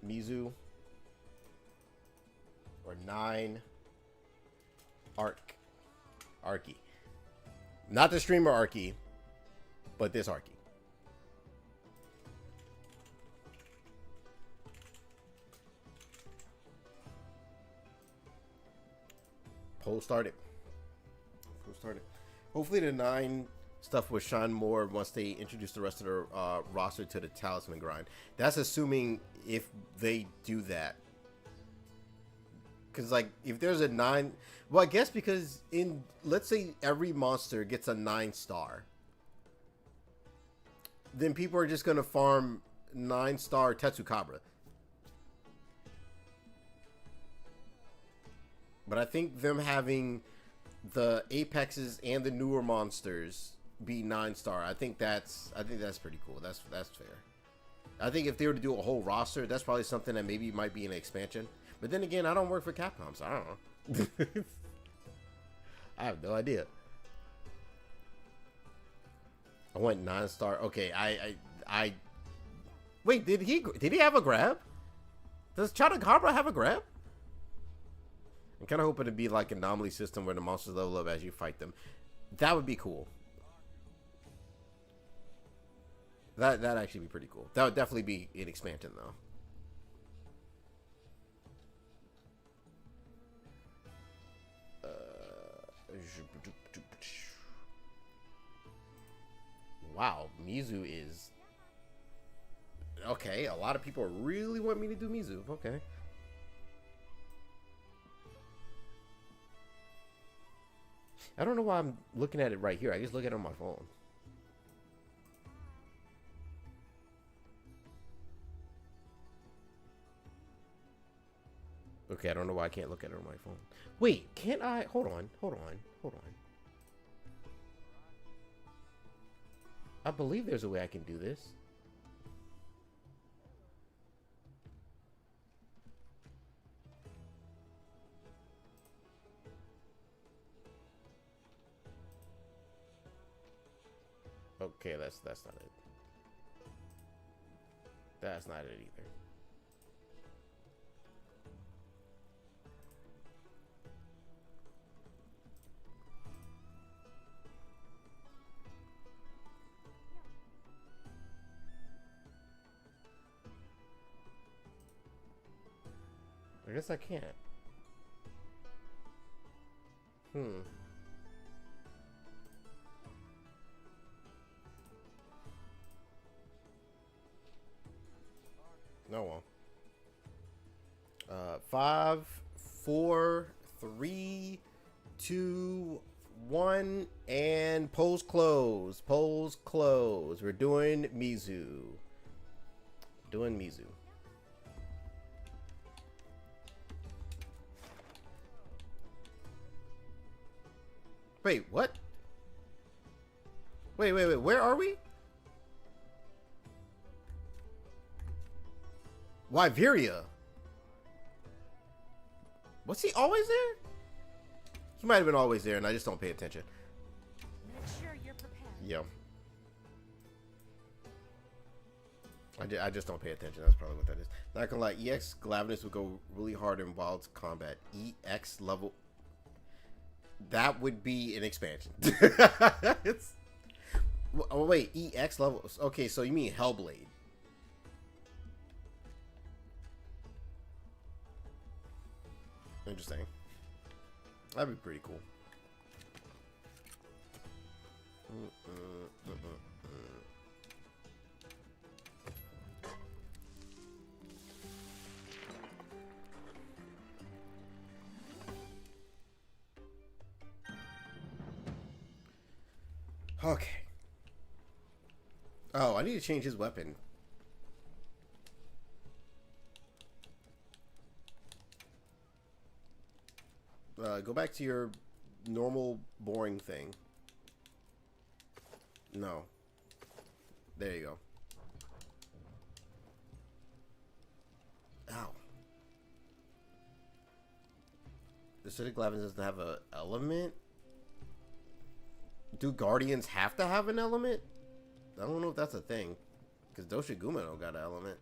Mizu or 9 Arky. Not the streamer Arky, but this Arky. Poll started. Hopefully the 9 stuff will shine more once they introduce the rest of the roster to the talisman grind. That's assuming if they do that. Because, like, if there's a 9... Well, I guess because let's say every monster gets a 9-star. Then people are just going to farm 9-star Tetsukabra. But I think them having the Apexes and the newer monsters be 9-star, I think that's pretty cool. That's fair. I think if they were to do a whole roster, that's probably something that maybe might be an expansion. But then again, I don't work for Capcom, so I don't know. I have no idea. I went 9-star. Okay, I wait. Did he have a grab? Does Chotacabra have a grab? I'm kind of hoping to be like an anomaly system where the monsters level up as you fight them. That would be cool. That'd actually be pretty cool. That would definitely be an expansion, though. Wow, Mizu is... Okay, a lot of people really want me to do Mizu. Okay. I don't know why I'm looking at it right here. I just look at it on my phone. Okay, I don't know why I can't look at it on my phone. Wait, can't I? Hold on. I believe there's a way I can do this. Okay, that's not it. That's not it either. guess I can't. No one. 5, 4, 3, 2, 1, and polls close. Polls close. We're doing Mizu. Doing Mizu. Wait, what? Wait, where are we? Wyveria. Was he always there? He might have been always there and I just don't pay attention. Make sure you're prepared. Yeah. I just don't pay attention. That's probably what that is. Not gonna lie, EX Glavenus would go really hard in Wilds combat. EX level. That would be an expansion. It's. Oh, wait, EX levels. Okay, so you mean Hellblade. Interesting. That'd be pretty cool. Okay. Oh, I need to change his weapon. Go back to your normal boring thing. No. There you go. Ow. The Acidic Glavin doesn't have an element? Do Guardians have to have an element? I don't know if that's a thing. Because Doshiguma don't got an element.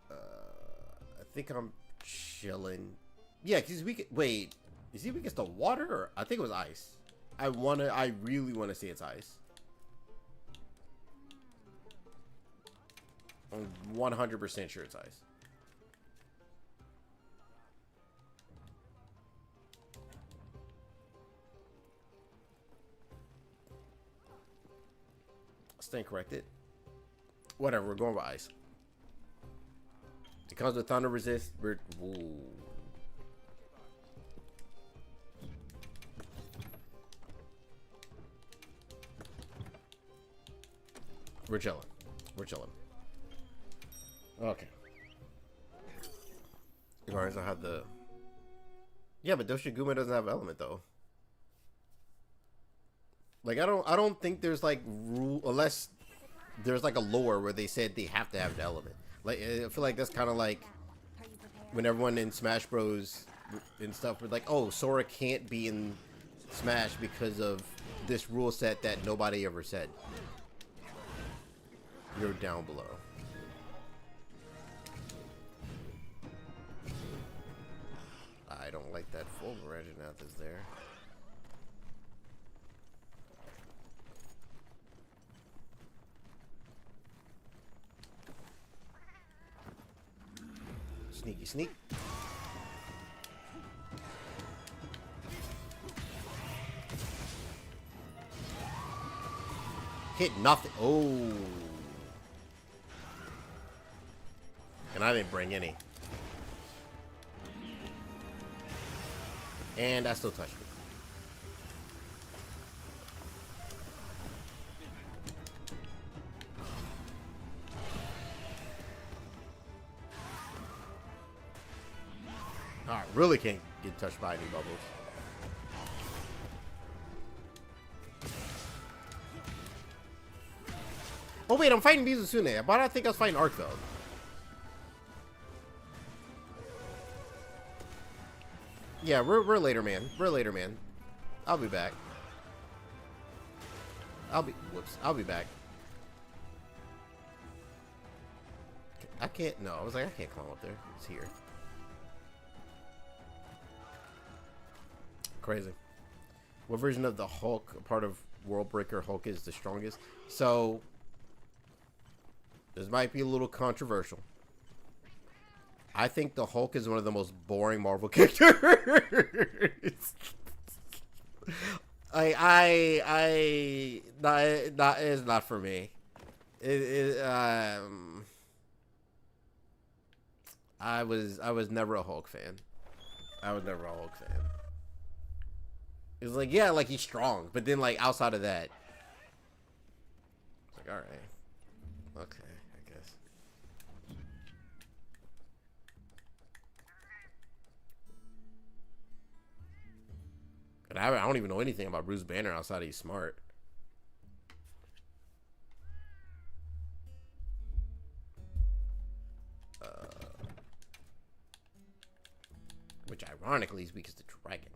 I think I'm chilling. Yeah, because we could, wait, is he weakest to water or I think it was ice. I really want to say it's ice. I'm 100% sure it's ice. Stand corrected. Whatever, we're going with ice. It comes with thunder resist. We're chilling. We're chilling. Okay. Guardians don't have the. Yeah, but Doshiguma doesn't have element though. Like I don't think there's like rule unless there's like a lore where they said they have to have an element. Like I feel like that's kind of like when everyone in Smash Bros and stuff were like, oh, Sora can't be in Smash because of this rule set that nobody ever said. You're down below. I don't like that full Reginath is there. Sneaky sneak. Hit nothing. Oh. And I didn't bring any. And I still touched it. Alright, really can't get touched by any bubbles. Oh wait, I'm fighting Mizutsune. But I think I was fighting Arkveld. Yeah, we're later, man. We're later, man. I'll be back. I'll be back. I can't, no, I was like, I can't climb up there. It's here. Crazy. What version of the Hulk, part of World Breaker Hulk, is the strongest? So, This might be a little controversial. I think the Hulk is one of the most boring Marvel characters. That is not for me. I was never a Hulk fan. It was like, yeah, like he's strong, but then like outside of that, it's like, all right, okay, I guess. And I don't even know anything about Bruce Banner outside of he's smart. Which ironically is weak as the dragon.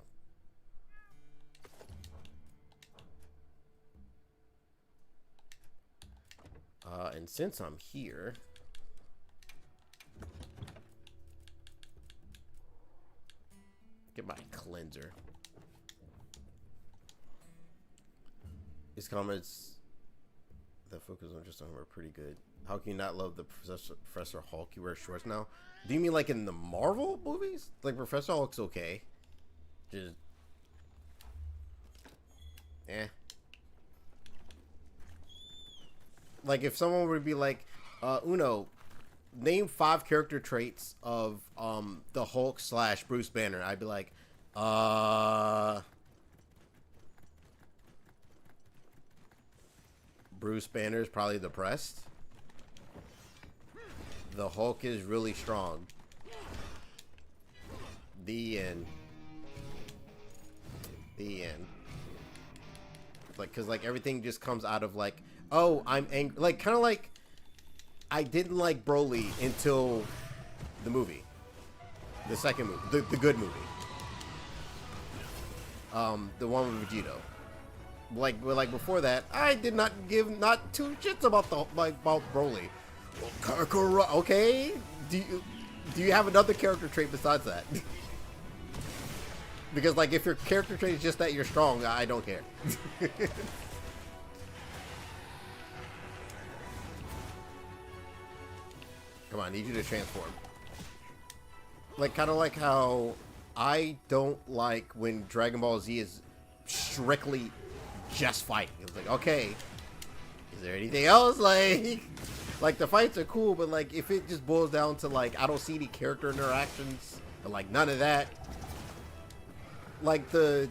And since I'm here, get my cleanser. His comments that focus on just on him are pretty good. How can you not love the Professor Hulk? He wears shorts now. Do you mean like in the Marvel movies? Like Professor Hulk's okay. Just like if someone would be like, Uno, name 5 character traits of the Hulk / Bruce Banner, I'd be like, Bruce Banner is probably depressed. The Hulk is really strong. The end. Like, cause like everything just comes out of like, oh, I'm angry. Like, kind of like, I didn't like Broly until the movie, the second movie, the good movie. The one with Vegito. Like before that, I did not give not 2 shits about about Broly. Okay, do you have another character trait besides that? Because like if your character trait is just that you're strong, I don't care. Come on, I need you to transform. Like kind of like how I don't like when Dragon Ball Z is strictly just fighting. It's like, okay, is there anything else? Like the fights are cool, but like if it just boils down to like I don't see any character interactions or like none of that. Like the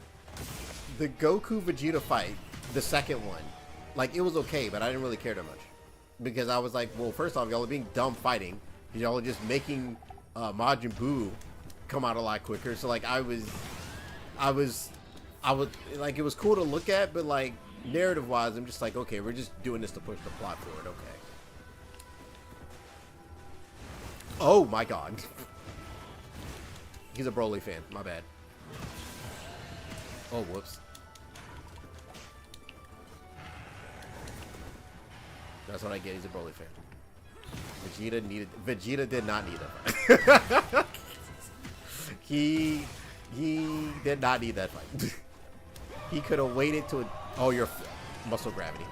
Goku Vegeta fight, the second one, like it was okay, but I didn't really care that much because I was like, well, first off, y'all are being dumb fighting. Y'all are just making Majin Buu come out a lot quicker. So like I would like it was cool to look at, but like narrative wise, I'm just like, okay, we're just doing this to push the plot forward. Okay. Oh my god. He's a Broly fan. My bad. Oh, whoops. That's what I get. He's a Broly fan. Vegeta did not need that. He did not need that fight. He could have waited to. Oh, your muscle gravity.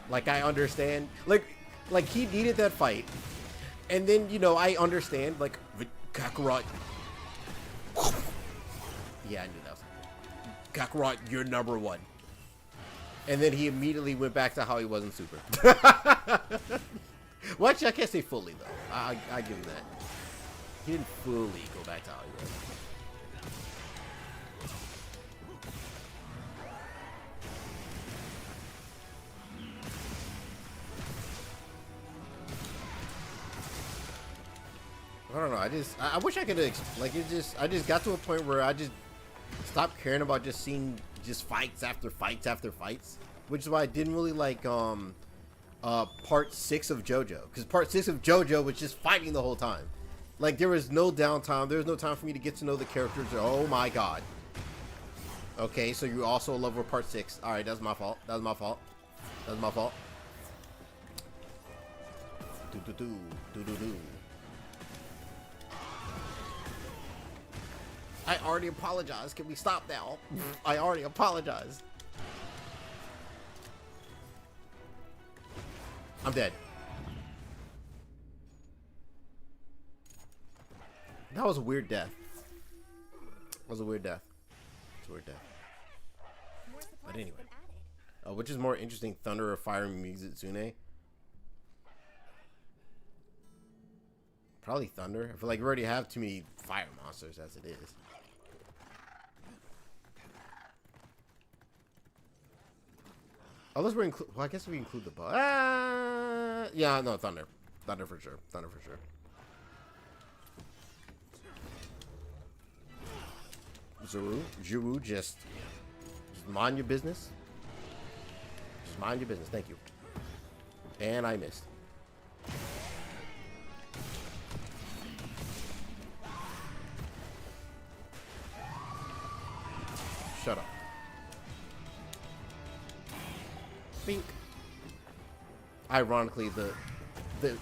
Like I understand. Like he needed that fight, and then you know I understand. Like Kakarot. Yeah, I knew that was Kakarot. You're number 1. And then he immediately went back to how he wasn't super. Well, actually, I can't say fully though. I give him that. He didn't fully go back to how he was. I don't know. I wish I could like it. I just got to a point where I just stopped caring about just seeing just fights after fights after fights, which is why I didn't really like part 6 of JoJo, because part 6 of JoJo was just fighting the whole time. Like there was no downtime. There was no time for me to get to know the characters. Oh my god. Okay, so you also love with part 6. All right, that's my fault. That's my fault. That's my fault. Do. I already apologized. Can we stop now? I already apologized. I'm dead. That was a weird death. That was a weird death. It's a weird death. More supplies But anyway. have been added. Which is more interesting, Thunder or Fire Mizutsune? Probably Thunder. I feel like we already have too many fire monsters as it is. Unless we're include. Well, I guess we include the bug. Yeah, no, Thunder. Thunder for sure. Thunder for sure. Zuru, just mind your business. Just mind your business. Thank you. And I missed. Shut up. Bink. Ironically, the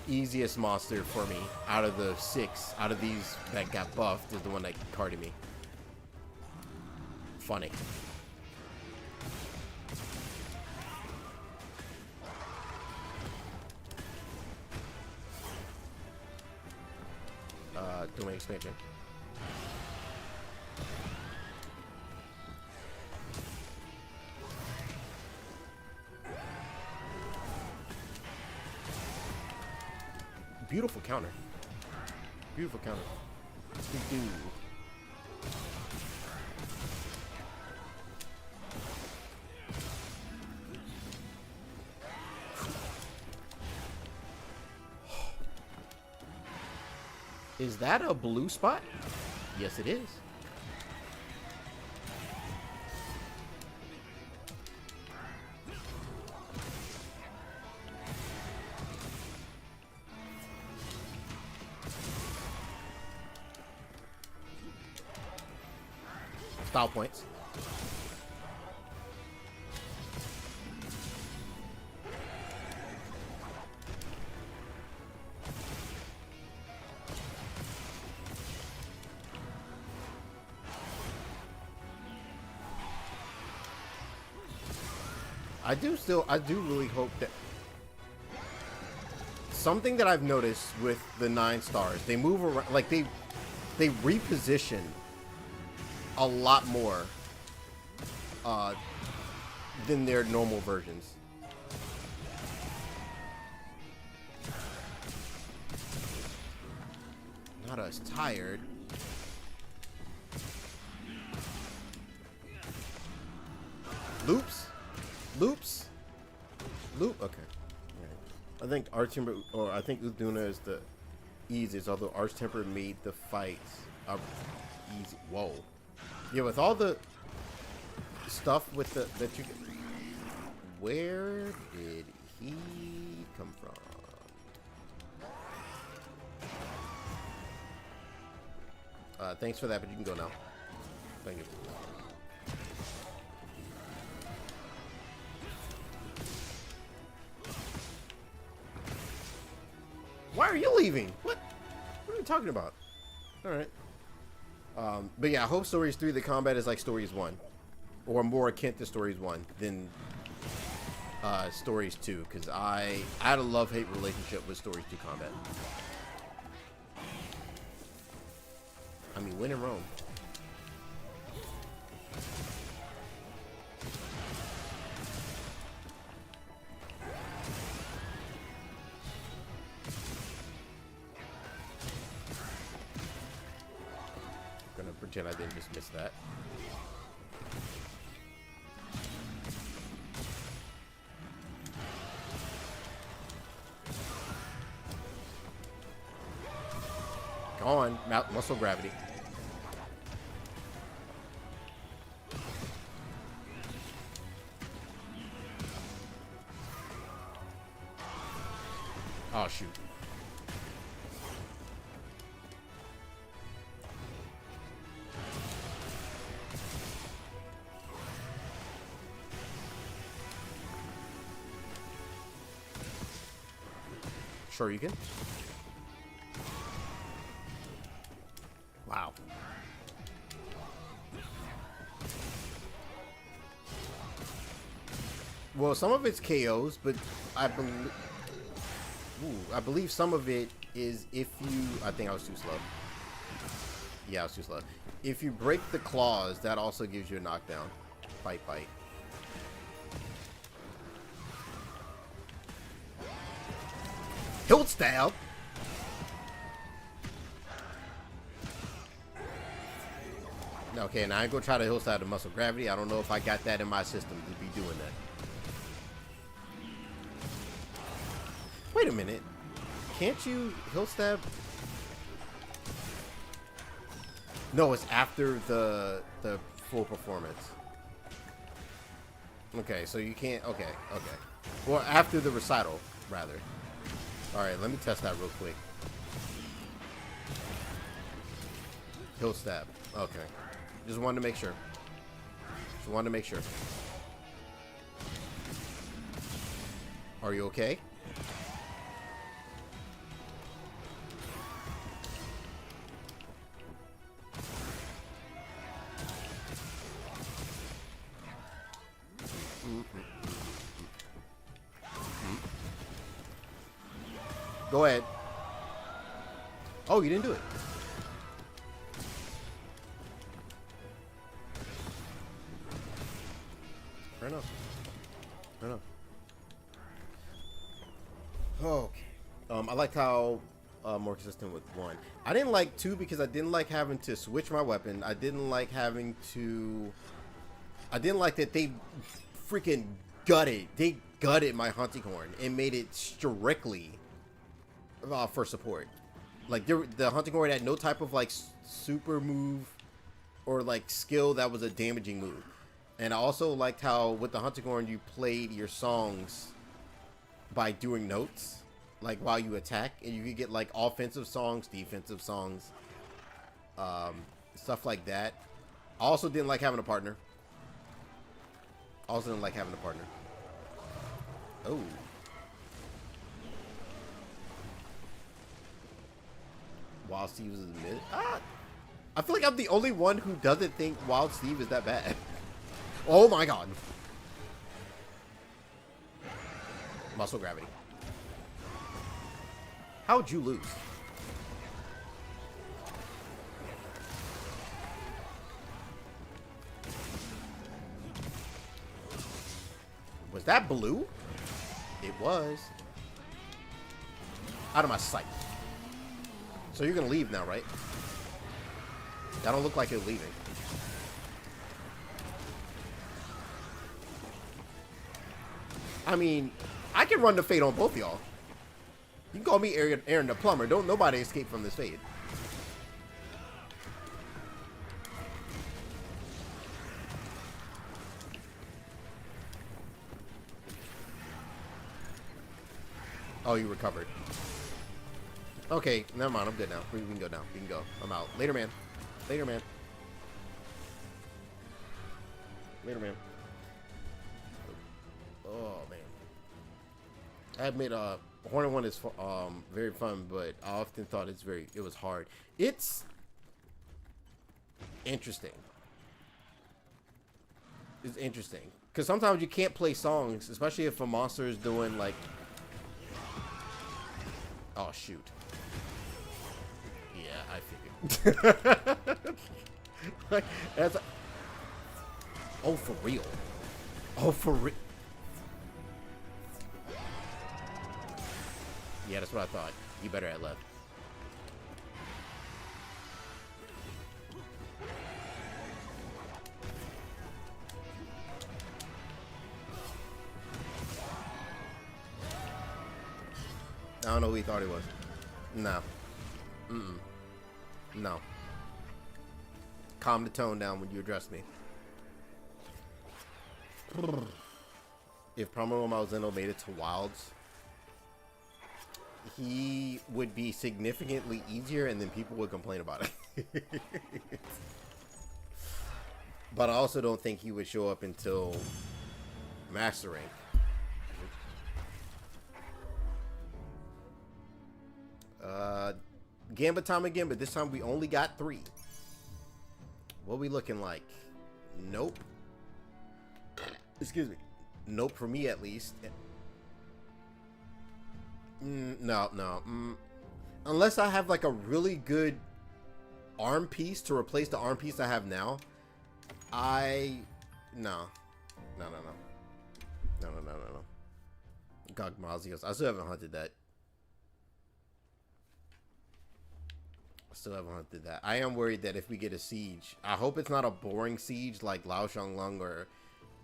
easiest monster for me out of the 6, out of these that got buffed, is the one that carded me. Funny. Domain expansion. Beautiful counter. Beautiful counter. Big dude. Is that a blue spot? Yes, it is. Style points. I do really hope that something that I've noticed with the 9 stars, they move around, like they reposition a lot more than their normal versions. Not as tired. Loops? Loops? Loop? Okay. Right. I think Arch Temper, or I think Uduna is the easiest, although Arch Temper made the fights easy. Whoa. Yeah, with all the stuff with the that you. Where did he come from? Thanks for that, but you can go now. Thank you. Why are you leaving? What are you talking about? All right. But yeah, I hope Stories 3, the combat is like Stories 1. Or more akin to Stories 1 than Stories 2. Because I had a love-hate relationship with Stories 2 combat. I mean, when in Rome. Pretend I didn't just miss that. Go on, muscle gravity. Oh shoot. Sure, you can. Wow. Well, some of it's KOs, but I believe Ooh, I believe some of it is if you... I think I was too slow. Yeah, I was too slow. If you break the claws, that also gives you a knockdown. Bite, bite. Hilt stab! Okay, now I'm gonna try to hill stab the muscle gravity. I don't know if I got that in my system to be doing that. Wait a minute. Can't you hill stab? No, it's after the full performance. Okay, so you can't. Okay. Well, after the recital, rather. All right, let me test that real quick. Hill stab. Okay. Just wanted to make sure. Are you okay? Go ahead. Oh, you didn't do it. Fair enough. Okay. I liked how more consistent with 1. I didn't like 2 because I didn't like having to switch my weapon. I didn't like that they freaking gutted. They gutted my hunting horn and made it strictly for support. Like the hunting horn had no type of like super move or like skill that was a damaging move. And I also liked how with the hunting horn you played your songs by doing notes, like while you attack, and you could get like offensive songs, defensive songs, stuff like that. I also didn't like having a partner. Oh. Wild Steve is mid. I feel like I'm the only one who doesn't think Wild Steve is that bad. Oh my god. Muscle gravity. How'd you lose? Was that blue? It was. Out of my sight. So you're gonna leave now, right? That don't look like you're leaving. I mean, I can run the fade on both y'all. You can call me Aaron the plumber. Don't nobody escape from this fade. Oh, you recovered. Okay, never mind. I'm good now. We can go now. We can go. I'm out. Later, man. Later, man. Later, man. Oh, man. I admit, Hornet 1 is very fun, but I often thought it was hard. It's interesting. It's interesting. Because sometimes you can't play songs, especially if a monster is doing, like... Oh, shoot. Yeah, I figured. Like, oh, for real. Oh, for real. Yeah, that's what I thought. You better have left. I don't know who he thought he was. No. No. Calm the tone down when you address me. If Promo Malzeno made it to Wilds, he would be significantly easier and then people would complain about it. But I also don't think he would show up until Master Rank. Gambit time again, but this time we only got 3. What we looking like? Nope. Excuse me. Nope for me at least. No, no. Unless I have like a really good arm piece to replace the arm piece I have now, no. Gogmazios. I still haven't hunted that. I am worried that if we get a siege, I hope it's not a boring siege like Lao Shanglung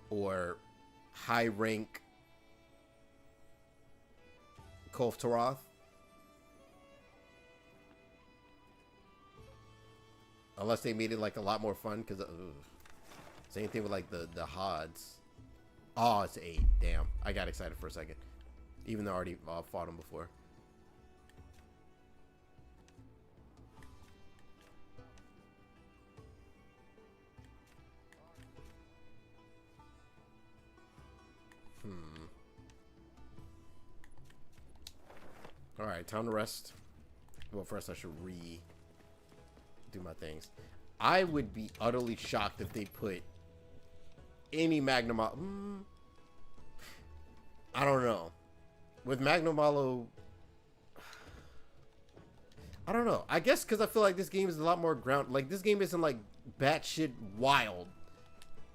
or high rank Kolf Taroth. Unless they made it like a lot more fun, because same thing with like the Hods. Oh, it's 8. Damn, I got excited for a second, even though I already fought him before. All right, time to rest. Well, first I should do my things. I would be utterly shocked if they put any Magnum. I don't know. With Magnum Malo, I don't know. I guess because I feel like this game is a lot more ground. Like, this game isn't like batshit wild,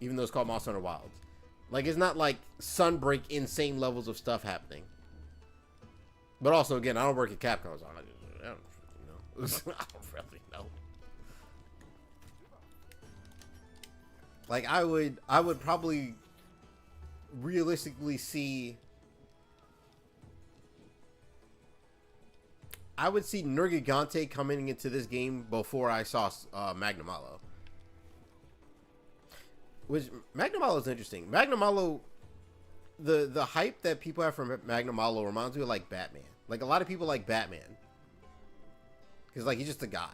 even though it's called Monster Hunter Wilds. Like, it's not like Sunbreak insane levels of stuff happening. But also, again, I don't work at Capcom, so I don't know. I don't really know. Like, I would probably realistically see. I would see Nergigante coming into this game before I saw Magnum Malo. Which Magnum Malo is interesting. Magnum Malo, the hype that people have for Magnum Malo reminds me of like Batman. Like, a lot of people like Batman because like he's just a guy.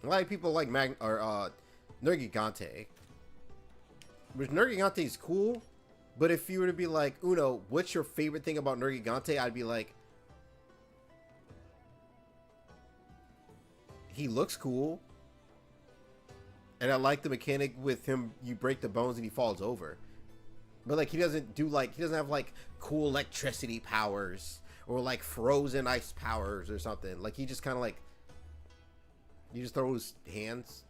A lot of people like Nergigante, which Nergigante is cool. But if you were to be like, Uno, what's your favorite thing about Nergigante? I'd be like, he looks cool. And I like the mechanic with him, you break the bones and he falls over. But like, he doesn't have like cool electricity powers or like frozen ice powers or something. Like, he just kind of like, he just throws hands,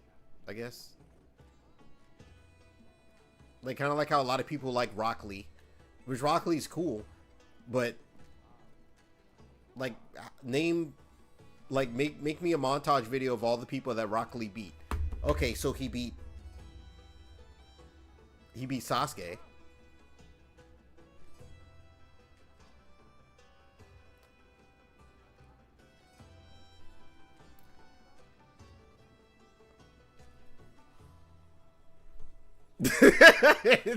I guess. Like, kind of like how a lot of people like Rock Lee, which Rock Lee's cool, but like, make me a montage video of all the people that Rock Lee beat. Okay, so he beat Sasuke.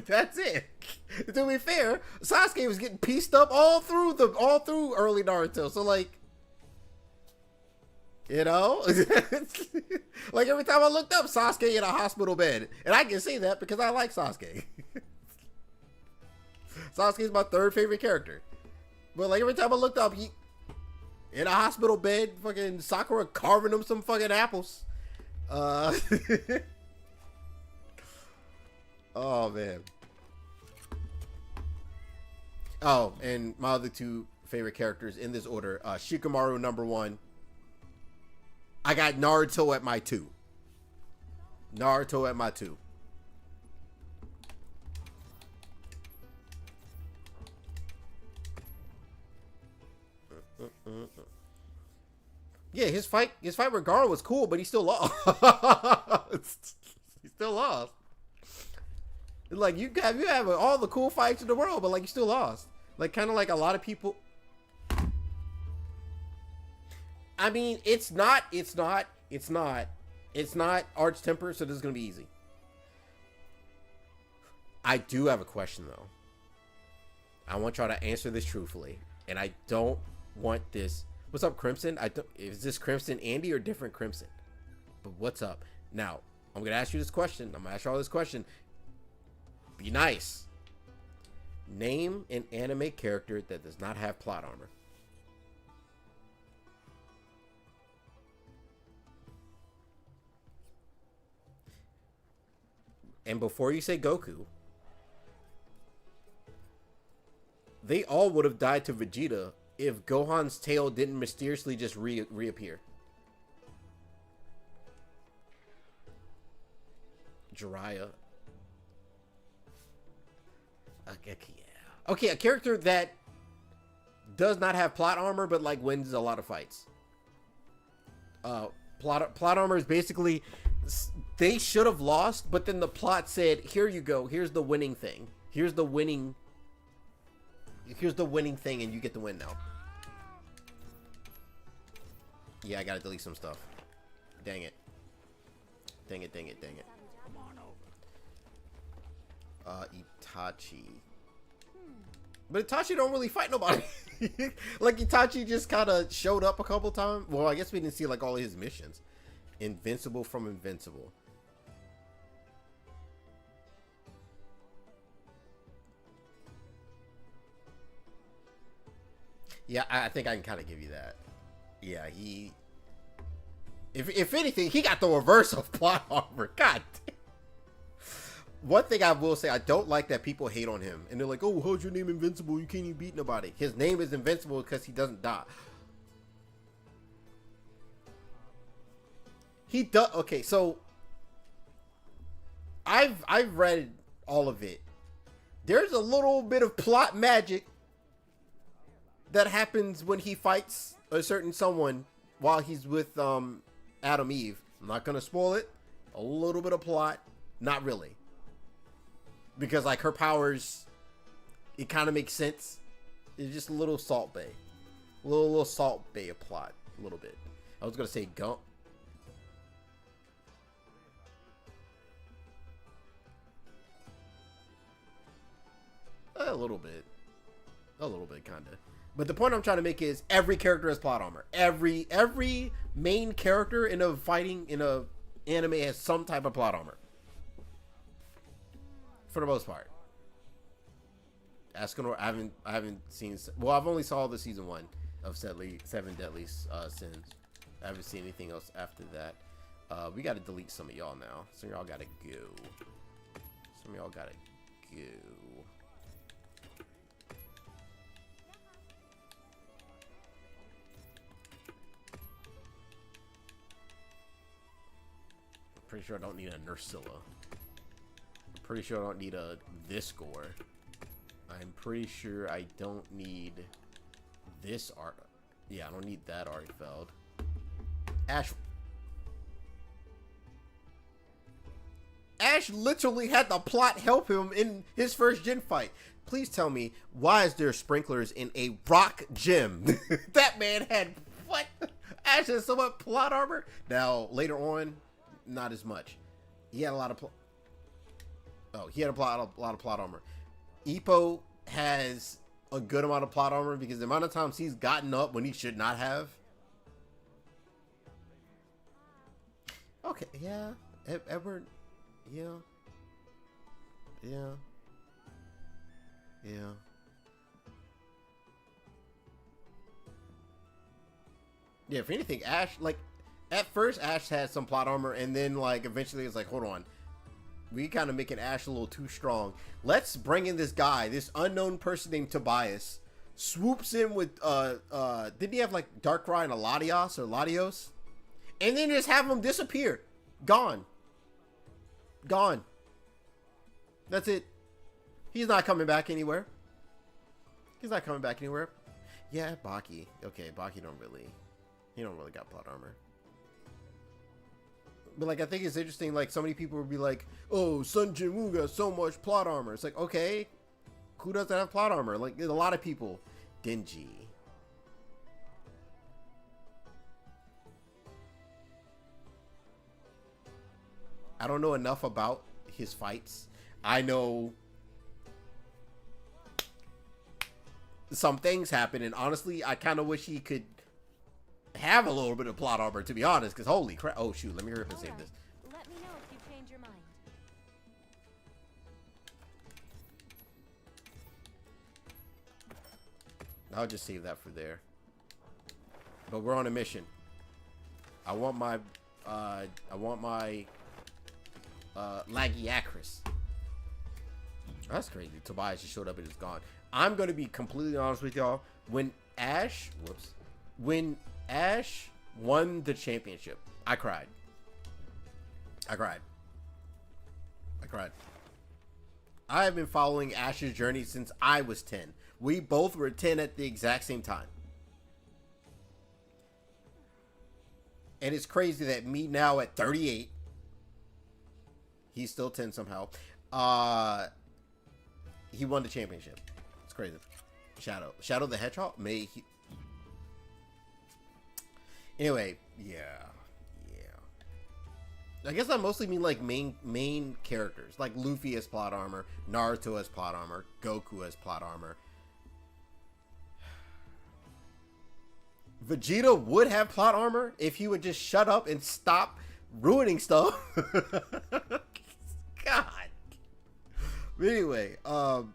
That's it. To be fair, Sasuke was getting pieced up all through early Naruto. So like, you know, like every time I looked up, Sasuke in a hospital bed, and I can say that because I like Sasuke. Sasuke's my third favorite character, but like every time I looked up, he in a hospital bed, fucking Sakura carving him some fucking apples. Oh man. Oh, and my other two favorite characters in this order, Shikamaru #1. I got Naruto at my 2. Naruto at my 2. Yeah, his fight with Gore was cool, but he still lost. He still lost. Like, you have all the cool fights in the world, but like, you still lost. Like, kind of like a lot of people. I mean, it's not Arch Temper, so this is gonna be easy. I do have a question though. I want y'all to answer this truthfully, and I don't want this. What's up, Crimson? Is this Crimson Andy or different Crimson? But what's up? Now, I'm gonna ask you this question. I'm gonna ask y'all this question. Be nice. Name an anime character that does not have plot armor. And before you say Goku, They all would have died to Vegeta if Gohan's tail didn't mysteriously just reappear. Jiraiya. Okay, yeah. Okay, a character that does not have plot armor, but like wins a lot of fights. Plot armor is basically, they should have lost, but then the plot said, here you go, here's the winning thing. Here's the winning thing, and you get the win now. Yeah, I gotta delete some stuff. Dang it. Dang it, dang it, dang it. Itachi. But Itachi don't really fight nobody. Like, Itachi just kind of showed up a couple times. Well, I guess we didn't see, like, all of his missions. Invincible from Invincible. Yeah, I think I can kind of give you that. Yeah, he... If anything, he got the reverse of plot armor. God damn. One thing I will say, I don't like that people hate on him. And they're like, oh, how's your name Invincible? You can't even beat nobody. His name is Invincible because he doesn't die. He does... Okay, so... I've read all of it. There's a little bit of plot magic that happens when he fights a certain someone while he's with Adam Eve. I'm not gonna spoil it. A little bit of plot, not really, because like her powers, it kind of makes sense. It's just a little Salt Bay, a little Salt Bay of plot, a little bit. I was gonna say Gump. A little bit, kind of. But the point I'm trying to make is every character has plot armor. Every main character in a anime has some type of plot armor. For the most part. Escanor, I haven't seen. Well, I've only saw the season 1 of Seven Deadly Sins. I haven't seen anything else after that. We got to delete some of y'all now. Some of y'all got to go. Some of y'all got to go. Pretty sure I don't need a Nursilla. I'm pretty sure I don't need this Gore. I'm pretty sure I don't need this art. Yeah, I don't need that Arkveld. Ash literally had the plot help him in his first gym fight. Please tell me, why is there sprinklers in a rock gym? That man had what? Ash has so much plot armor. Now later on, not as much. He had a lot of he had a lot of plot armor. Ippo has a good amount of plot armor because the amount of times he's gotten up when he should not have. Okay, yeah. Edward, yeah. Yeah. Yeah. Yeah, if anything, Ash, like, at first, Ash had some plot armor, and then, like, eventually it's like, hold on. We kind of making Ash a little too strong. Let's bring in this guy, this unknown person named Tobias. Swoops in with, didn't he have, like, Darkrai and a Latios? And then just have him disappear. Gone. Gone. That's it. He's not coming back anywhere. He's not coming back anywhere. Yeah, Baki. Okay, Baki he don't really got plot armor. But, like, I think it's interesting, like, so many people would be like, oh, Sun Jin-woo got so much plot armor. It's like, okay, who doesn't have plot armor? Like, there's a lot of people. Denji. I don't know enough about his fights. I know some things happen, and honestly, I kind of wish he could have a little bit of plot armor, to be honest, because holy crap. Oh, shoot. Let me hurry up and save this. Let me know if you change your mind. I'll just save that for there. But we're on a mission. I want my Lagiacrus. That's crazy. Tobias just showed up and is gone. I'm gonna be completely honest with y'all. When Ash won the championship, I cried. I have been following Ash's journey since I was 10. We both were 10 at the exact same time. And it's crazy that me now at 38, he's still 10 somehow. He won the championship. It's crazy. Shadow the Hedgehog? Anyway, yeah. I guess I mostly mean like main characters. Like Luffy has plot armor, Naruto has plot armor, Goku has plot armor. Vegeta would have plot armor if he would just shut up and stop ruining stuff. God. But anyway, but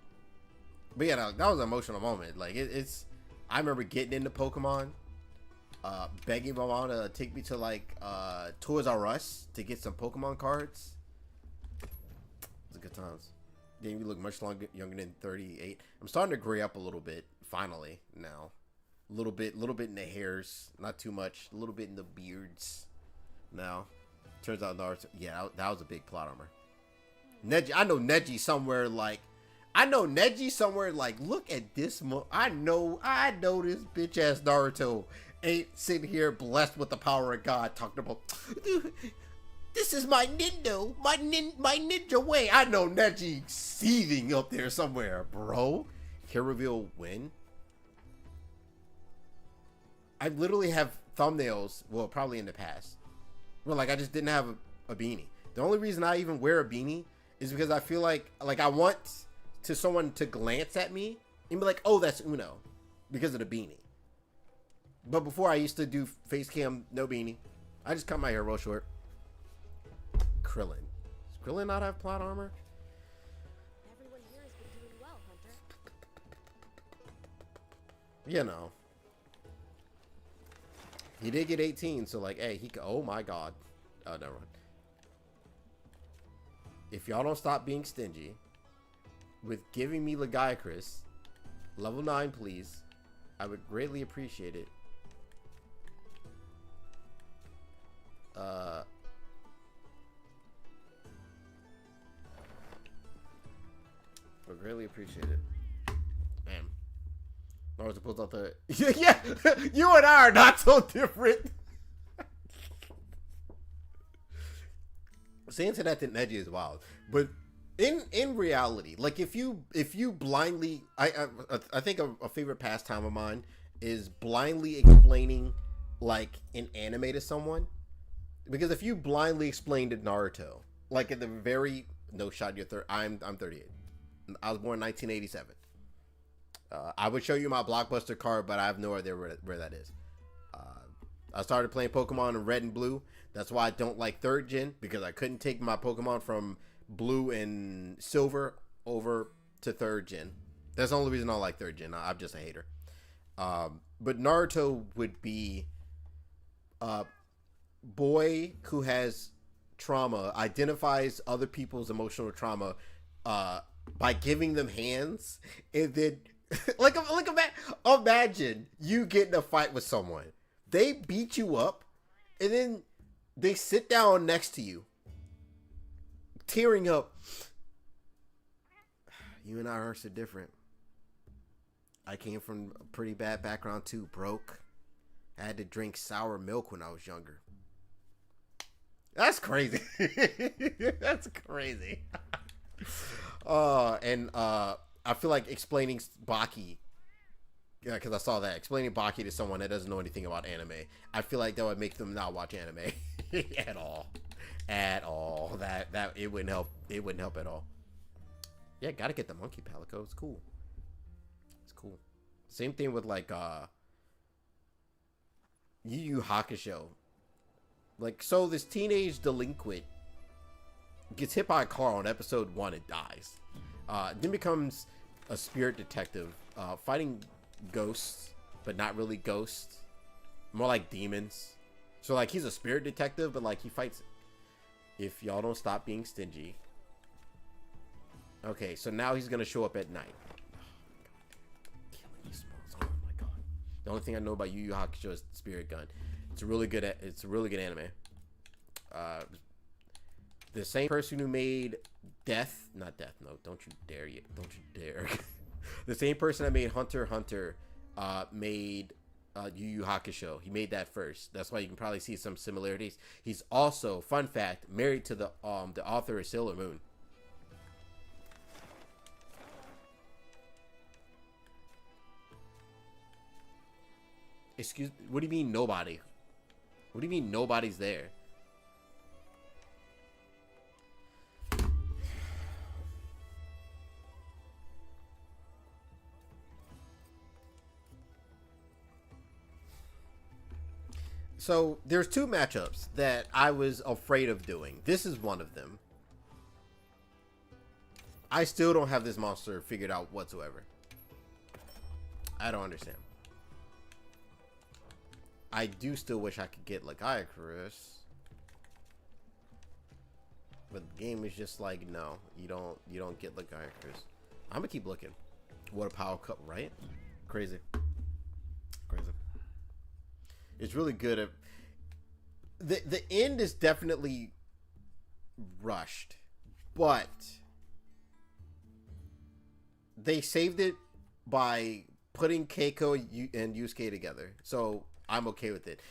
yeah, that was an emotional moment. Like it's I remember getting into Pokemon, begging my mom to take me to like Toys R Us to get some Pokemon cards. It was good times. Damn, you look much younger than 38. I'm starting to gray up a little bit finally now. A little bit in the hairs, not too much. A little bit in the beards now. Turns out Naruto, yeah, that was a big plot armor. Neji, I know Neji somewhere like, look at this. I know this bitch ass Naruto ain't sitting here blessed with the power of God talking about, this is my Nindo, my ninja way. I know Neji seething up there somewhere, bro. Can reveal when? I literally have thumbnails, well, probably in the past, where like I just didn't have a beanie. The only reason I even wear a beanie is because I feel like I want someone to glance at me and be like, oh, that's Uno, because of the beanie. But before I used to do face cam, no beanie. I just cut my hair real short. Krillin. Does Krillin not have plot armor? Everyone here has been doing well, Hunter. You know. He did get 18, so like, hey, oh my God. Oh, never mind. If y'all don't stop being stingy with giving me Lagiacrus, level 9, please, I would greatly appreciate it. Would greatly appreciate it. Man. I was supposed to yeah, you and I are not so different. Saying to that Neji is wild, but in reality, like if you blindly, I think a favorite pastime of mine is blindly explaining like an anime to someone, because if you blindly explained Naruto, like at the very no shot, I'm 38. I was born in 1987. I would show you my Blockbuster card, but I have no idea where that is. I started playing Pokemon in Red and Blue. That's why I don't like 3rd gen, because I couldn't take my Pokemon from Blue and Silver over to 3rd gen. That's the only reason I don't like 3rd gen. I'm just a hater. But Naruto would be a boy who has trauma, identifies other people's emotional trauma by giving them hands, and then imagine you get in a fight with someone, they beat you up, and then they sit down next to you, tearing up. You and I are so different. I came from a pretty bad background too, broke. I had to drink sour milk when I was younger. That's crazy. That's crazy. I feel like explaining Baki, yeah, because I saw that, explaining Baki to someone that doesn't know anything about anime, I feel like that would make them not watch anime at all. That it wouldn't help. It wouldn't help at all. Yeah, gotta get the monkey palico. It's cool. It's cool. Same thing with like Yu Yu Hakusho. Like, so this teenage delinquent gets hit by a car on episode 1 and dies. Then becomes a spirit detective, fighting ghosts, but not really ghosts, more like demons. So like he's a spirit detective, but like he fights. If y'all don't stop being stingy, Okay, so now he's gonna show up at night. Killing these spawns. Oh my god. The only thing I know about Yu Yu Hakusho is Spirit Gun. It's a really good anime. The same person who made not Death Note. Don't you dare. The same person that made Hunter x Hunter made Yu Yu Hakusho. He made that first. That's why you can probably see some similarities. He's also, fun fact, married to the author of Sailor Moon. Excuse, what do you mean nobody? What do you mean nobody's there? So there's two matchups that I was afraid of doing. This is one of them. I still don't have this monster figured out whatsoever. I don't understand. I do still wish I could get Lagiacrus. But the game is just like, no, you don't get Lagiacrus. I'm gonna keep looking. What a power cup, right? Crazy. It's really good at the end is definitely rushed, but they saved it by putting Keiko and Yusuke together. So I'm okay with it.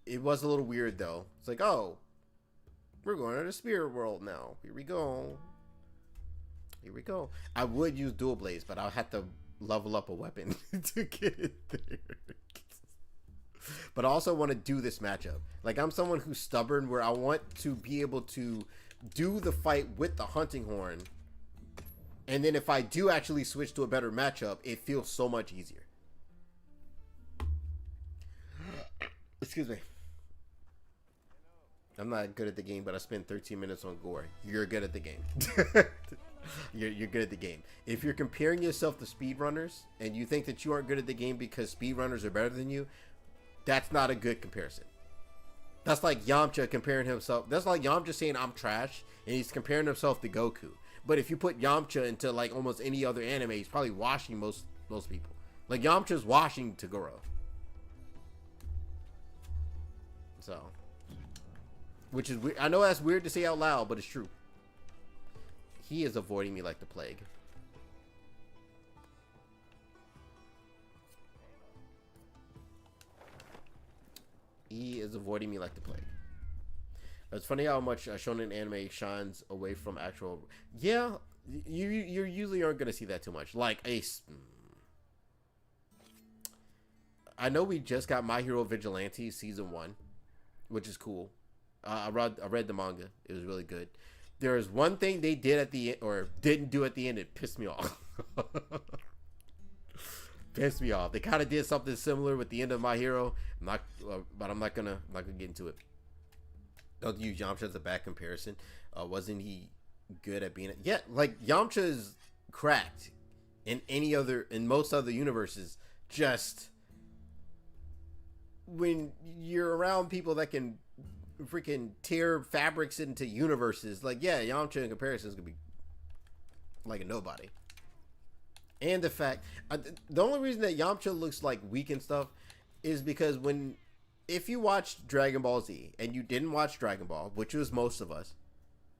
It was a little weird though. It's like, oh, we're going to the spirit world now. Here we go. I would use dual blades, but I'll have to level up a weapon to get it there. But I also want to do this matchup. Like, I'm someone who's stubborn, where I want to be able to do the fight with the hunting horn, and then if I do actually switch to a better matchup, it feels so much easier. Excuse me. I'm not good at the game, but I spent 13 minutes on Gore. You're good at the game. You're good at the game. If you're comparing yourself to speedrunners, and you think that you aren't good at the game because speedrunners are better than you, that's not a good comparison. That's like Yamcha comparing himself. That's like Yamcha saying I'm trash, and he's comparing himself to Goku. But if you put Yamcha into like almost any other anime, he's probably washing most people. Like Yamcha's washing Toguro. So, which is weird. I know that's weird to say out loud, but it's true. He is avoiding me like the plague. He is avoiding me like the plague. It's funny how much shonen anime shines away from actual. Yeah, you usually aren't gonna see that too much. Like Ace. I know we just got My Hero Vigilante season 1, which is cool. I read the manga. It was really good. There is one thing they did at the end, or didn't do at the end. It pissed me off. Pissed me off. They kind of did something similar with the end of My Hero. But I'm not gonna get into it. Don't use Yamcha as a bad comparison. Wasn't he good at being? Yeah, like Yamcha is cracked in most other universes. Just when you're around people that can freaking tear fabrics into universes, like, yeah, Yamcha in comparison is gonna be like a nobody. And the fact, the only reason that Yamcha looks like weak and stuff is because if you watched Dragon Ball Z and you didn't watch Dragon Ball, which was most of us,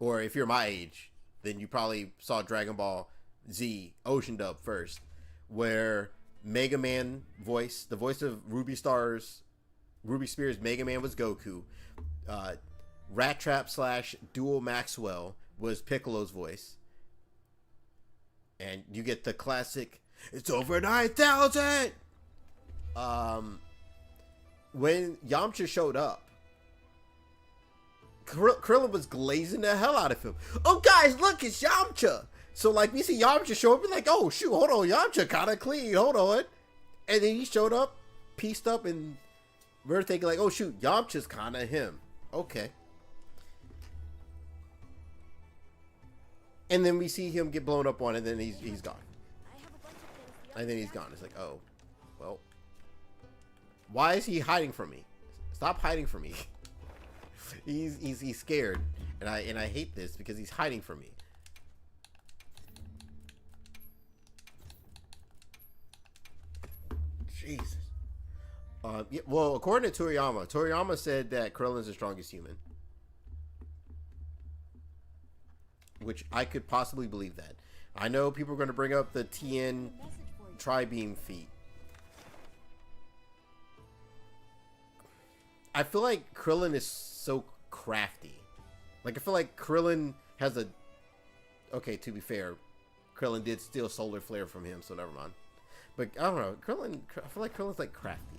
or if you're my age, then you probably saw Dragon Ball Z Ocean Dub first, where Mega Man the voice of Ruby Spears Mega Man was Goku. Rat Trap / Dual Maxwell was Piccolo's voice. And you get the classic, it's over 9,000! When Yamcha showed up, Krillin was glazing the hell out of him. Oh, guys, look, it's Yamcha! So, like, we see Yamcha show up, we're like, oh, shoot, hold on, Yamcha kinda clean, hold on. And then he showed up, pieced up, and we're thinking, like, oh, shoot, Yamcha's kinda him. Okay. And then we see him get blown up on, and then he's gone. And then he's gone. It's like, oh, well, why is he hiding from me? Stop hiding from me. he's scared, and I hate this because he's hiding from me. Jesus. Yeah, well, according to Toriyama said that Krillin's the strongest human. Which I could possibly believe that. I know people are going to bring up the TN Tri-Beam feat. I feel like Krillin is so crafty. Like, I feel like Krillin has a... Okay, to be fair, Krillin did steal Solar Flare from him, so never mind. But, I don't know. I feel like Krillin's, like, crafty.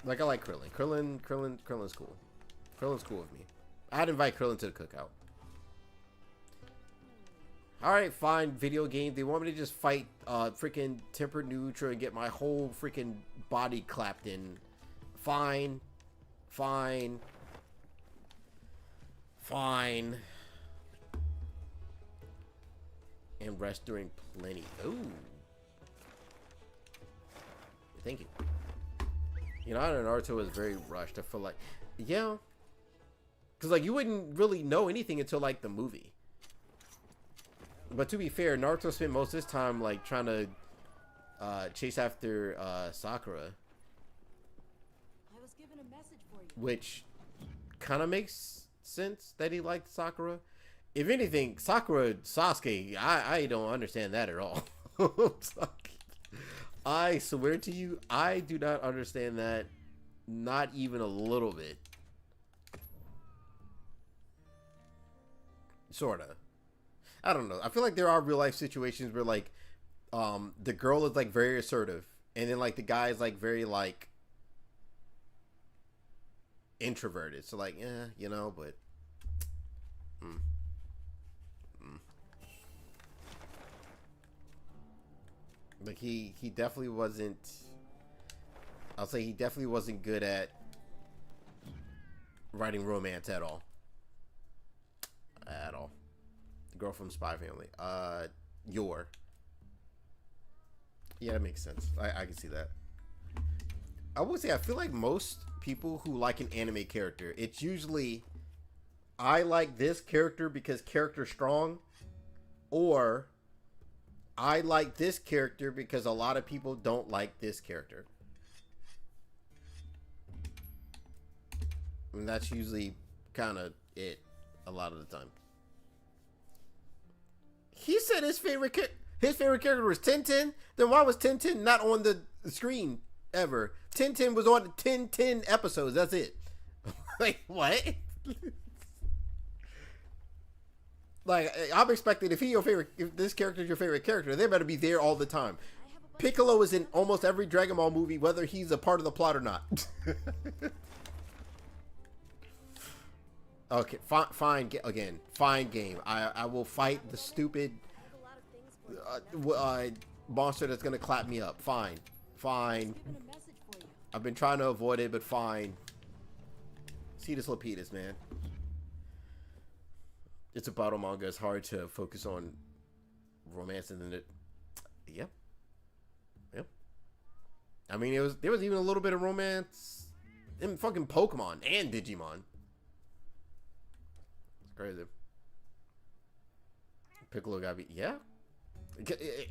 Like, I like Krillin. Krillin's cool. Krillin's cool with me. I'd invite Krillin to the cookout. Alright, fine. Video game. They want me to just fight freaking Tempered Nu Udra and get my whole freaking body clapped in. Fine. Fine. Fine. And rest during plenty. Ooh. Thank you. You know, I know Naruto was very rushed. I feel like, yeah. Because, like, you wouldn't really know anything until, like, the movie. But to be fair, Naruto spent most of his time, like, trying to chase after Sakura. I was given a message for you. Which kind of makes sense that he liked Sakura. If anything, Sakura, Sasuke, I don't understand that at all. I swear to you, I do not understand that. Not even a little bit. Sorta. I don't know. I feel like there are real life situations where, like, the girl is, like, very assertive, and then, like, the guy is, like, very, like, introverted. So, like, yeah, you know, but like, he definitely wasn't, I'll say he definitely wasn't good at writing romance at all. At all. The girl from Spy Family. Yor. Yeah, that makes sense. I can see that. I would say I feel like most people who like an anime character, it's usually I like this character because character strong, or I like this character because a lot of people don't like this character. And that's usually kind of it a lot of the time. He said his favorite character was Tintin. Then why was Tintin not on the screen ever? Tintin was on the 10 episodes. That's it. Like, what? Like, I'm expecting if this character is your favorite character, they better be there all the time. Piccolo is in almost every Dragon Ball movie, whether he's a part of the plot or not. Okay, fine game. I will fight the stupid monster that's gonna clap me up. Fine. I've been trying to avoid it, but fine. See this Lapidus, man. It's a battle manga. It's hard to focus on romance and then it. Yep. I mean, there was even a little bit of romance in fucking Pokemon and Digimon. It's crazy. Piccolo gotta be,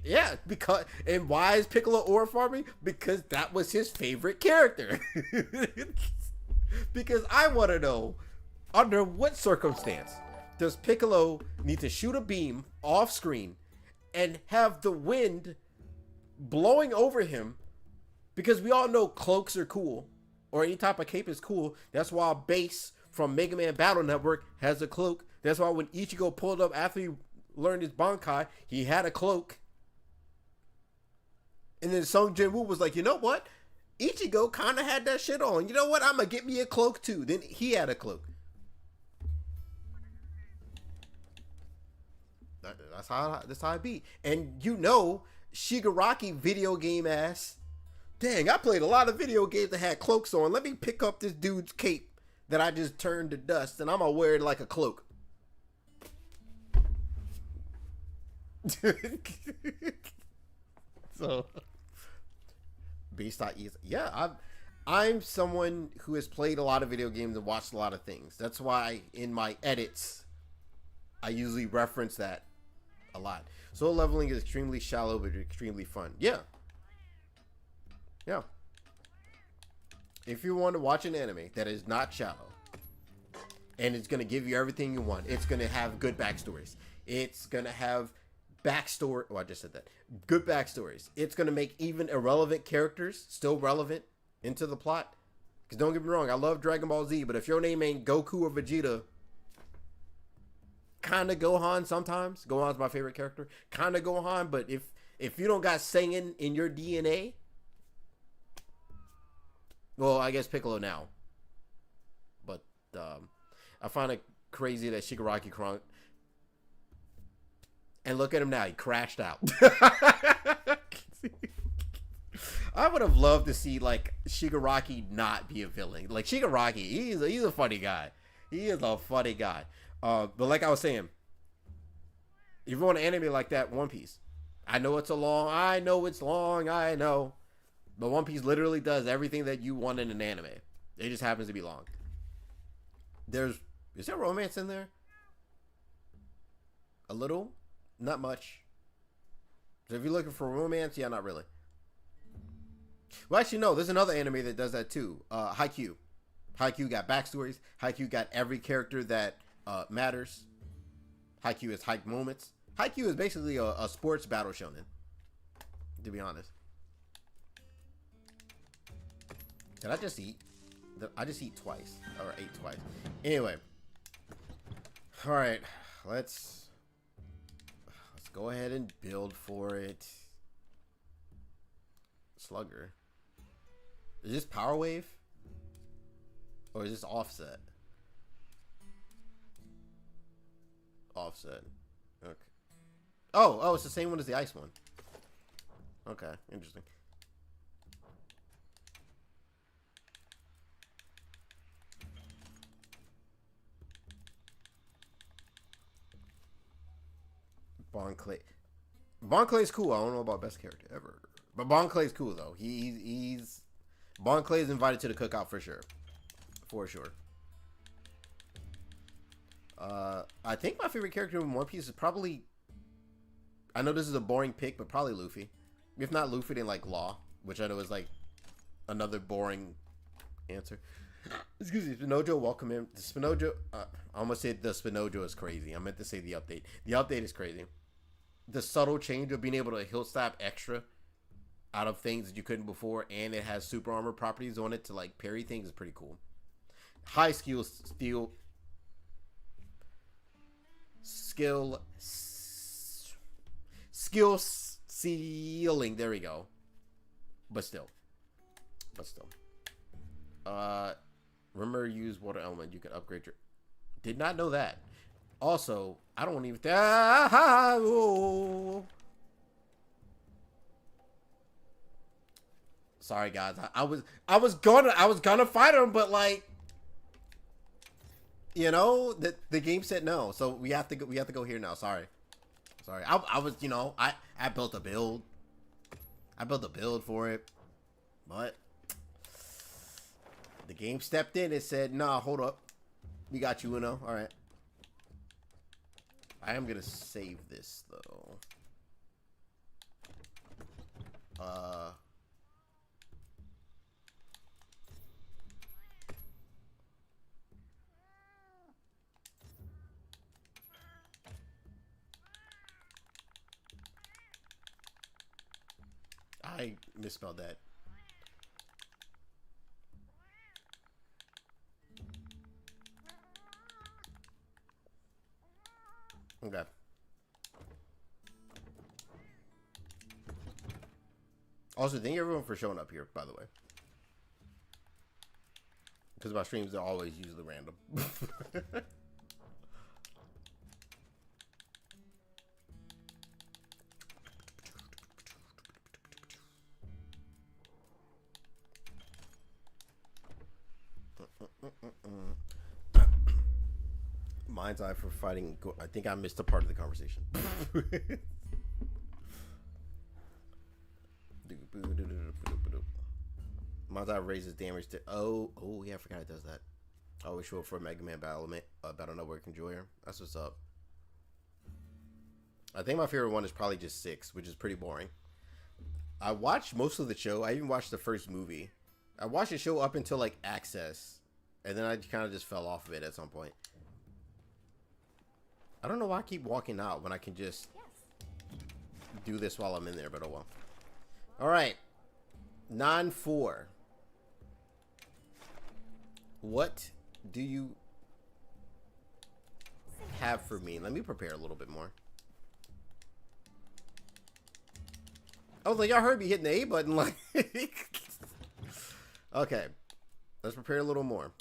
yeah, because, and why is Piccolo ore farming? Because that was his favorite character. Because I want to know, under what circumstance does Piccolo need to shoot a beam off screen and have the wind blowing over him? Because we all know cloaks are cool, or any type of cape is cool. That's why Base from Mega Man Battle Network has a cloak. That's why when Ichigo pulled up after he learned his Bankai, he had a cloak. And then Sung Jin-woo was like, you know what? Ichigo kind of had that shit on. You know what? I'm going to get me a cloak too. Then he had a cloak. That's how I be. And you know, Shigaraki video game ass. Dang, I played a lot of video games that had cloaks on. Let me pick up this dude's cape that I just turned to dust, and I'm going to wear it like a cloak. So Beast.ease. Yeah, I'm someone who has played a lot of video games and watched a lot of things. That's why in my edits I usually reference that a lot. Solo leveling is extremely shallow but extremely fun. Yeah. Yeah. If you want to watch an anime that is not shallow and it's going to give you everything you want, it's going to have good backstories. It's going to have backstory. Oh, I just said that. Good backstories. It's going to make even irrelevant characters still relevant into the plot. Because don't get me wrong, I love Dragon Ball Z, but if your name ain't Goku or Vegeta, kind of Gohan sometimes. Gohan's my favorite character. Kind of Gohan, but if you don't got singing in your DNA, well, I guess Piccolo now. But I find it crazy that Shigaraki Kron. And look at him now. He crashed out. I would have loved to see like Shigaraki not be a villain. Like Shigaraki, he's a funny guy. He is a funny guy. But like I was saying, if you want an anime like that, One Piece. I know it's long. But One Piece literally does everything that you want in an anime. It just happens to be long. Is there romance in there? A little? Not much. So if you're looking for romance, yeah, not really. Well, actually, no. There's another anime that does that too. Haikyuu. Haikyuu got backstories. Haikyuu got every character that matters. Haikyuu is hype moments. Haikyuu is basically a sports battle shonen, to be honest. Did I just eat? I just eat twice, or ate twice. Anyway, all right, let's go ahead and build for it. Slugger. Is this power wave? Or is this offset? Offset. Okay. Oh, it's the same one as the ice one. Okay, interesting. Bon Clay. Bon Clay's cool. I don't know about best character ever. But Bon Clay's cool though. He's Bon Clay's invited to the cookout for sure. For sure. I think my favorite character in One Piece is probably, I know this is a boring pick, but probably Luffy. If not Luffy, then like Law, which I know is like another boring answer. Excuse me, Spinojo, welcome in. The Spinojo, I almost said the Spinojo is crazy. I meant to say the update. The update is crazy. The subtle change of being able to hill slap extra out of things that you couldn't before, and it has super armor properties on it to like parry things is pretty cool. High skill ceiling. There we go. But still. Remember, use water element. You can upgrade your. Did not know that. Also, I don't even. Sorry, guys. I was gonna fight him, but like, you know, the game said no, so we have to go here now. Sorry. I was, you know, I built a build. I built a build for it, but the game stepped in and said, "Nah, hold up, we got you, Uno. All right." I am gonna save this though. I misspelled that. Okay. Also, thank everyone for showing up here, by the way. Because my streams are always usually random. Mind's eye for fighting. I think I missed a part of the conversation. Mind's eye raises damage to. Oh yeah, I forgot it does that. I always show up for a Mega Man battle network enjoyer. That's what's up. I think my favorite one is probably just 6, which is pretty boring. I watched most of the show. I even watched the first movie. I watched the show up until like Access, and then I kind of just fell off of it at some point. I don't know why I keep walking out when I can just do this while I'm in there, but oh well. All right, 9-4. What do you have for me? Let me prepare a little bit more. I was like, y'all heard me hitting the A button, like. Okay, let's prepare a little more.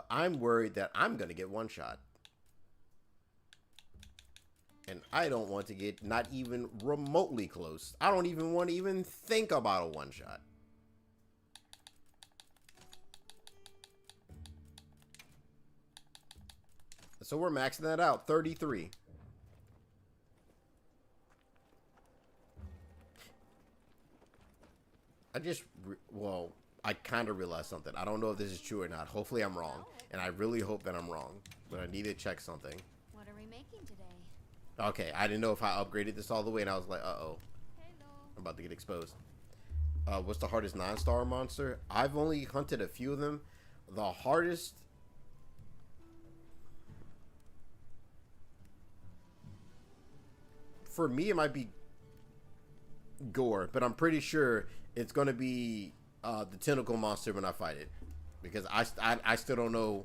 I'm worried that I'm gonna get one shot, and I don't want to get not even remotely close. I don't even want to even think about a one shot. So we're maxing that out, 33. Well, I kind of realized something. I don't know if this is true or not. Hopefully I'm wrong, and I really hope that I'm wrong, but I need to check something. What are we making today? Okay, I didn't know if I upgraded this all the way, and I was like, uh-oh. I'm about to get exposed. What's the hardest 9-star monster? I've only hunted a few of them. The hardest... For me, it might be Gore, but I'm pretty sure it's going to be the tentacle monster when I fight it. Because I still don't know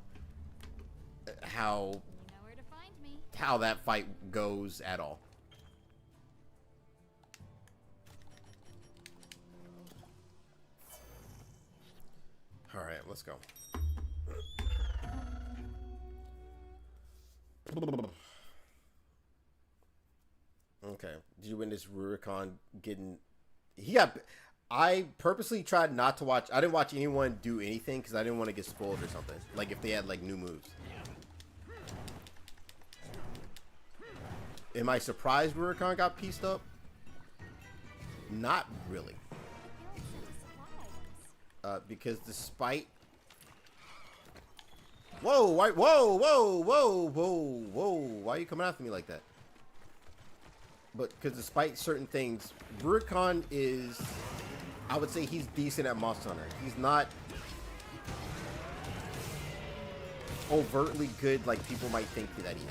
how... You know where to find me. How that fight goes at all. All right, let's go. Okay, did you witness Rurikon getting? I purposely tried not to watch. I didn't watch anyone do anything because I didn't want to get spoiled or something. Like if they had like new moves. Am I surprised Rurikon got pieced up? Not really. Because despite... Whoa, whoa, whoa, whoa, whoa, whoa. Why are you coming after me like that? But because despite certain things, Rurikon is... I would say he's decent at Monster Hunter. He's not overtly good like people might think that he is.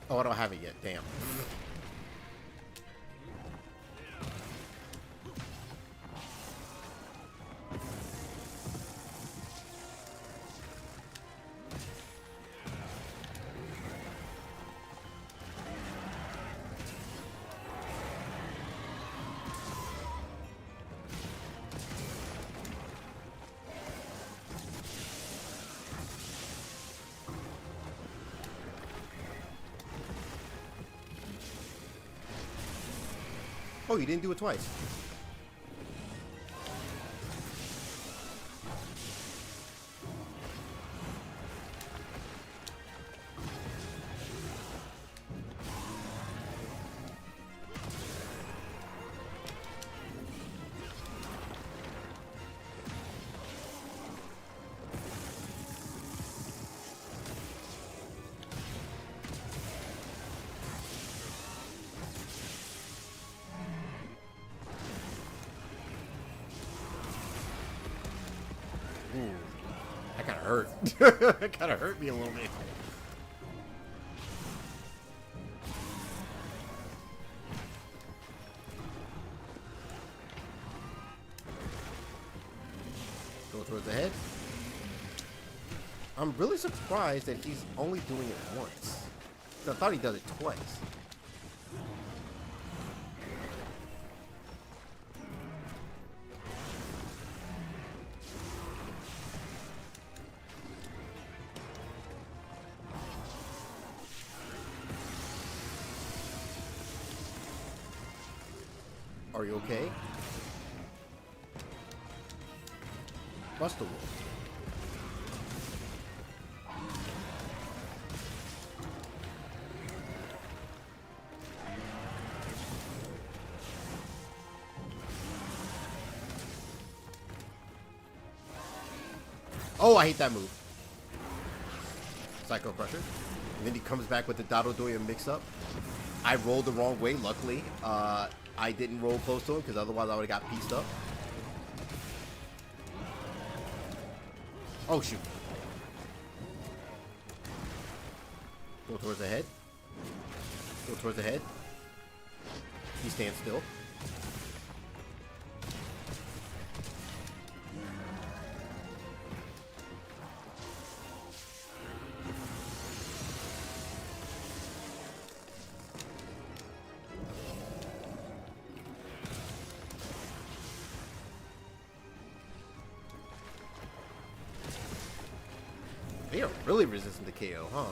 Oh, I don't have it yet. Damn. Oh, you didn't do it twice. That kind of hurt. That kind of hurt me a little bit. Go towards the head. I'm really surprised that he's only doing it once. I thought he does it twice. Are you okay? Bust the wolf. Oh, I hate that move. Psycho Crusher. And then he comes back with the Dododoya mix-up. I rolled the wrong way, luckily. I didn't roll close to him, because otherwise I would have got pieced up. Oh, shoot. Go towards the head. Go towards the head. He stands still. They are really resistant to KO, huh?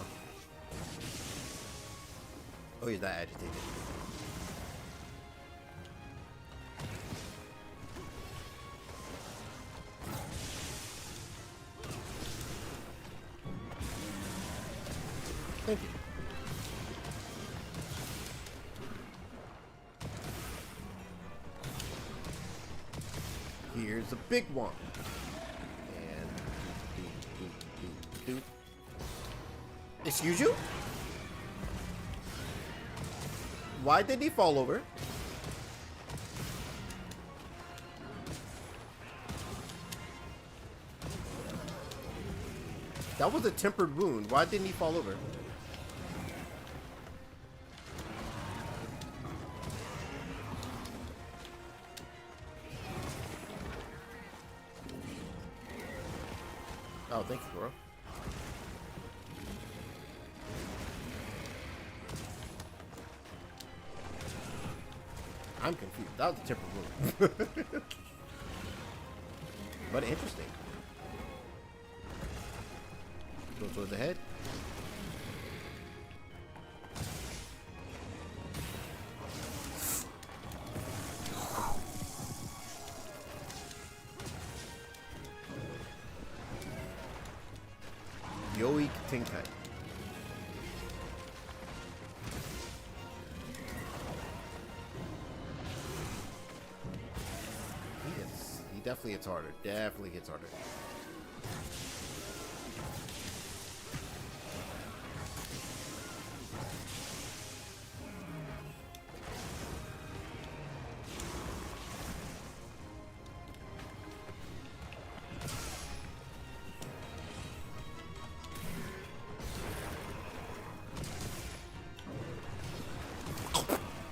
Oh, he's that agitated. Thank you. Here's a big one. And excuse you? Why did he fall over? That was a tempered wound. Why didn't he fall over? Oh, thank you, Gore. I'm confused. That was a tempered wound. But interesting. Go towards the head. Yoi Tenkai. He definitely hits harder. Definitely hits harder.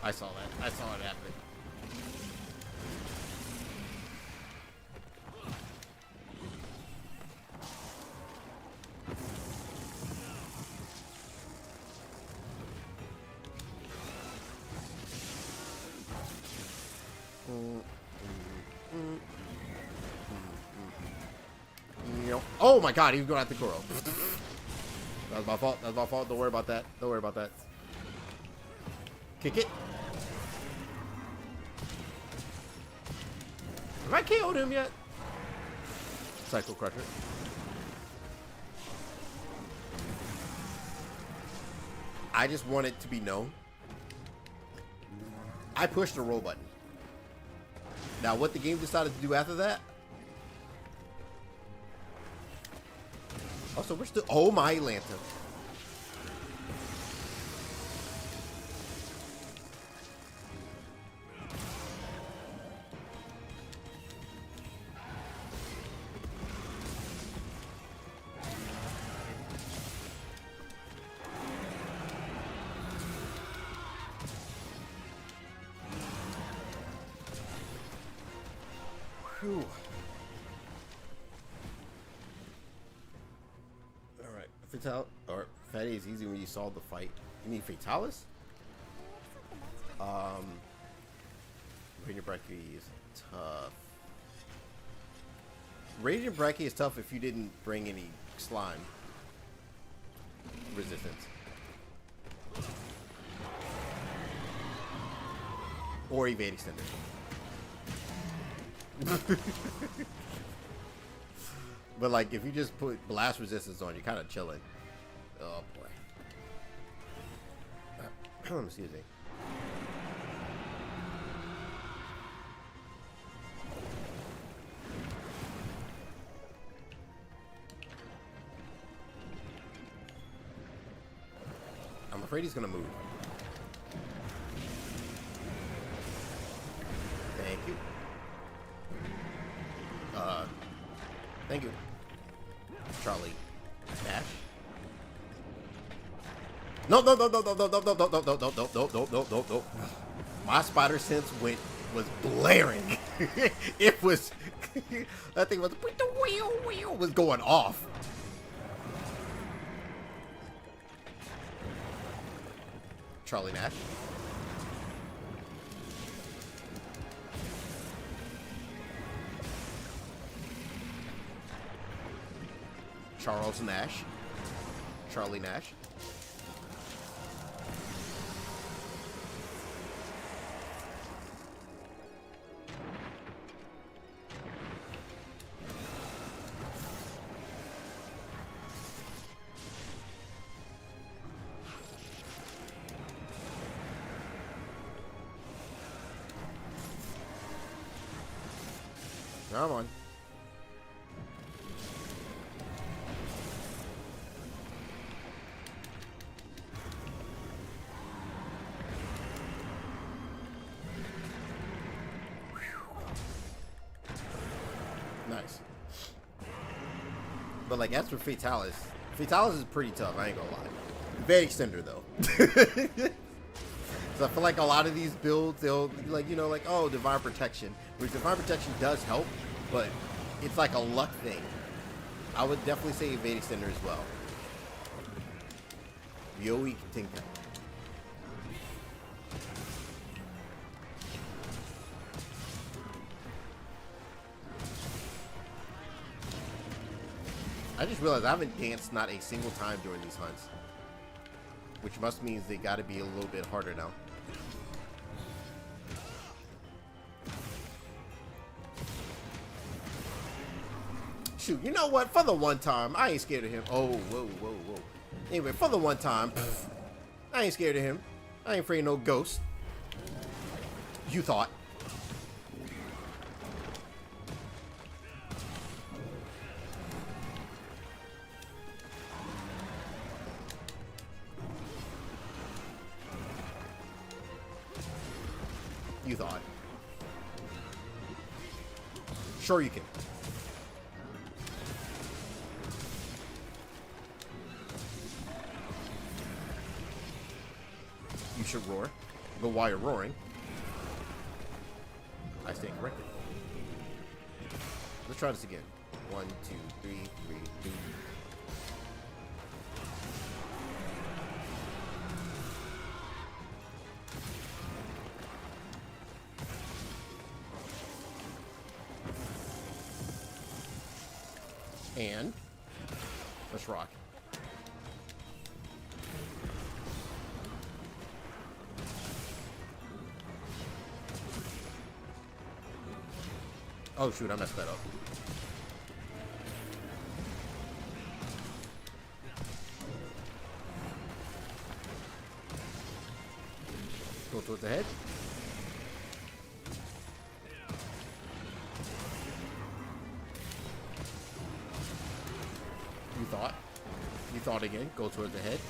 I saw that. I saw it happen. Oh my god, he was going after Gore. That was my fault. That was my fault. Don't worry about that. Don't worry about that. Kick it. Have I KO'd him yet? Psycho Crusher. I just want it to be known. I pushed the roll button. Now, what the game decided to do after that? Also, we're still... Oh, my lantern. Whew. Alright, Fatal or Fatty is easy when you solve the fight. You mean Fatalis? Radiant Brachy is tough. Radiant Brachy is tough if you didn't bring any slime resistance. Or evade extender. But like, if you just put blast resistance on, you're kind of chilling. Oh boy. Excuse me. I'm afraid he's gonna move. Thank you. Thank you. Charlie. Dash. No. My spider sense was blaring. It was that thing was going off. Charlie Nash. Charles Nash. Charlie Nash. Come on. Nice. But like, as for Fatalis is pretty tough, I ain't gonna lie. Very extender though. So I feel like a lot of these builds, they'll be like, you know, like, oh, Divine Protection. Which Divine Protection does help, but it's like a luck thing. I would definitely say Evade Extender as well. Yoi Tinka. I just realized I haven't danced not a single time during these hunts. Which must mean they gotta be a little bit harder now. Shoot, you know what? For the one time, I ain't scared of him. Oh, whoa. Anyway, for the one time, I ain't scared of him. I ain't afraid of no ghost. You thought. You thought. Sure you can. You should roar. But while you're roaring, I stand corrected. Let's try this again. 1, 2, 3, 3, 2. And let's rock. Oh shoot, I messed that up. Go towards the head. You thought. You thought again. Go towards the head.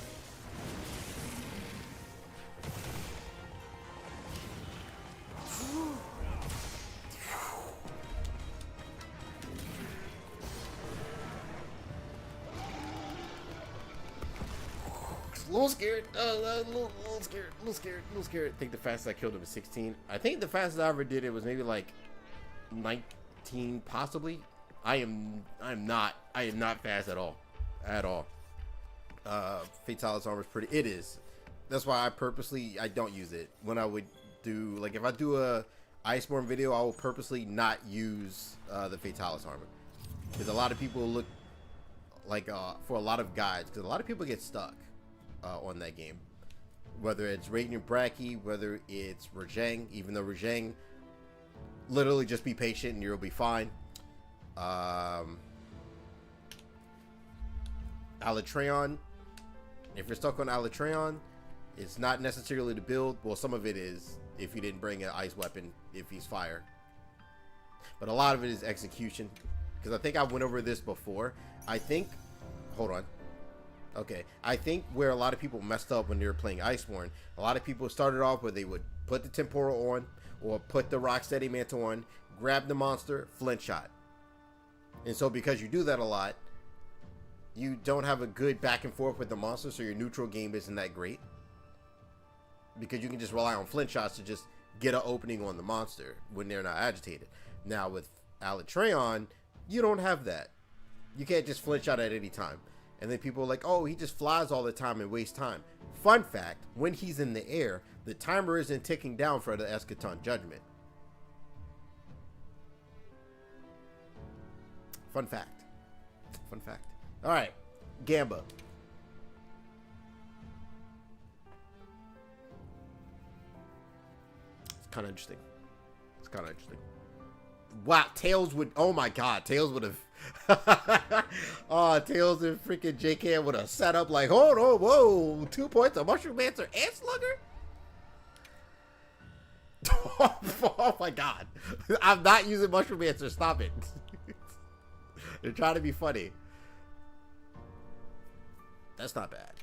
A little scared. A little scared. I think the fastest I killed him was 16. I think the fastest I ever did it was maybe like 19, possibly. I am not fast at all. Fatalis armor is pretty. It is. That's why I don't use it when I would do, like, if I do a Iceborne video, I will purposely not use the Fatalis armor, because a lot of people look like for a lot of guides, because a lot of people get stuck on that game, whether it's Radiant Bracky, whether it's Rajang, even though Rajang, literally just be patient and you'll be fine. Alatreon, if you're stuck on Alatreon, it's not necessarily the build. Well, some of it is if you didn't bring an ice weapon if he's fire. But a lot of it is execution. Because I think I went over this before. I think, hold on. Okay, I think where a lot of people messed up when they were playing Iceborne, a lot of people started off where they would put the temporal on or put the Rocksteady mantle on, grab the monster, flint shot. And so because you do that a lot, you don't have a good back and forth with the monster, so your neutral game isn't that great. Because you can just rely on flint shots to just get an opening on the monster when they're not agitated. Now with Alatreon, you don't have that. You can't just flint shot at any time. And then people are like, oh, he just flies all the time and wastes time. Fun fact, when he's in the air, the timer isn't ticking down for the Eschaton Judgment. Fun fact. Fun fact. All right, Gamba. It's kind of interesting. It's kind of interesting. Wow, Tails would, oh my god, Tails would have, oh, Tails and freaking JK would have set up like, hold on, whoa, 2 points of Mushroom Mancer and Slugger? Oh my god, I'm not using Mushroom Mancer, stop it. They're trying to be funny. That's not bad.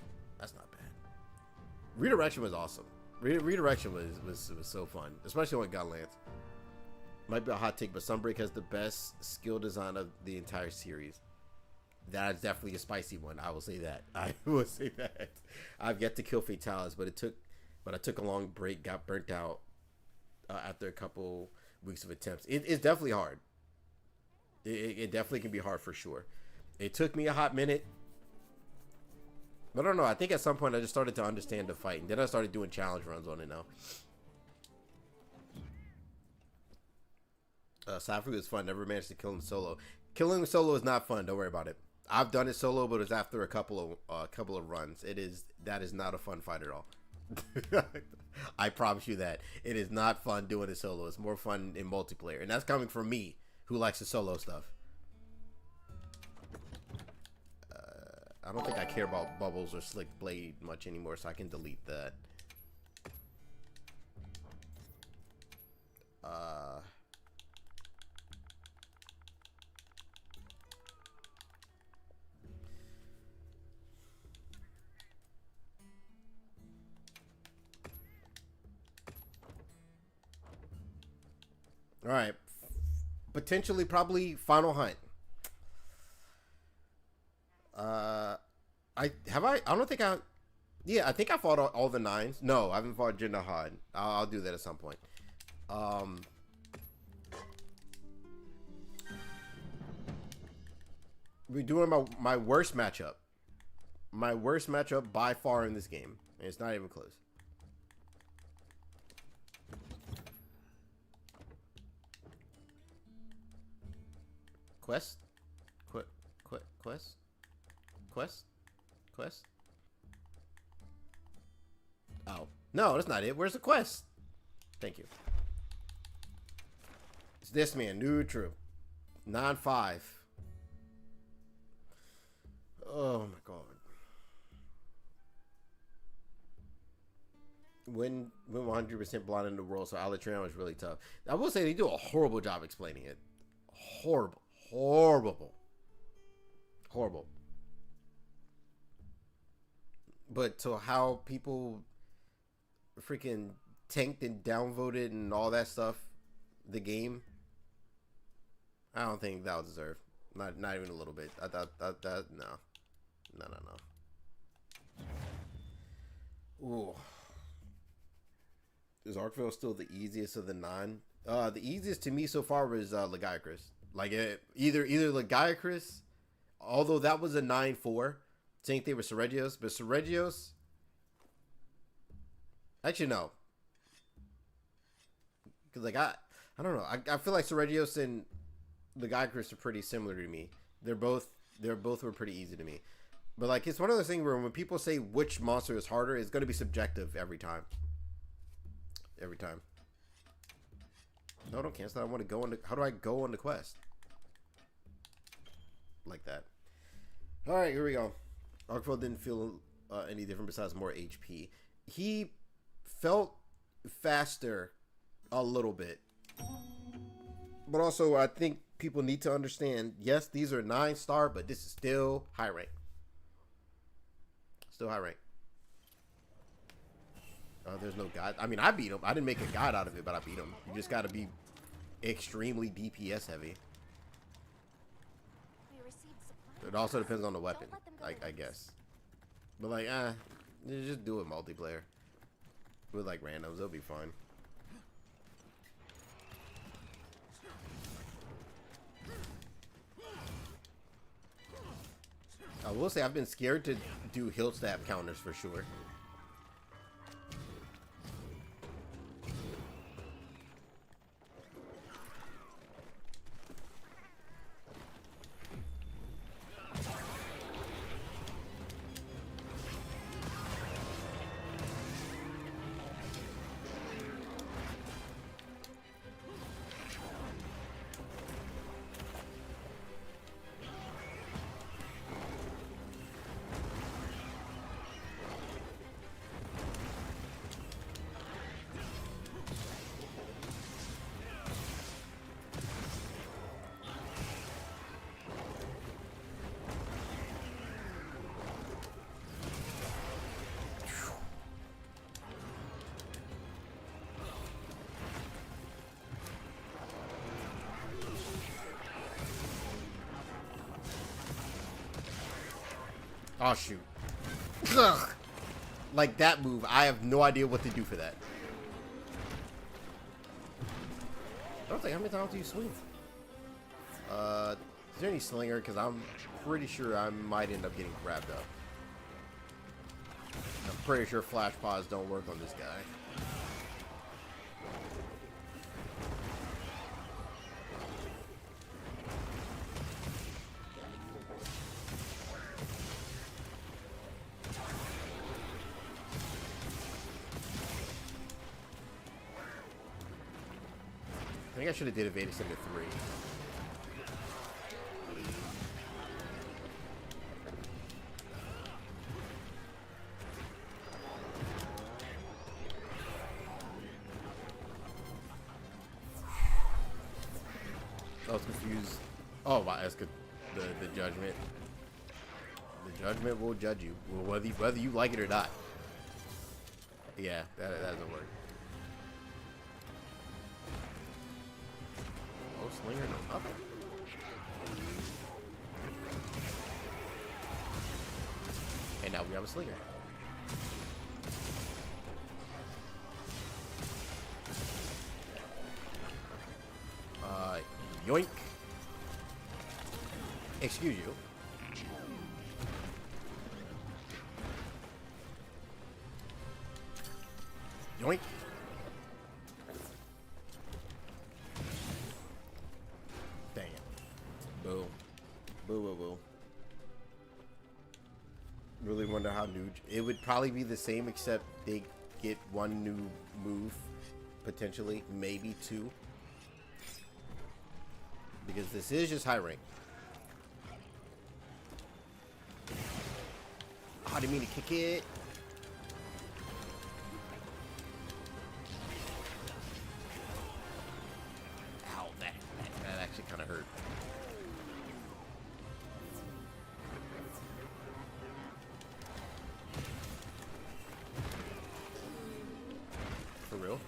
That's not bad. Redirection was awesome. Redirection was so fun, especially on Godlands. Might be a hot take, but Sunbreak has the best skill design of the entire series. That's definitely a spicy one. I will say that. I will say that. I've yet to kill Fatalis, but I took a long break, got burnt out after a couple weeks of attempts. It's definitely hard. It definitely can be hard for sure. It took me a hot minute. But I don't know. I think at some point I just started to understand the fight, and then I started doing challenge runs on it now. Safu is fun. Never managed to kill him solo. Killing him solo is not fun. Don't worry about it. I've done it solo, but it's after a couple of runs. That is not a fun fight at all. I promise you that it is not fun doing it solo. It's more fun in multiplayer, and that's coming from me, who likes the solo stuff. I don't think I care about bubbles or slick blade much anymore, so I can delete that. All right, potentially, probably final hunt. I don't think I. Yeah, I think I fought all the 9s. No, I haven't fought Jinnahad. I'll do that at some point. We're doing my worst matchup. My worst matchup by far in this game, and it's not even close. Quest? Quest? Oh. No, that's not it. Where's the quest? Thank you. It's this man, Nu Udra. 9-5. Oh my god. Win 100% blind in the world, so Alatreon was really tough. I will say they do a horrible job explaining it. Horrible. But to how people freaking tanked and downvoted and all that stuff, the game, I don't think that was deserved. Not even a little bit. I thought that no. Ooh. Is Arkveld still the easiest of the 9? The easiest to me so far was Lagiacrus. Like either Lagiacrus, although that was a 9-4. Same thing with Seregios, but Seregios, actually no, because like I don't know. I feel like Seregios and Lagiacrus are pretty similar to me. They both were pretty easy to me. But like it's one of those things where when people say which monster is harder, it's going to be subjective every time. Every time. No, don't cancel. I want to go on. How do I go on the quest? Like that. All right, here we go. Arkveld didn't feel any different besides more HP. He felt faster a little bit. But also, I think people need to understand, yes, these are 9-star, but this is still high rank. Still high rank. There's no guide. I mean, I beat him. I didn't make a guide out of it, but I beat him. You just got to be extremely DPS heavy. We received supplies. It also depends on the weapon, Don't let them go to I waste. guess. But like, just do it multiplayer. With like randoms, it'll be fine. I will say I've been scared to do hilt stab counters for sure. Oh shoot. Ugh. Like that move, I have no idea what to do for that. I don't think, how many times do you swing? Is there any slinger? Because I'm pretty sure I might end up getting grabbed up. I'm pretty sure flash pods don't work on this guy. I think I should have did Evadus into 3. I was confused. Oh, wow, that's good. The judgment. The judgment will judge you, whether you like it or not. Yeah, that doesn't work. Oh, slinger, no nothing. And now we have a slinger. Yoink. Excuse you. Yoink. Dang it. Boo. Boo, boo, boo. Really wonder how new... It would probably be the same, except they get one new move, potentially, maybe 2. Because this is just high rank. Oh, I didn't mean to kick it. Ow, that actually kind of hurt. For real?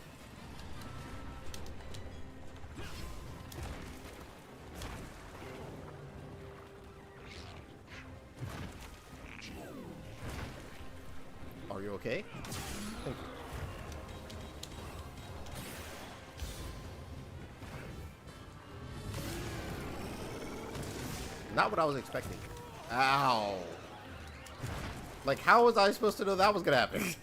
Are you okay? Thank you. Not what I was expecting. Ow. Like, how was I supposed to know that was gonna happen?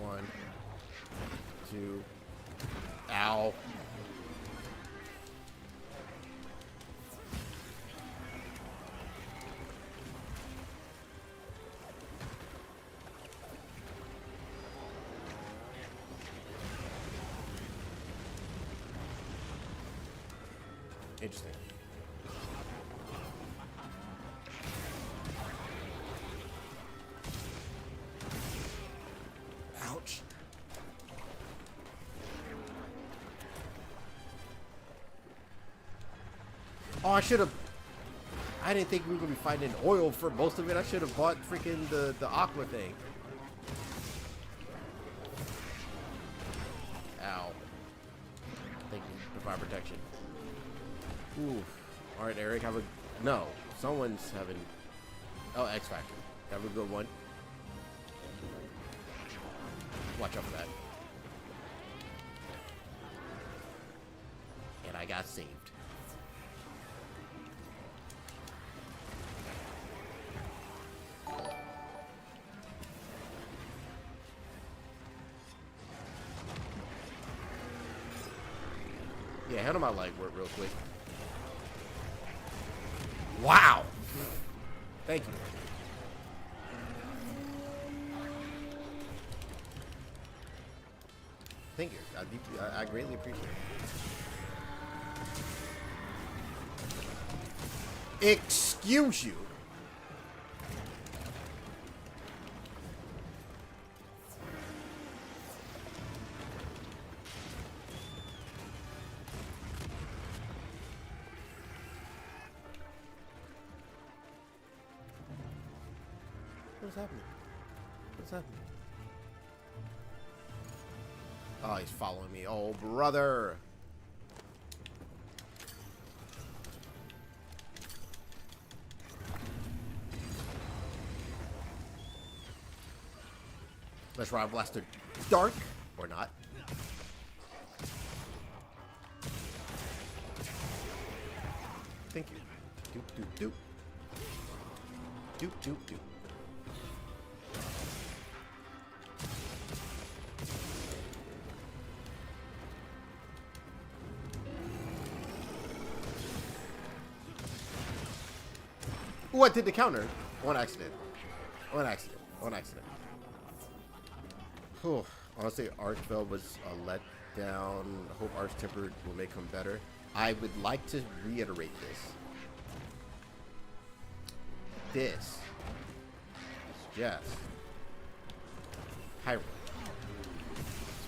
One, two, Interesting. Ouch. Oh, I should have. I didn't think we were gonna be fighting in oil for most of it. I should have bought freaking the aqua thing. Ow. Thank you for fire protection. Ooh. All right, Eric. Have a no. Someone's having. Oh, X Factor. Have a good one. Watch out for that. And I got saved. Yeah, handle my leg work real quick. Wow! Thank you. Thank you. I greatly appreciate it. Excuse you. What's happening? What's happening? Oh, he's following me. Oh, brother. Let's Rod Blaster Dark or not. Thank you. Doop, doop, doop. Doop, doop, doop. Ooh, I did the counter. On accident. On accident. On accident. Whew. Honestly, Arkveld was a letdown. I hope Arch Tempered will make him better. I would like to reiterate this. This is just Hyrule.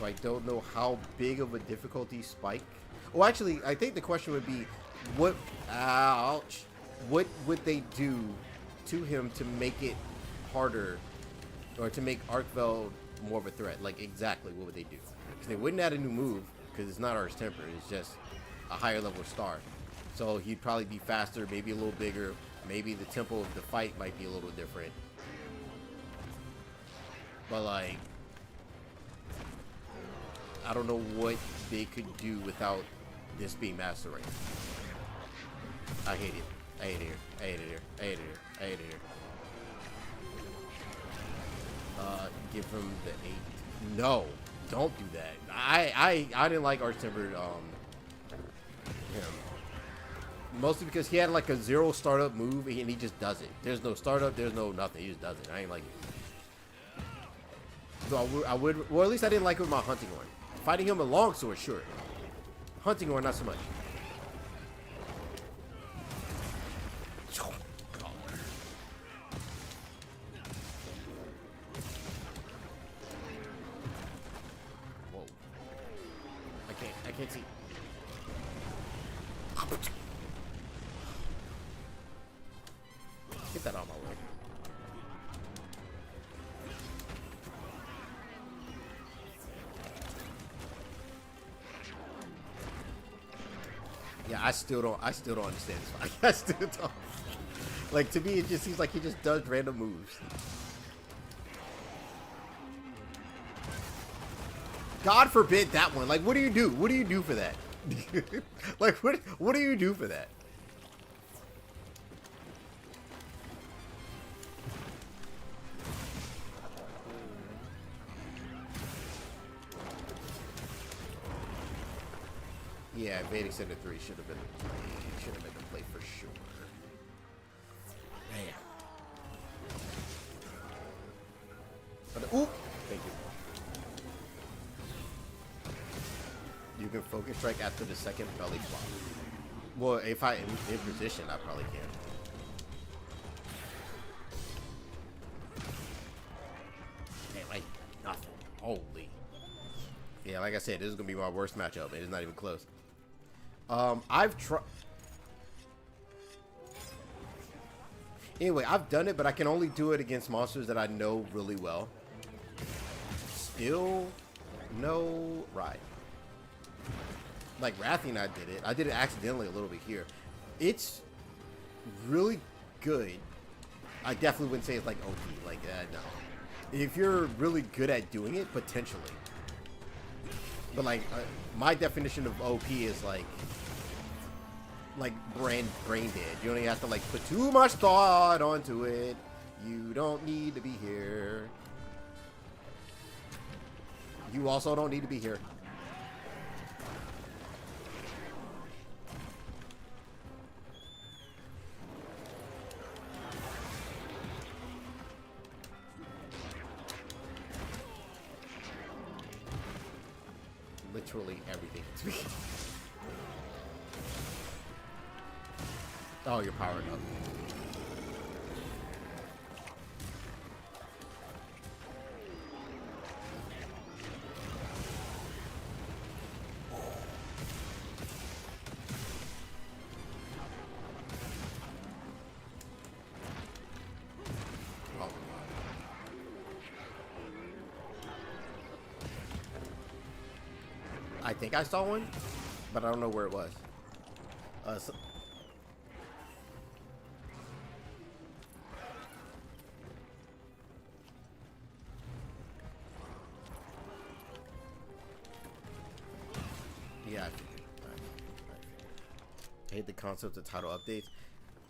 So I don't know how big of a difficulty spike. Well, actually, I think the question would be, what? Ouch. What would they do to him to make it harder, or to make Arkveld more of a threat? Like, exactly what would they do? Because they wouldn't add a new move, because it's not Arch Temper, it's just a higher level star. So he'd probably be faster, maybe a little bigger, maybe the tempo of the fight might be a little different. But like, I don't know what they could do without this being Master Race. I hate it. I hate it here. I hate it here. I hate it here. I hate it here. Give him the 8. No, don't do that. I didn't like Arch Tempered him. Mostly because he had like a 0 startup move and he just does it. There's no startup, there's no nothing. He just does it. I ain't like it. So I would, well, at least I didn't like it with my hunting horn. Fighting him with longsword, sure. Hunting horn, not so much. I can't see. Get that out of my way. Yeah, I still don't understand this fight. I still don't. Like, to me, it just seems like he just does random moves. God forbid that one. Like, what do you do? What do you do for that? Like, what do you do for that? Yeah, Vedic Center 3 should have been the play for sure. Man. But, ooh, thank you. You can focus strike after the second belly flop. Well, if I am in position, I probably can. Man, like nothing. Holy. Yeah, like I said, this is gonna be my worst matchup. It's not even close. I've tried. Anyway, I've done it, but I can only do it against monsters that I know really well. Still, no ride. Like Rathian, I did it. I did it accidentally a little bit here. It's really good. I definitely wouldn't say it's like OP. Like, no. If you're really good at doing it, potentially. But like, my definition of OP is like brain dead. You only have to like put too much thought onto it. You don't need to be here. You also don't need to be here. Literally everything. Oh, you're powering up. Oh. I think I saw one, but I don't know where it was. So yeah, I hate the concept of title updates.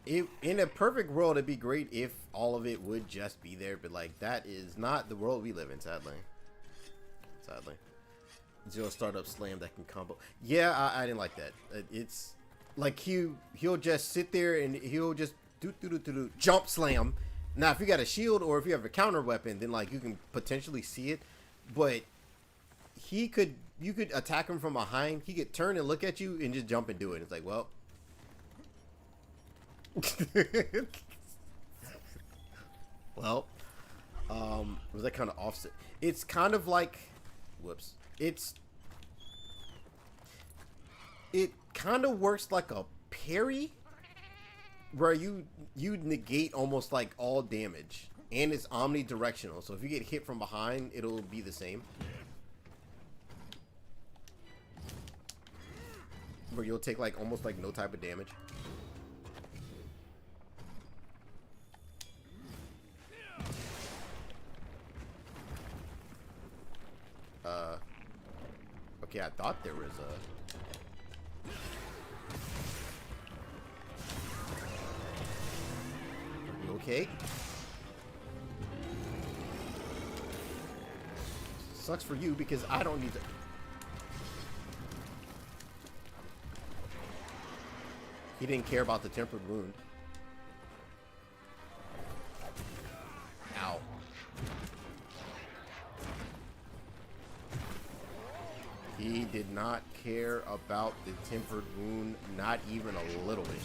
In a perfect world, it'd be great if all of it would just be there, but like that is not the world we live in, sadly. Sadly. Zero startup slam that can combo. Yeah, I didn't like that. It's like he'll just sit there and he'll just do jump slam. Now, if you got a shield or if you have a counter weapon, then like you can potentially see it. But you could attack him from behind. He could turn and look at you and just jump and do it. It's like, well. Well, was that kind of offset? It's kind of like, whoops. It kind of works like a parry, where you negate almost like all damage, and it's omnidirectional. So if you get hit from behind, it'll be the same. Where you'll take like almost like no type of damage. Okay, I thought there was a... You okay? Sucks for you because I don't need to... He didn't care about the tempered wound. Ow. He did not care about the tempered wound, not even a little bit.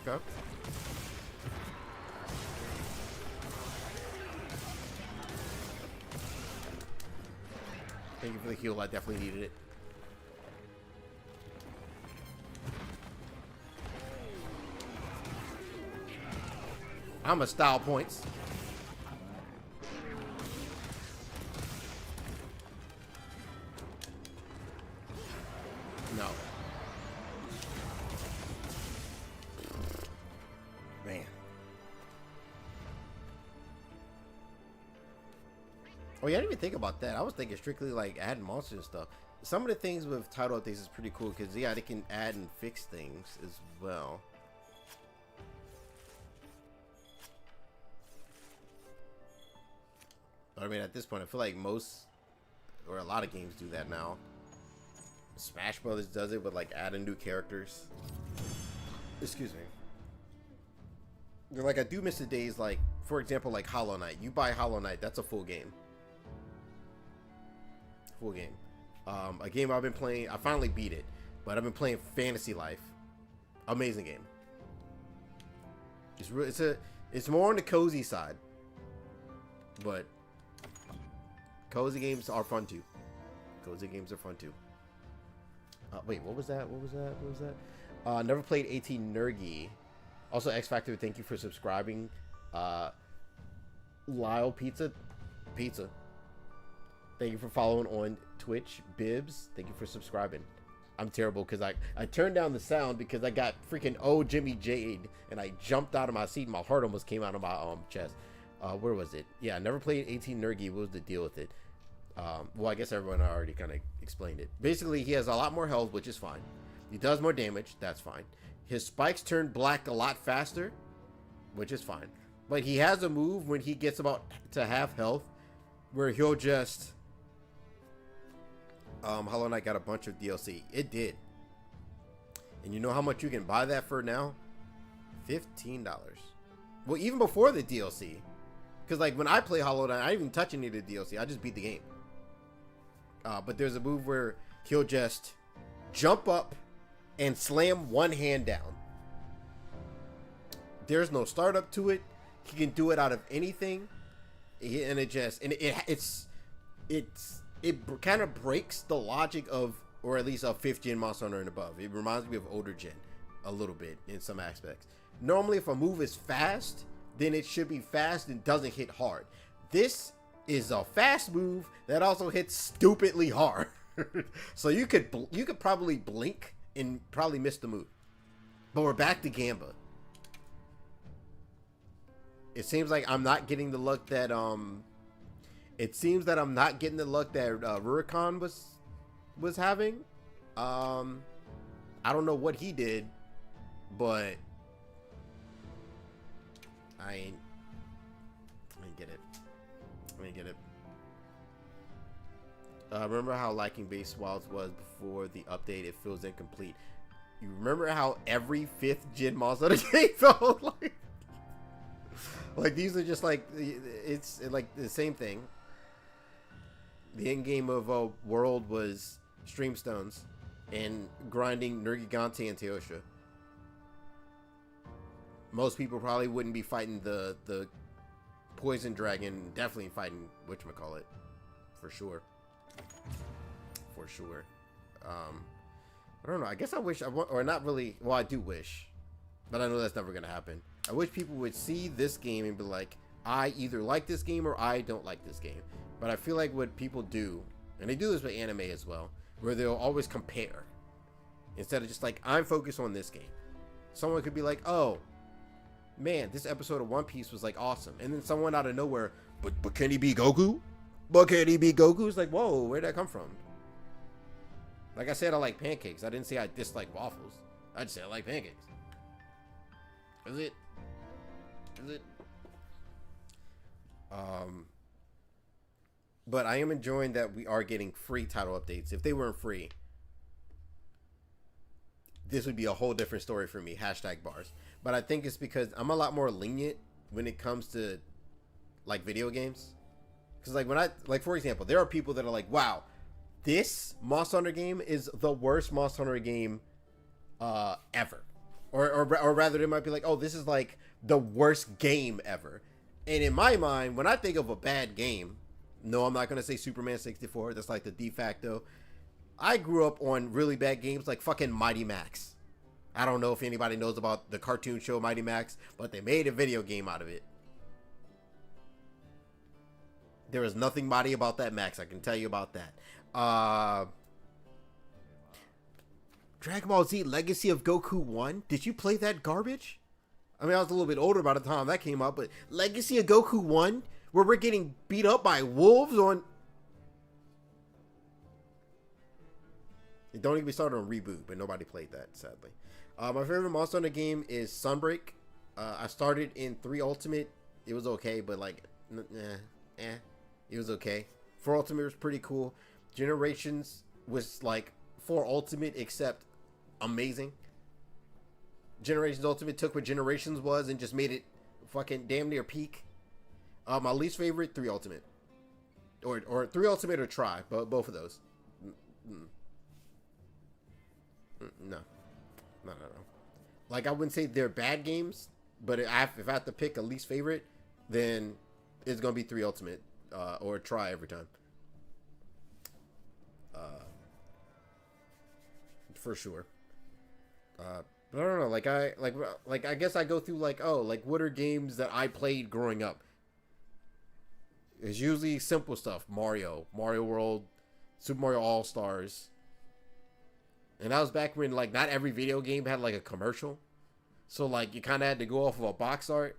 Okay. Thank you for the heal. I definitely needed it. I'm a style points. No. Man. Oh yeah, I didn't even think about that. I was thinking strictly like adding monsters and stuff. Some of the things with title updates is pretty cool because yeah, they can add and fix things as well. But I mean, at this point, I feel like most or a lot of games do that now. Smash Brothers does it with like adding new characters. Excuse me. Like I do miss the days like, for example, like Hollow Knight. You buy Hollow Knight, that's a full game. Full game. A game I've been playing. I finally beat it, but I've been playing Fantasy Life. Amazing game. It's more on the cozy side, but cozy games are fun too. Cozy games are fun too. Wait, what was that? Never played 18 Nergy. Also, X Factor, thank you for subscribing. Lyle Pizza. Thank you for following on Twitch. Bibs, thank you for subscribing. I'm terrible because I turned down the sound because I got freaking Jimmy Jade and I jumped out of my seat and my heart almost came out of my chest. Where was it? Yeah, I never played 18 Nergy. What was the deal with it? Well, I guess everyone already kind of explained it. Basically, he has a lot more health, which is fine. He does more damage. That's fine. His spikes turn black a lot faster, which is fine. But he has a move when he gets about to half health where he'll just... Hollow Knight got a bunch of DLC. It did. And you know how much you can buy that for now? $15. Well, even before the DLC. Because, like, when I play Hollow Knight, I didn't even touch any of the DLC. I just beat the game. But there's a move where he'll just jump up and slam one hand down. There's no startup to it. He can do it out of anything. And it kind of breaks the logic of, or at least a 5th gen Monster Hunter and above. It reminds me of older gen a little bit in some aspects. Normally, if a move is fast, then it should be fast and doesn't hit hard. This is a fast move that also hits stupidly hard. So you could probably blink and probably miss the move. But we're back to Gamba. It seems like I'm not getting the luck that Rurikon was having. I don't know what he did, but I ain't get it. Remember how liking base wilds was before the update? It feels incomplete. You remember how every 5th gen monster game felt like? Like, these are just like, it's like the same thing. The end game of World was Streamstones and grinding Nergigante and Teosha. Most people probably wouldn't be fighting the Poison Dragon. Definitely fighting whatchamacallit. For sure. I don't know. I guess I wish, or not really. Well, I do wish. But I know that's never going to happen. I wish people would see this game and be like, I either like this game or I don't like this game. But I feel like what people do, and they do this with anime as well, where they'll always compare. Instead of just like, I'm focused on this game. Someone could be like, oh, man, this episode of One Piece was like awesome. And then someone out of nowhere, but can he be Goku? But can he be Goku? It's like, whoa, where'd that come from? Like I said, I like pancakes. I didn't say I dislike waffles. I just said I like pancakes. Is it? But I am enjoying that we are getting free title updates. If they weren't free, this would be a whole different story for me. #bars. But I think it's because I'm a lot more lenient when it comes to like video games. Because like for example, there are people that are like, wow, this Monster Hunter game is the worst Monster Hunter game ever. Or rather, they might be like, oh, this is like the worst game ever. And in my mind, when I think of a bad game, no, I'm not going to say Superman 64. That's like the de facto. I grew up on really bad games like fucking Mighty Max. I don't know if anybody knows about the cartoon show Mighty Max, but they made a video game out of it. There is nothing mighty about that Max. I can tell you about that. Dragon Ball Z Legacy of Goku 1. Did you play that garbage? I mean, I was a little bit older by the time that came out, but Legacy of Goku 1, where we're getting beat up by wolves on... Don't even start on Reboot, but nobody played that, sadly. My favorite Monster Hunter game is Sunbreak. I started in 3 Ultimate. It was okay, but like, it was okay. 4 Ultimate was pretty cool. Generations was like 4 Ultimate, except amazing. Generations Ultimate took what Generations was and just made it fucking damn near peak. My least favorite, 3 Ultimate. Or 3 Ultimate or Try, but both of those. No. Like, I wouldn't say they're bad games, but if I have to pick a least favorite, then it's gonna be 3 Ultimate, or try every time. For sure. But I don't know. Like I guess I go through like, oh, like what are games that I played growing up? It's usually simple stuff: Mario World, Super Mario All Stars. And that was back when like not every video game had like a commercial, so like you kind of had to go off of a box art.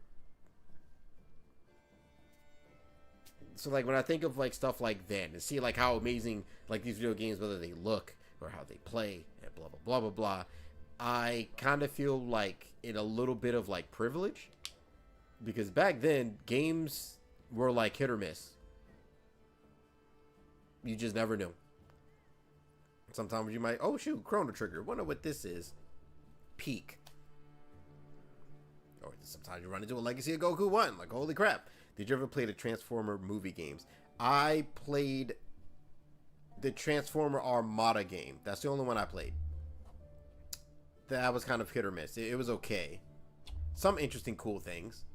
So like when I think of like stuff like then and see like how amazing like these video games, whether they look or how they play and blah blah blah blah blah, I kind of feel like in a little bit of like privilege, because back then games were like hit or miss. You just never knew. Sometimes you might, oh shoot, Chrono Trigger, wonder what this is. Peak. Or sometimes you run into a Legacy of Goku 1, like holy crap. Did you ever play the Transformer movie games? I played the Transformer Armada game. That's the only one I played. That was kind of hit or miss. It was okay. Some interesting cool things.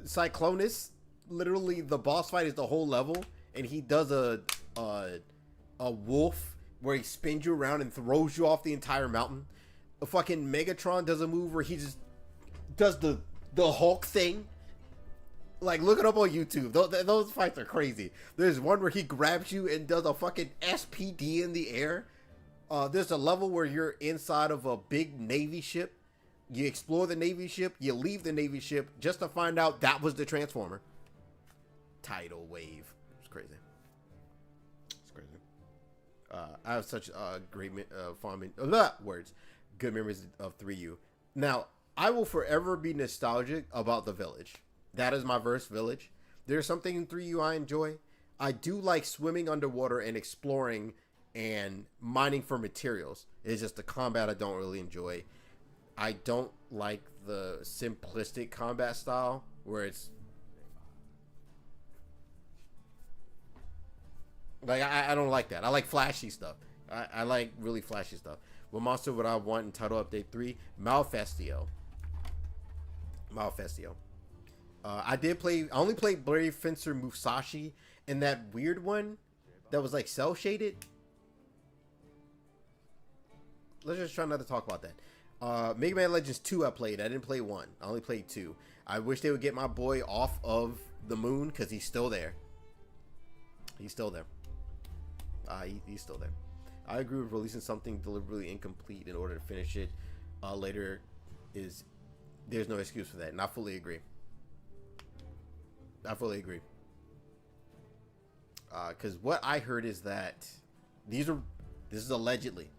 Cyclonus, literally the boss fight is the whole level, and he does a wolf where he spins you around and throws you off the entire mountain. A fucking Megatron does a move where he just does the Hulk thing. Like, look it up on YouTube. Those fights are crazy. There's one where he grabs you and does a fucking SPD in the air. There's a level where you're inside of a big Navy ship. You explore the Navy ship. You leave the Navy ship just to find out that was the Transformer. Tidal wave. It's crazy. It's crazy. I have such great fond words. Good memories of 3U. Now, I will forever be nostalgic about the village. That is my verse village. There's something in 3U I enjoy. I do like swimming underwater and exploring and mining for materials. It's just the combat I don't really enjoy. I don't like the simplistic combat style where it's like, I don't like that. I like flashy stuff. I like really flashy stuff. What monster would I want in Title Update 3? Malfestio. I only played Brave Fencer Musashi and that weird one that was like cell shaded. Let's just try not to talk about that. Mega Man Legends 2 I played. I didn't play 1. I only played 2. I wish they would get my boy off of the moon because he's still there. He's still there. He's still there. I agree with releasing something deliberately incomplete in order to finish it later. There's no excuse for that, and I fully agree. Because what I heard is that this is allegedly,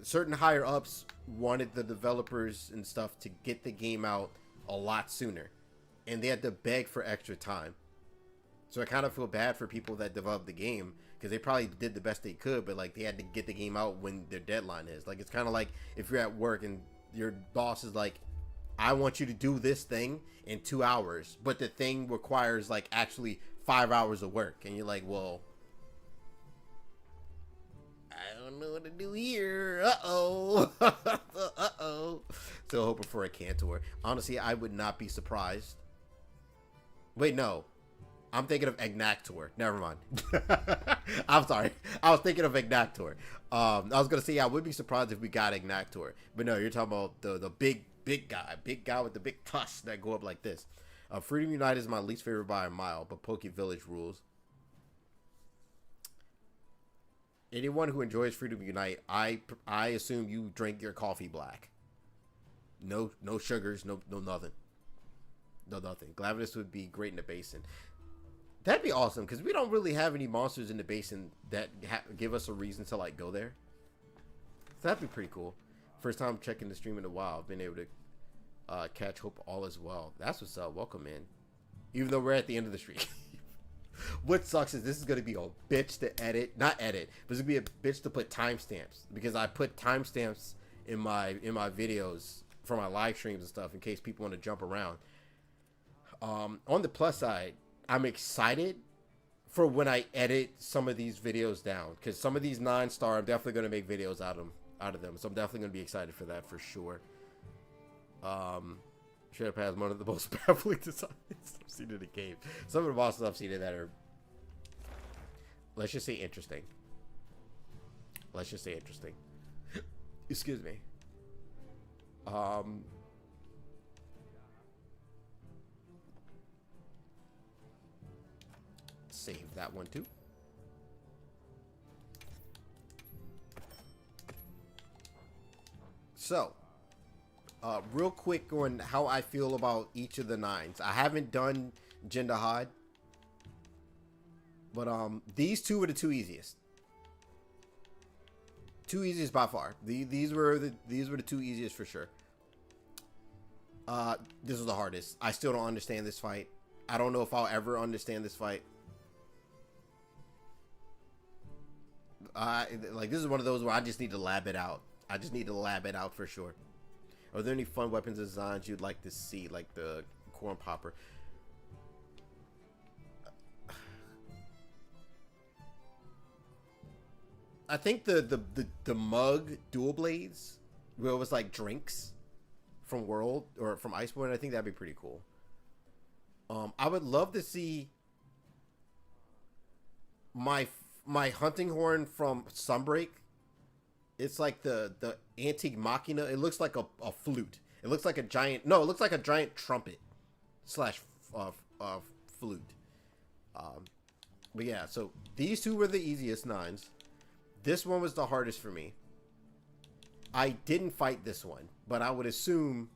certain higher ups wanted the developers and stuff to get the game out a lot sooner, and they had to beg for extra time. So I kind of feel bad for people that developed the game, because they probably did the best they could, but like they had to get the game out when their deadline is. Like, it's kind of like if you're at work and your boss is like, I want you to do this thing in 2 hours, but the thing requires like actually 5 hours of work, and you're like, well, I don't know what to do here. Still hoping for a Cantor. Honestly, I would not be surprised. Wait, no. I'm thinking of Ignactor. Never mind. I'm sorry. I was thinking of Ignactor. I was going to say I would be surprised if we got Ignactor. But no, you're talking about the big guy. Big guy with the big tusks that go up like this. Freedom Unite is my least favorite by a mile, but Poke Village rules. Anyone who enjoys Freedom Unite, I assume you drink your coffee black. No sugars, no nothing. No nothing. Glavenus would be great in the basin. That'd be awesome, because we don't really have any monsters in the basin that give us a reason to like go there. So that'd be pretty cool. First time checking the stream in a while. I've been able to catch. Hope all is well. That's what's up. Welcome in. Even though we're at the end of the stream. What sucks is this is going to be a bitch to edit. Not edit, but it's going to be a bitch to put timestamps, because I put timestamps in my videos for my live streams and stuff in case people want to jump around. On the plus side, I'm excited for when I edit some of these videos down, because some of these 9-star, I'm definitely going to make videos out of them. So I'm definitely going to be excited for that for sure. Shredder has one of the most baffling designs I've seen in a game. Some of the bosses I've seen in that are, let's just say, interesting. Let's just say interesting. Excuse me. Save that one too. So, real quick on how I feel about each of the 9s. I haven't done Jindahad, but these two were the 2 easiest. 2 easiest by far. These were the 2 easiest for sure. This was the hardest. I still don't understand this fight. I don't know if I'll ever understand this fight. Like, this is one of those where I just need to lab it out. I just need to lab it out for sure. Are there any fun weapons designs you'd like to see, like the corn popper? I think the mug dual blades, where it was like drinks from World or from Iceborne, I think that'd be pretty cool. I would love to see my hunting horn from Sunbreak. It's like the antique machina. It looks like a flute. It looks like a giant. No, it looks like a giant trumpet slash flute. But yeah, so these two were the easiest 9s. This one was the hardest for me. I didn't fight this one, but I would assume.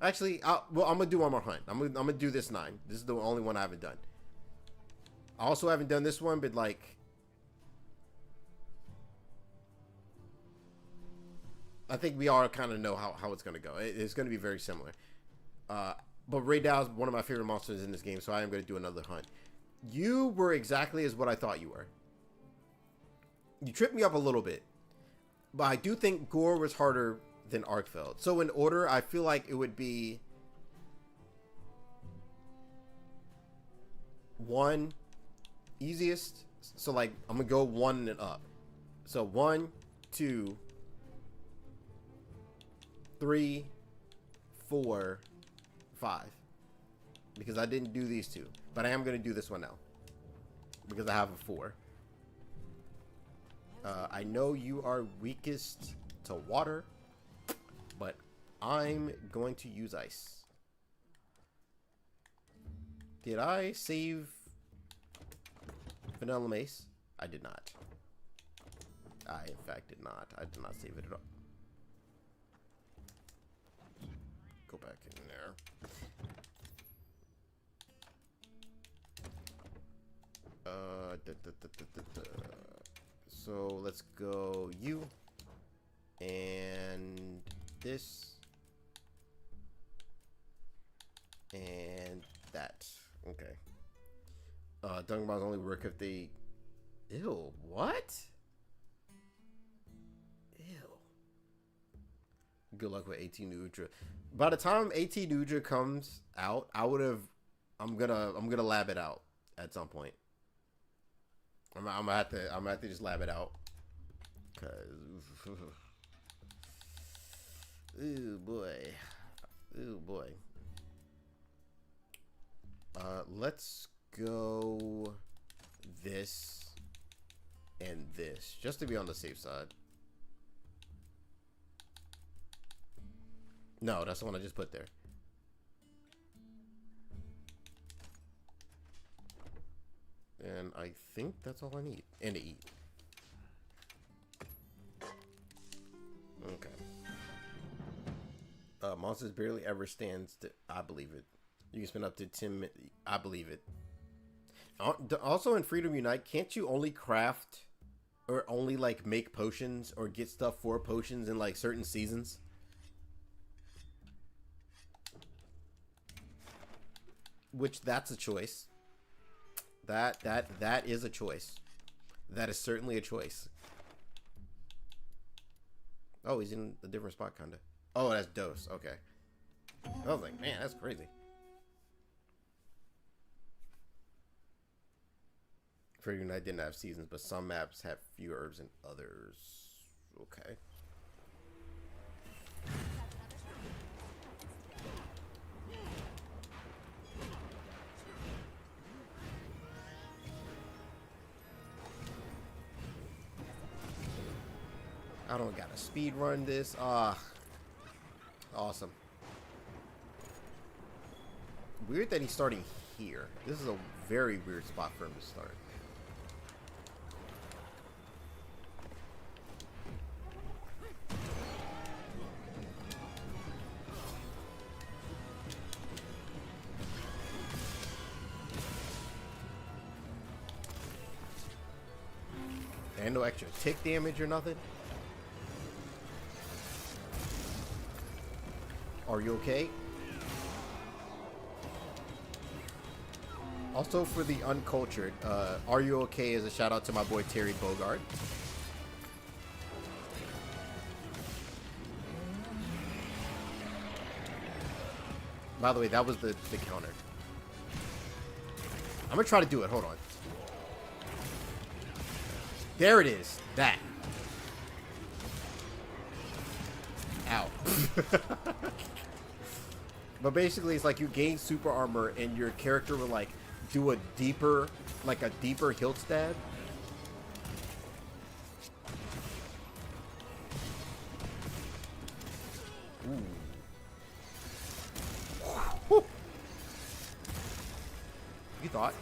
Actually, well, I'm gonna do one more hunt. I'm gonna do this 9. This is the only one I haven't done. I also haven't done this one, but like, I think we all kind of know how it's gonna go. It's gonna be very similar. But Rey Dau is one of my favorite monsters in this game, so I am gonna do another hunt. You were exactly as what I thought you were. You tripped me up a little bit, but I do think Gore was harder than Arkveld. So in order, I feel like it would be 1 easiest. So like, I'm gonna go 1 and up. So 1, 2, 3, 4, 5. Because I didn't do these 2, but I am gonna do this one now because I have a 4. I know you are weakest to water, but I'm going to use ice. Did I save Vanilla Mace? I did not. I, in fact, did not. I did not save it at all. Go back in there. So let's go you and this and that. Okay. Dunking bombs only work if they. Ew. What? Ew. Good luck with Nu Udra. By the time Nu Udra comes out, I would have. I'm gonna lab it out at some point. I'm gonna have to just lab it out. Cause, ooh boy, ooh boy. Let's go this and this, just to be on the safe side. No, that's the one I just put there. And I think that's all I need. And to eat. Okay. Monsters barely ever stands to... I believe it. You can spend up to 10 minutes. I believe it. Also in Freedom Unite, can't you only craft... or only, like, make potions or get stuff for potions in, like, certain seasons? Which, that's a choice. That is a choice. That is certainly a choice. Oh, he's in a different spot, kinda. Oh, that's Dose. Okay. I was like, man, that's crazy. Pretty Night didn't have seasons, but some maps have fewer herbs than others. Okay. I don't gotta speed run this. Awesome. Weird that he's starting here. This is a very weird spot for him to start. And no extra tick damage or nothing. Are you okay? Also for the uncultured, Are You Okay is a shout out to my boy Terry Bogard. By the way, that was the counter. I'm gonna try to do it, hold on. There it is, that. Ow. But basically, it's like you gain super armor and your character will like do a deeper hilt stab. Ooh. Whew. You thought?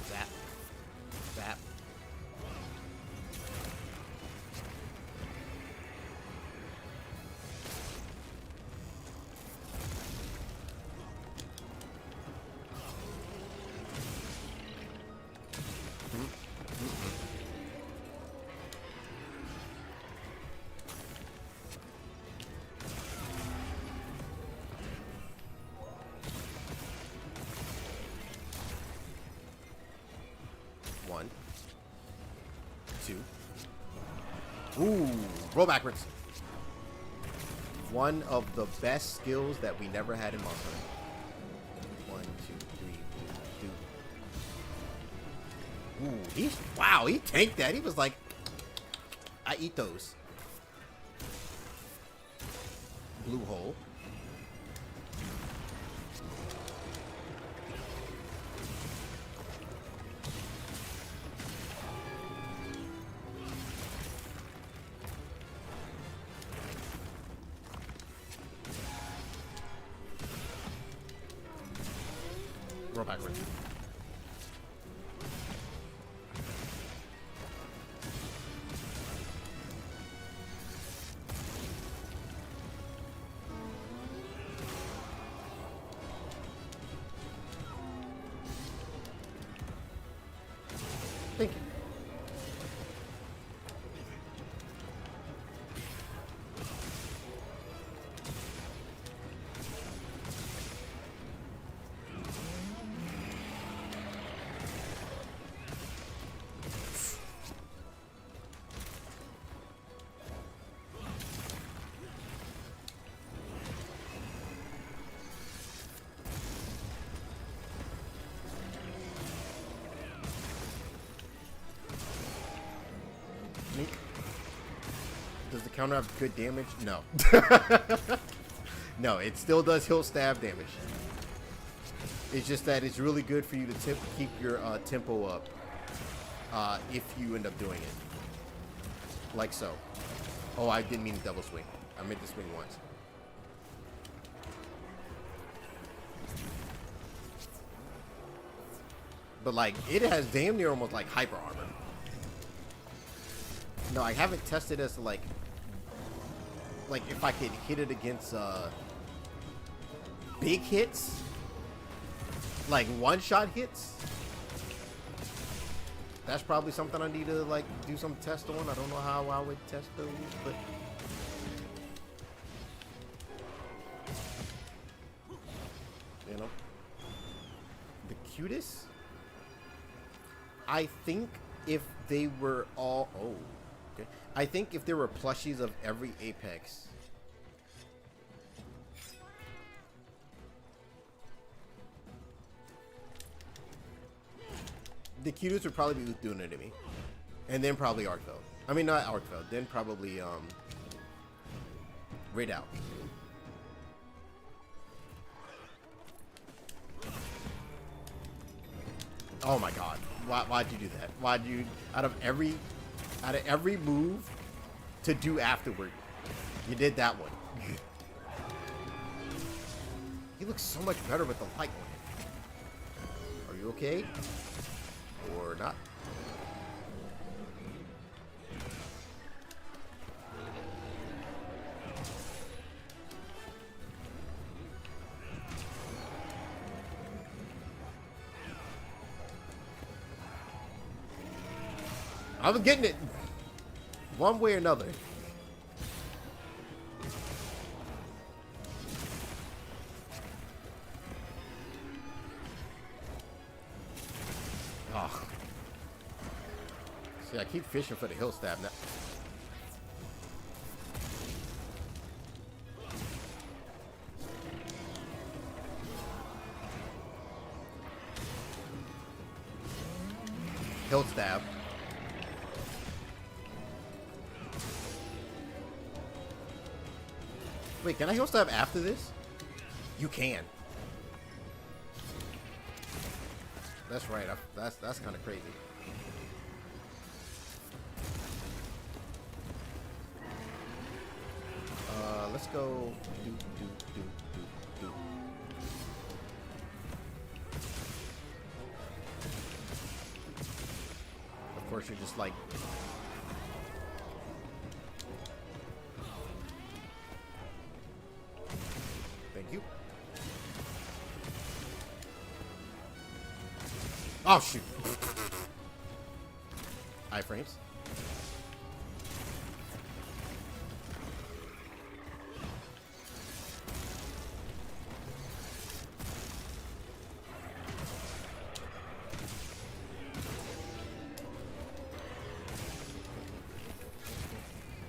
Zap. Zap. One, two. Ooh, roll backwards. One of the best skills that we never had in Monster. 1, 2, 3, 2. Ooh, wow, he tanked that. He was like, I eat those. Blue hole. Roll backwards. Thank you. Does the counter have good damage? No. No, it still does hilt stab damage. It's just that it's really good for you to keep your tempo up if you end up doing it. Like so. Oh, I didn't mean to double swing. I meant to swing once. But like, it has damn near almost like hyper armor. No, I haven't tested as like if I could hit it against big hits, like one-shot hits. That's probably something I need to like do some test on. I don't know how I would test those, but you know, the cutest. I think if they were all I think if there were plushies of every Apex, the cutest would probably be doing it to me. And then probably Arkveld. I mean, not Arkveld. Then probably, Rey Dau. Oh my god. Why'd you do that? Why'd you, out of every move to do afterward, you did that one. He looks so much better with the light on him. Are you okay? Or not? I was getting it one way or another. Oh. See, I keep fishing for the hill stab now. Hill stab. Wait, can I heal stab after this? You can. That's right. That's kind of crazy. Let's go. Do. Of course, you're just like. Thank you. Oh shoot. Iframes.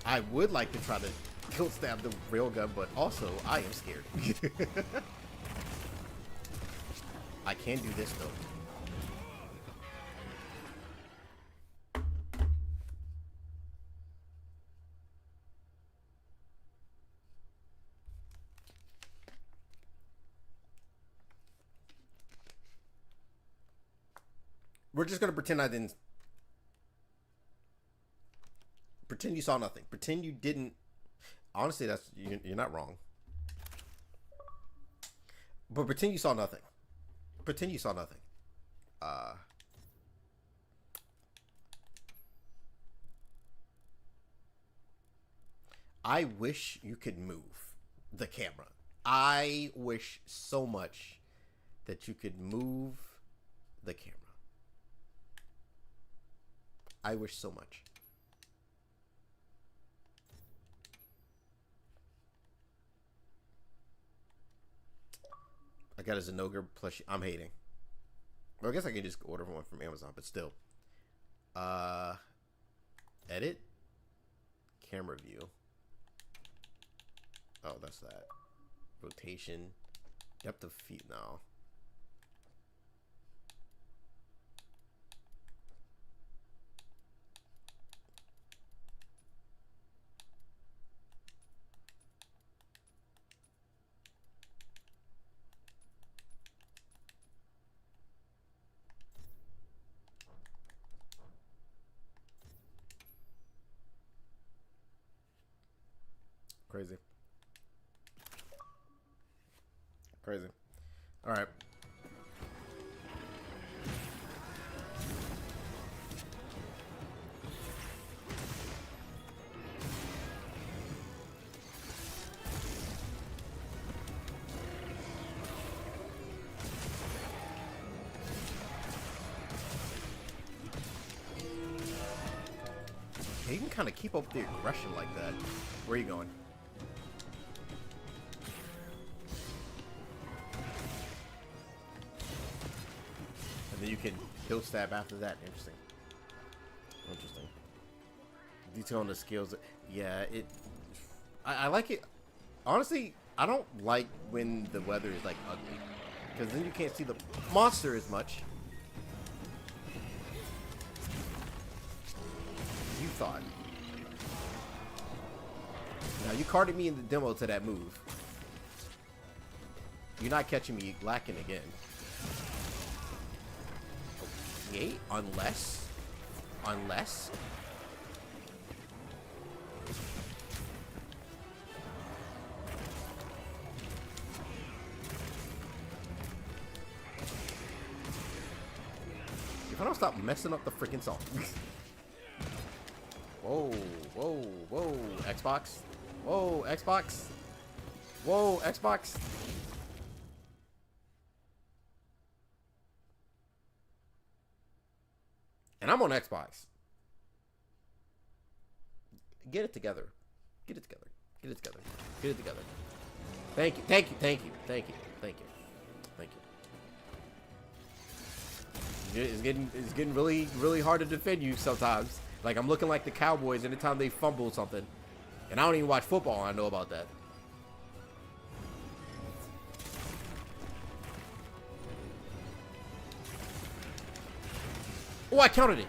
I would like to try to kill stab the railgun, but also I am scared. I can do this though. We're just gonna pretend I didn't. Pretend you saw nothing. Pretend you didn't. Honestly, that's you're not wrong. But pretend you saw nothing. Pretend you saw nothing. I wish you could move the camera. I wish so much that you could move the camera. I wish so much. I got a Zenogre plushie. I'm hating. Well, I guess I can just order one from Amazon, but still. Edit. Camera view. Oh, that's that. Rotation. Depth of feet now. Crazy. Crazy. All right. You can kind of keep up the aggression like that. Where are you going? And then you can hill stab after that. Interesting. Interesting. Detail on the skills. Yeah, it. I like it. Honestly, I don't like when the weather is like ugly, because then you can't see the monster as much. thought. Now, you carded me in the demo to that move. You're not catching me lacking again. Okay, unless... If I don't stop messing up the freaking song. Whoa, whoa, whoa, Xbox. Whoa, Xbox. Whoa, Xbox. And I'm on Xbox. Get it together. Get it together. Get it together. Get it together. Thank you. Thank you. Thank you. Thank you. Thank you. Thank you. It's getting really hard to defend you sometimes. Like, I'm looking like the Cowboys anytime they fumble something. And I don't even watch football. I know about that. Oh, I counted it.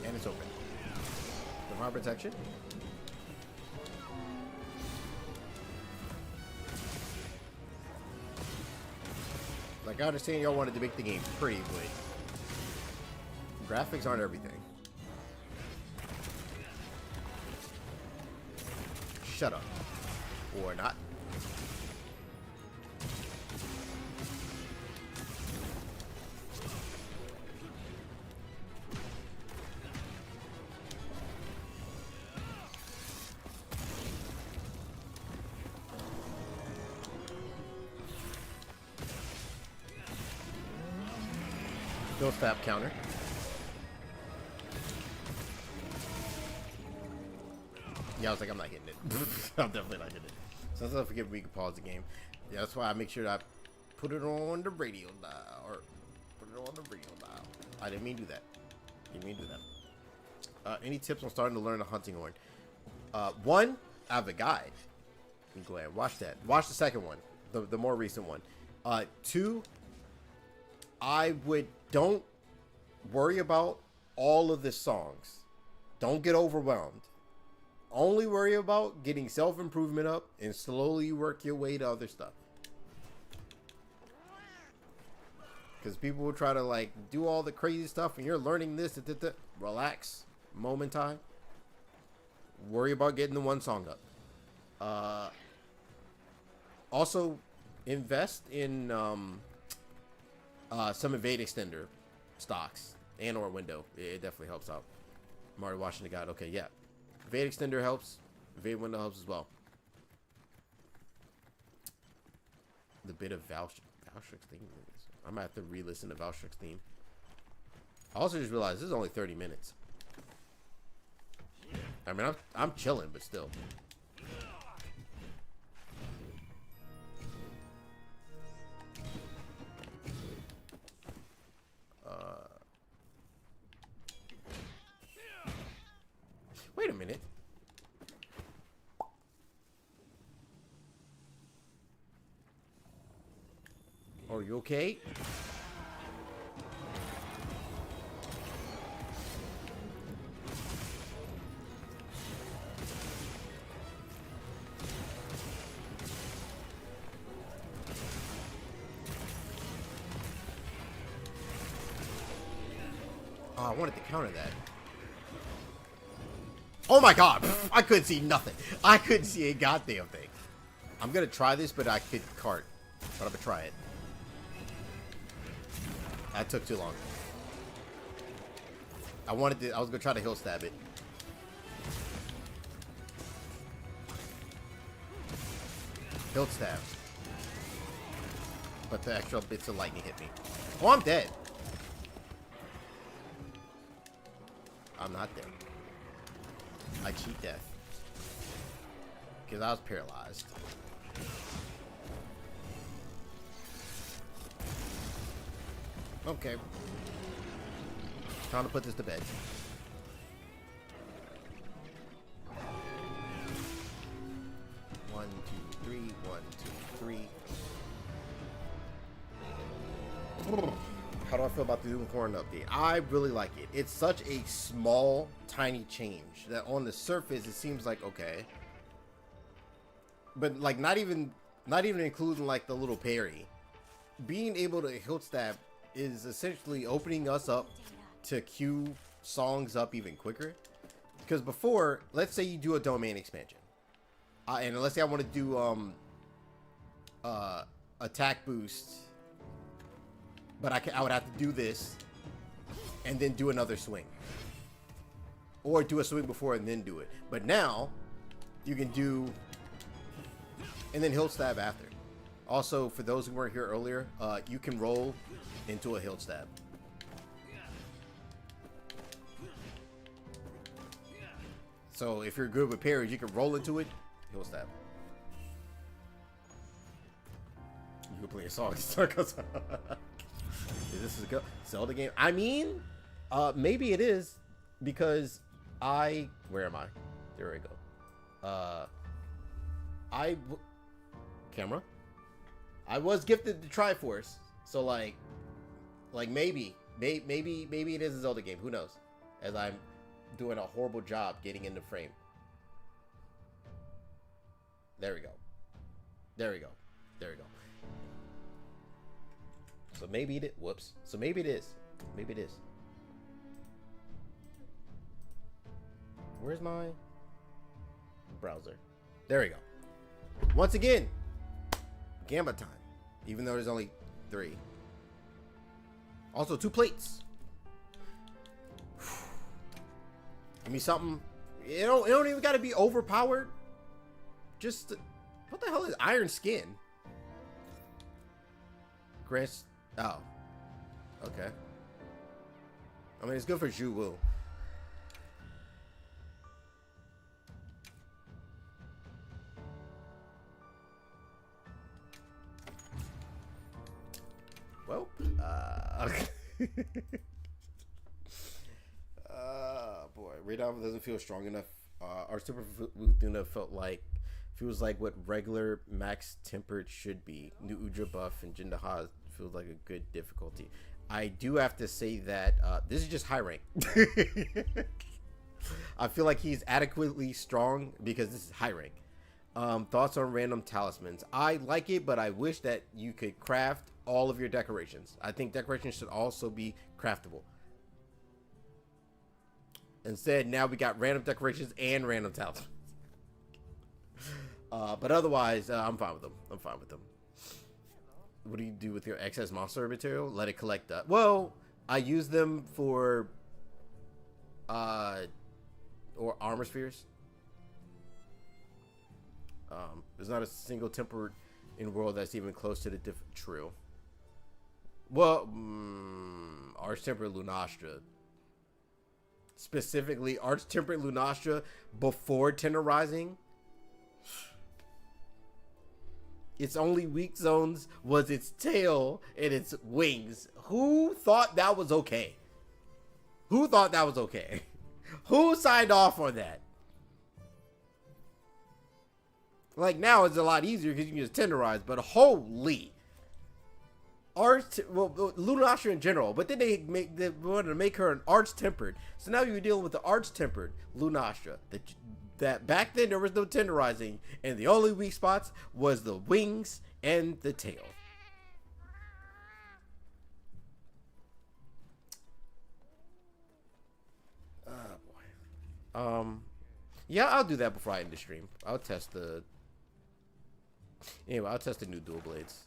And it's open. Divine protection. Like, I understand y'all wanted to make the game pretty, but graphics aren't everything. Shut up. Or not. No stab counter. Yeah, I was like, I'm not hitting it. I'm definitely not hitting it. Sometimes I forget we can pause the game. Yeah, that's why I make sure that I put it on the radio dial. Or put it on the radio dial. I didn't mean to do that. Didn't mean to do that. Any tips on starting to learn the hunting horn? One, I have a guide. You can go ahead and watch that. Watch the second one. The more recent one. Two, don't worry about all of the songs. Don't get overwhelmed. Only worry about getting self-improvement up and slowly work your way to other stuff. Because people will try to like do all the crazy stuff and you're learning this. Relax. Moment time. Worry about getting the one song up. Also, invest in some evade extender stocks and or window. It definitely helps out. I'm already watching the guide. Okay, yeah. Evade extender helps. Evade window helps as well. The bit of Valstrix theme. I might have to re-listen to Valstrix theme. I also just realized this is only 30 minutes. I mean, I'm chilling, but still. Wait a minute. Are you okay? Oh, I wanted to counter that. Oh my god! I couldn't see nothing. I couldn't see a goddamn thing. I'm gonna try this, but I could cart. But I'm gonna try it. That took too long. I was gonna try to hill stab it. Hill stab. But the extra bits of lightning hit me. Oh, I'm dead. I'm not there. I cheat death. Because I was paralyzed. Okay. Time to put this to bed. One, two, three. 1, 2, 3. How do I feel about the unicorn update? I really like it. It's such a small, tiny change that on the surface it seems like okay, but like not even including like the little parry. Being able to hilt stab is essentially opening us up to queue songs up even quicker. Because before, let's say you do a domain expansion, and let's say I want to do attack boost, but I would have to do this and then do another swing, or do a swing before and then do it. But now you can do and then hilt stab after. Also, for those who weren't here earlier, you can roll into a hilt stab. So if you're good with parries, you can roll into it, hilt stab. You can play a song. Is this a Zelda game? I mean, maybe it is, because where am I? There we go. Camera. I was gifted the Triforce, so like maybe it is a Zelda game. Who knows? As I'm doing a horrible job getting into frame. There we go. There we go. There we go. So maybe it. Whoops. So maybe it is. Maybe it is. Where's my browser? There we go. Once again, Gambit time. Even though there's only 3. Also 2 plates. Give me something. It don't even gotta be overpowered. Just what the hell is iron skin? Grants. Oh. Okay. I mean, it's good for Zhu Wu. Well, okay. Boy, Rey Dau doesn't feel strong enough. Our Super Luna feels like what regular max tempered should be. Nu Udra buff and Jindaha feels like a good difficulty. I do have to say that this is just high rank. I feel like he's adequately strong because this is high rank. Thoughts on random talismans? I like it, but I wish that you could craft all of your decorations. I think decorations should also be craftable. Instead, now we got random decorations and random talismans. But otherwise, I'm fine with them. I'm fine with them. What do you do with your excess monster material? Let it collect that. Well, I use them for or armor spheres. There's not a single temper in the world that's even close to the true. Well, Arch-Tempered Lunastra. Specifically, Arch-Tempered Lunastra before tenderizing. Its only weak zones was its tail and its wings. Who thought that was okay? Who thought that was okay? Who signed off on that? Like, now it's a lot easier because you can just tenderize, but holy. Lunastra in general, but then they wanted to make her an arch-tempered. So now you're dealing with the arch-tempered Lunastra. That back then there was no tenderizing, and the only weak spots was the wings and the tail. Oh boy. Yeah, I'll do that before I end the stream. I'll test the. Anyway, I'll test the new dual blades.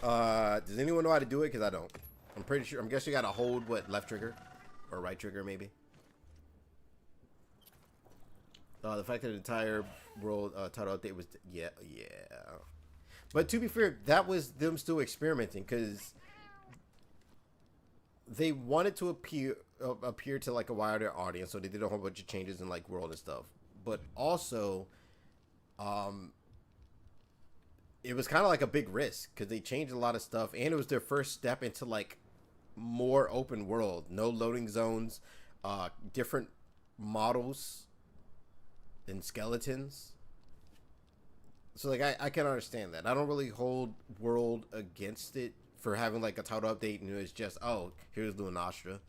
Does anyone know how to do it? Because I don't. I'm pretty sure. I'm guessing you gotta hold what, left trigger or right trigger maybe. The fact that the entire world title update was yeah. But to be fair, that was them still experimenting because they wanted to appear to like a wider audience, so they did a whole bunch of changes in like world and stuff. But also, it was kind of like a big risk because they changed a lot of stuff, and it was their first step into like more open world, no loading zones, different models and skeletons. So like I can understand that. I don't really hold world against it for having like a title update and it's just, oh, here's Nu Udra.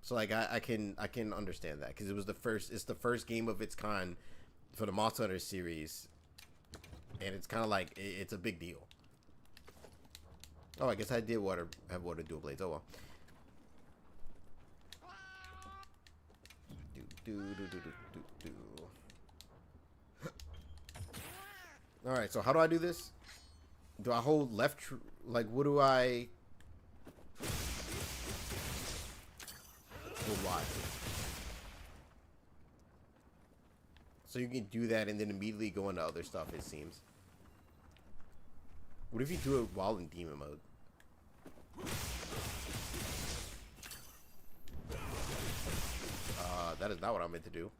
So like I can understand that because it's the first game of its kind for the Monster Hunter series, and it's kind of like it's a big deal. Oh, I guess I did have water dual blades. Oh well. All right, so how do I do this? Do I hold left? Like, what do I? Or why? So you can do that and then immediately go into other stuff, it seems. What if you do it while in demon mode? That is not what I meant to do.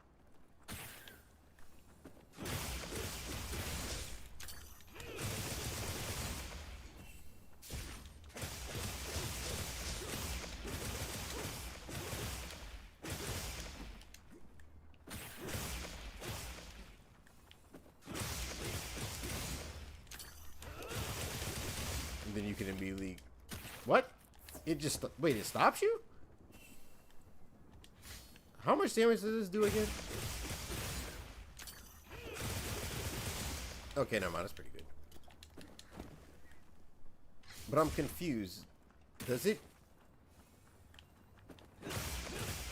And then you can immediately... What? It just... Wait, it stops you? How much damage does this do again? Okay, never mind. That's pretty good. But I'm confused. Does it...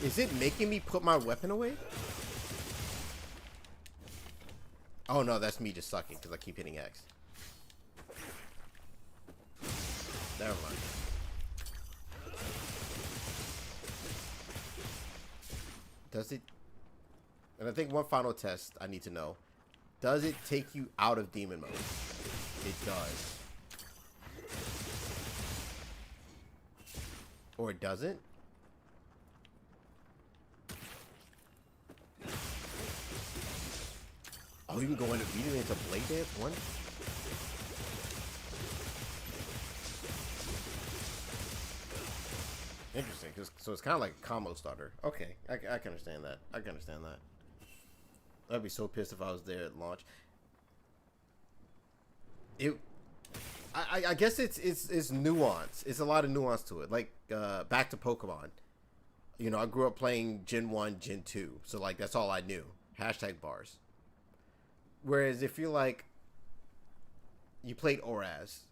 Is it making me put my weapon away? Oh no, that's me just sucking because I keep hitting X. Never mind. Does it... And I think one final test I need to know. Does it take you out of demon mode? It does. Or it doesn't? Oh, you can go immediately into Blade Dance 1? Interesting, so it's kind of like a combo starter. Okay, I can understand that. I can understand that. I'd be so pissed if I was there at launch. I guess it's nuance. It's a lot of nuance to it. Like back to Pokemon. You know, I grew up playing Gen 1, Gen 2, so like that's all I knew. Hashtag bars. Whereas if you're like, you played Oraz,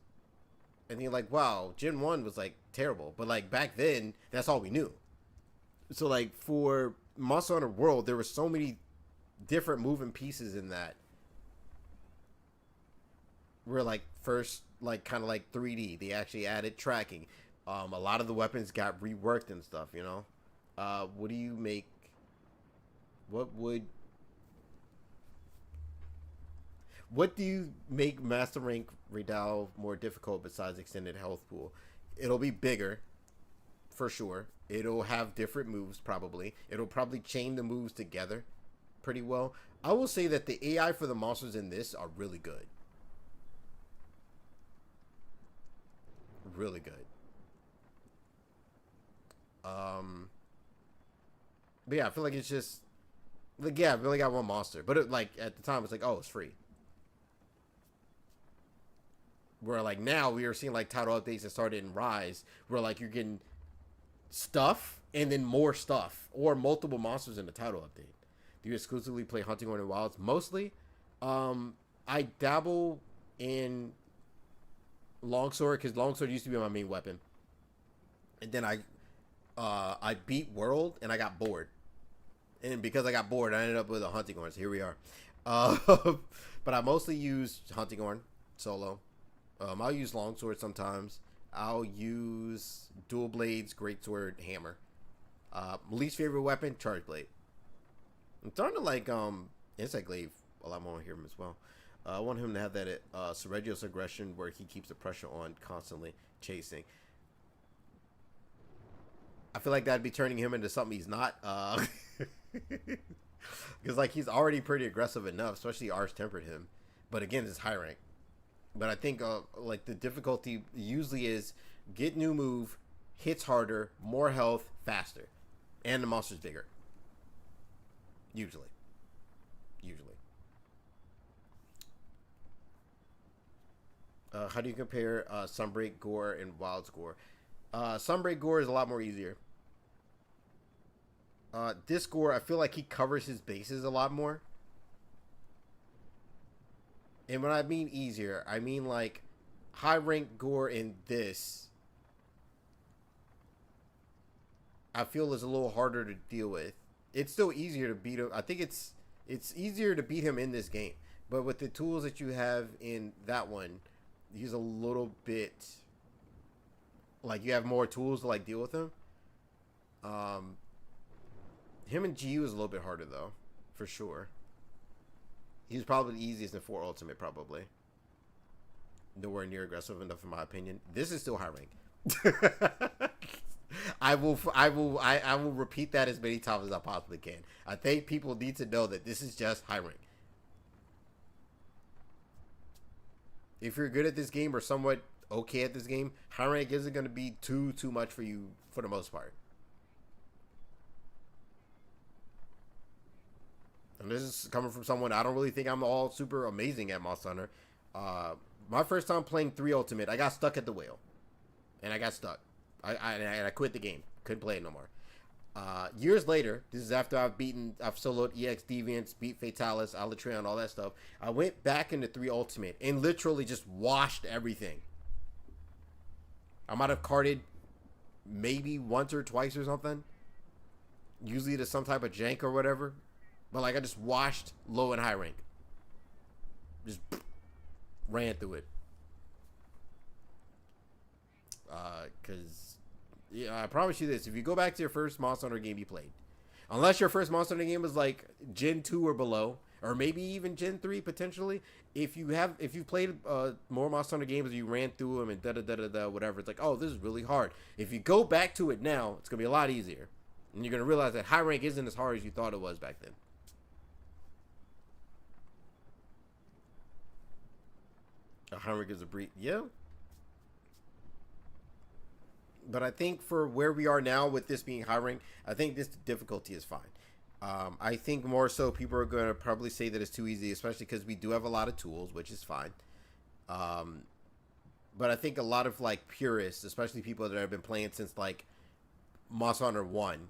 and you're like, wow, Gen 1 was like terrible, but like back then, that's all we knew. So like for Monster Hunter World, there were so many different moving pieces in that. Where like first, like kind of like 3D, they actually added tracking. A lot of the weapons got reworked and stuff, you know. What do you make? What do you make Master Rank Rey Dau more difficult besides extended health pool? It'll be bigger, for sure. It'll have different moves, probably. It'll probably chain the moves together pretty well. I will say that the AI for the monsters in this are really good. Really good. But yeah, I feel like it's just... Like, yeah, I've only got one monster. But it, like, at the time, it's like, oh, it's free. Where like now we are seeing like title updates that started in Rise, where like you're getting stuff and then more stuff or multiple monsters in the title update. Do you exclusively play Hunting Horn and Wilds? Mostly. I dabble in Longsword because Longsword used to be my main weapon, and then I beat World and I got bored, and because I got bored, I ended up with a Hunting Horn. So here we are. But I mostly use Hunting Horn solo. I'll use Longsword sometimes. I'll use Dual Blades, Greatsword, Hammer. Least favorite weapon, Charge Blade. I'm starting to like Insect Glaive a lot more on here as well. I want him to have that Seregios aggression where he keeps the pressure on constantly chasing. I feel like that'd be turning him into something he's not. Because like he's already pretty aggressive enough, especially Arch tempered him. But again, it's high rank. But I think like the difficulty usually is get new move, hits harder, more health, faster, and the monster's bigger. Usually. How do you compare Sunbreak Gore and WILDS Gore? Sunbreak Gore is a lot more easier. This Gore, I feel like he covers his bases a lot more. And when I mean easier, I mean like high rank Gore in this, I feel is a little harder to deal with. It's still easier to beat him. I think it's easier to beat him in this game. But with the tools that you have in that one, he's a little bit like you have more tools to like deal with him. Him and GU is a little bit harder though, for sure. He's probably the easiest in 4 Ultimate, probably. Nowhere near aggressive enough in my opinion. This is still high rank. I will repeat that as many times as I possibly can. I think people need to know that this is just high rank. If you're good at this game or somewhat okay at this game, high rank isn't going to be too much for you for the most part. And this is coming from someone, I don't really think I'm all super amazing at Monster Hunter. My first time playing 3 Ultimate, I got stuck at the whale. And I got stuck. I quit the game. Couldn't play it no more. Years later, this is after I've soloed EX Deviants, beat Fatalis, Alatreon, all that stuff. I went back into 3 Ultimate and literally just washed everything. I might have carded maybe once or twice or something. Usually to some type of jank or whatever. But like I just washed low and high rank. Just ran through it. Cause yeah, I promise you this, if you go back to your first Monster Hunter game you played, unless your first Monster Hunter game was like Gen 2 or below, or maybe even Gen 3 potentially, if you've played more Monster Hunter games, you ran through them and whatever, it's like, oh, this is really hard. If you go back to it now, it's gonna be a lot easier. And you're gonna realize that high rank isn't as hard as you thought it was back then. High rank is a breed, yeah. But I think for where we are now with this being high rank, I think this difficulty is fine. I think more so people are going to probably say that it's too easy, especially because we do have a lot of tools, which is fine. But I think a lot of like purists, especially people that have been playing since like Monster Hunter 1,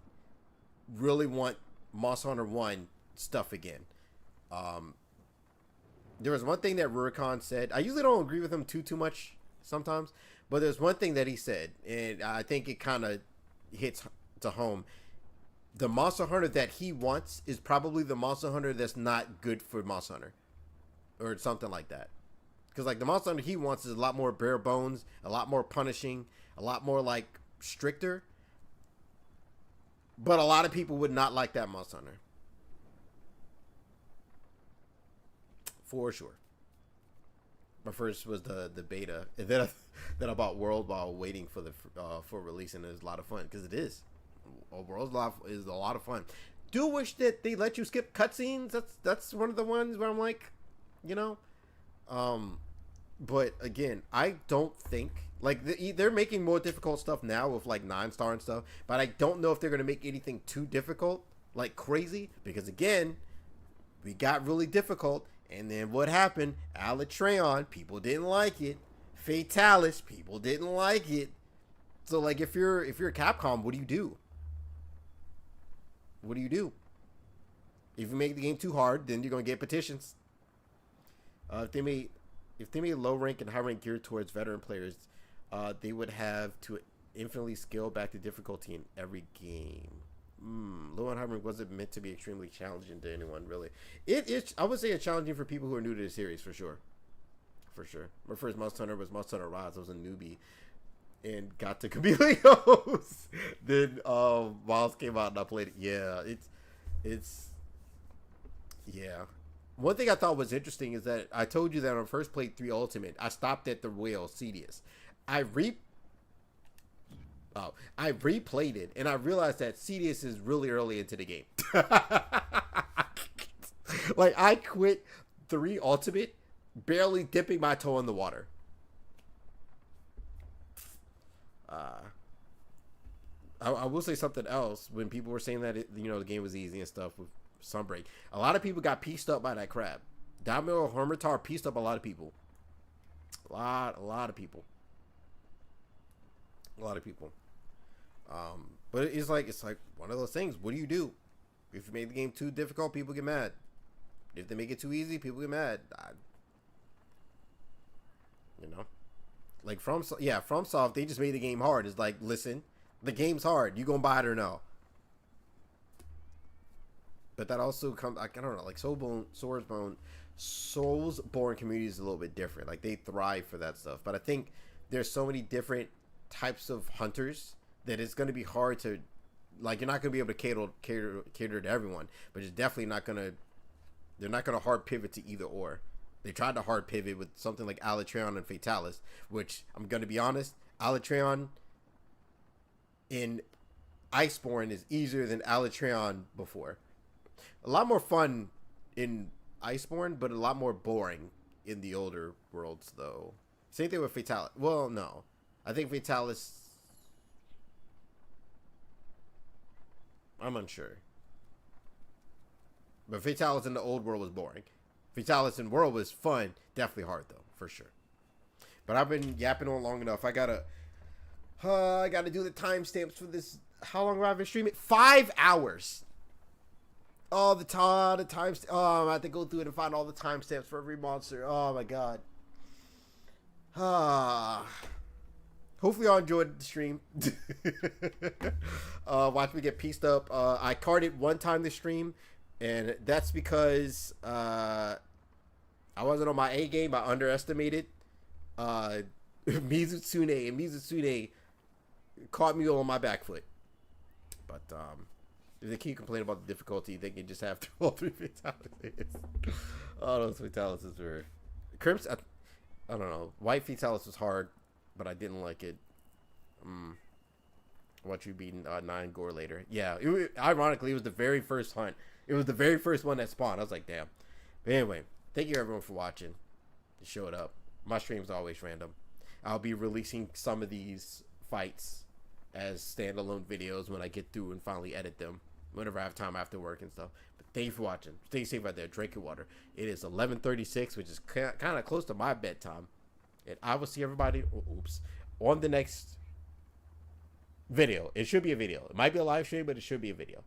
really want Monster Hunter 1 stuff again. There was one thing that Rurikon said. I usually don't agree with him too much sometimes, but there's one thing that he said, and I think it kind of hits to home. The Monster Hunter that he wants is probably the Monster Hunter that's not good for Monster Hunter, or something like that. Because like the Monster Hunter he wants is a lot more bare bones, a lot more punishing, a lot more like stricter. But a lot of people would not like that Monster Hunter. For sure. My first was the beta, and then I bought World while waiting for the for release, and it was a lot of fun because it is. World's is a lot of fun. Do wish that they let you skip cutscenes. That's one of the ones where I'm like, you know, but again, I don't think like they're making more difficult stuff now with like 9-star and stuff, but I don't know if they're gonna make anything too difficult, like crazy, because again, we got really difficult. And then what happened? Alatreon, people didn't like it. Fatalis, people didn't like it. So like if you're Capcom, what do you do? What do you do? If you make the game too hard, then you're gonna get petitions. If they made low rank and high rank geared towards veteran players, they would have to infinitely scale back the difficulty in every game. Low and high rank wasn't meant to be extremely challenging to anyone, really. It is. I would say it's challenging for people who are new to the series, for sure. For sure. My first Monster Hunter was Monster Hunter Rise. I was a newbie and got to Chameleos. Then WILDS came out and I played it. Yeah, it's yeah. One thing I thought was interesting is that I told you that when I first played 3 Ultimate, I stopped at the whale, Cedius. Oh, I replayed it and I realized that Cedius is really early into the game. Like, I quit 3 Ultimate barely dipping my toe in the water. I will say something else. When people were saying that the game was easy and stuff with Sunbreak, a lot of people got pieced up by that crab. Daimyo Hermitar pieced up a lot of people. A lot of people. But it's like one of those things. What do you do? If you make the game too difficult, people get mad. If they make it too easy, people get mad. Like FromSoft, they just made the game hard. It's like, listen, the game's hard. You gonna buy it or no? But that also comes, I don't know, like Soulsborne community is a little bit different. Like, they thrive for that stuff. But I think there's so many different types of hunters that it's going to be hard to, like, you're not going to be able to cater to everyone. But it's definitely not going to, they're not going to hard pivot to either or. They tried to hard pivot with something like Alatreon and Fatalis, which, I'm going to be honest, Alatreon in Iceborne is easier than Alatreon before. A lot more fun in Iceborne, but a lot more boring in the older worlds, though. Same thing with Fatalis. Well, no. I think Fatalis... I'm unsure. But Fatalis in the old world was boring. Fatalis in world was fun. Definitely hard, though, for sure. But I've been yapping on long enough. I gotta do the timestamps for this. How long have I been streaming? 5 hours. All the times. Oh, I have to go through it and find all the timestamps for every monster. Oh my god. Hopefully y'all enjoyed the stream. Watch me get pieced up. I carded one time this stream, and that's because I wasn't on my A game. I underestimated Mizutsune, and Mizutsune caught me on my back foot. But if they keep complaining about the difficulty, they can just have all 3 fatalities. Oh, those fatalities were... Crimson, I don't know. White Fatalis was hard, but I didn't like it. Watch you beat 9 Gore later. Yeah, ironically, it was the very first hunt. It was the very first one that spawned. I was like, damn. But anyway, thank you everyone for watching. To show it up. My stream's always random. I'll be releasing some of these fights as standalone videos when I get through and finally edit them. Whenever I have time after work and stuff. But thank you for watching. Stay safe out there. Drink your water. It is 11:36, which is kind of close to my bedtime. And I will see everybody, on the next video. It should be a video. It might be a live stream, but it should be a video.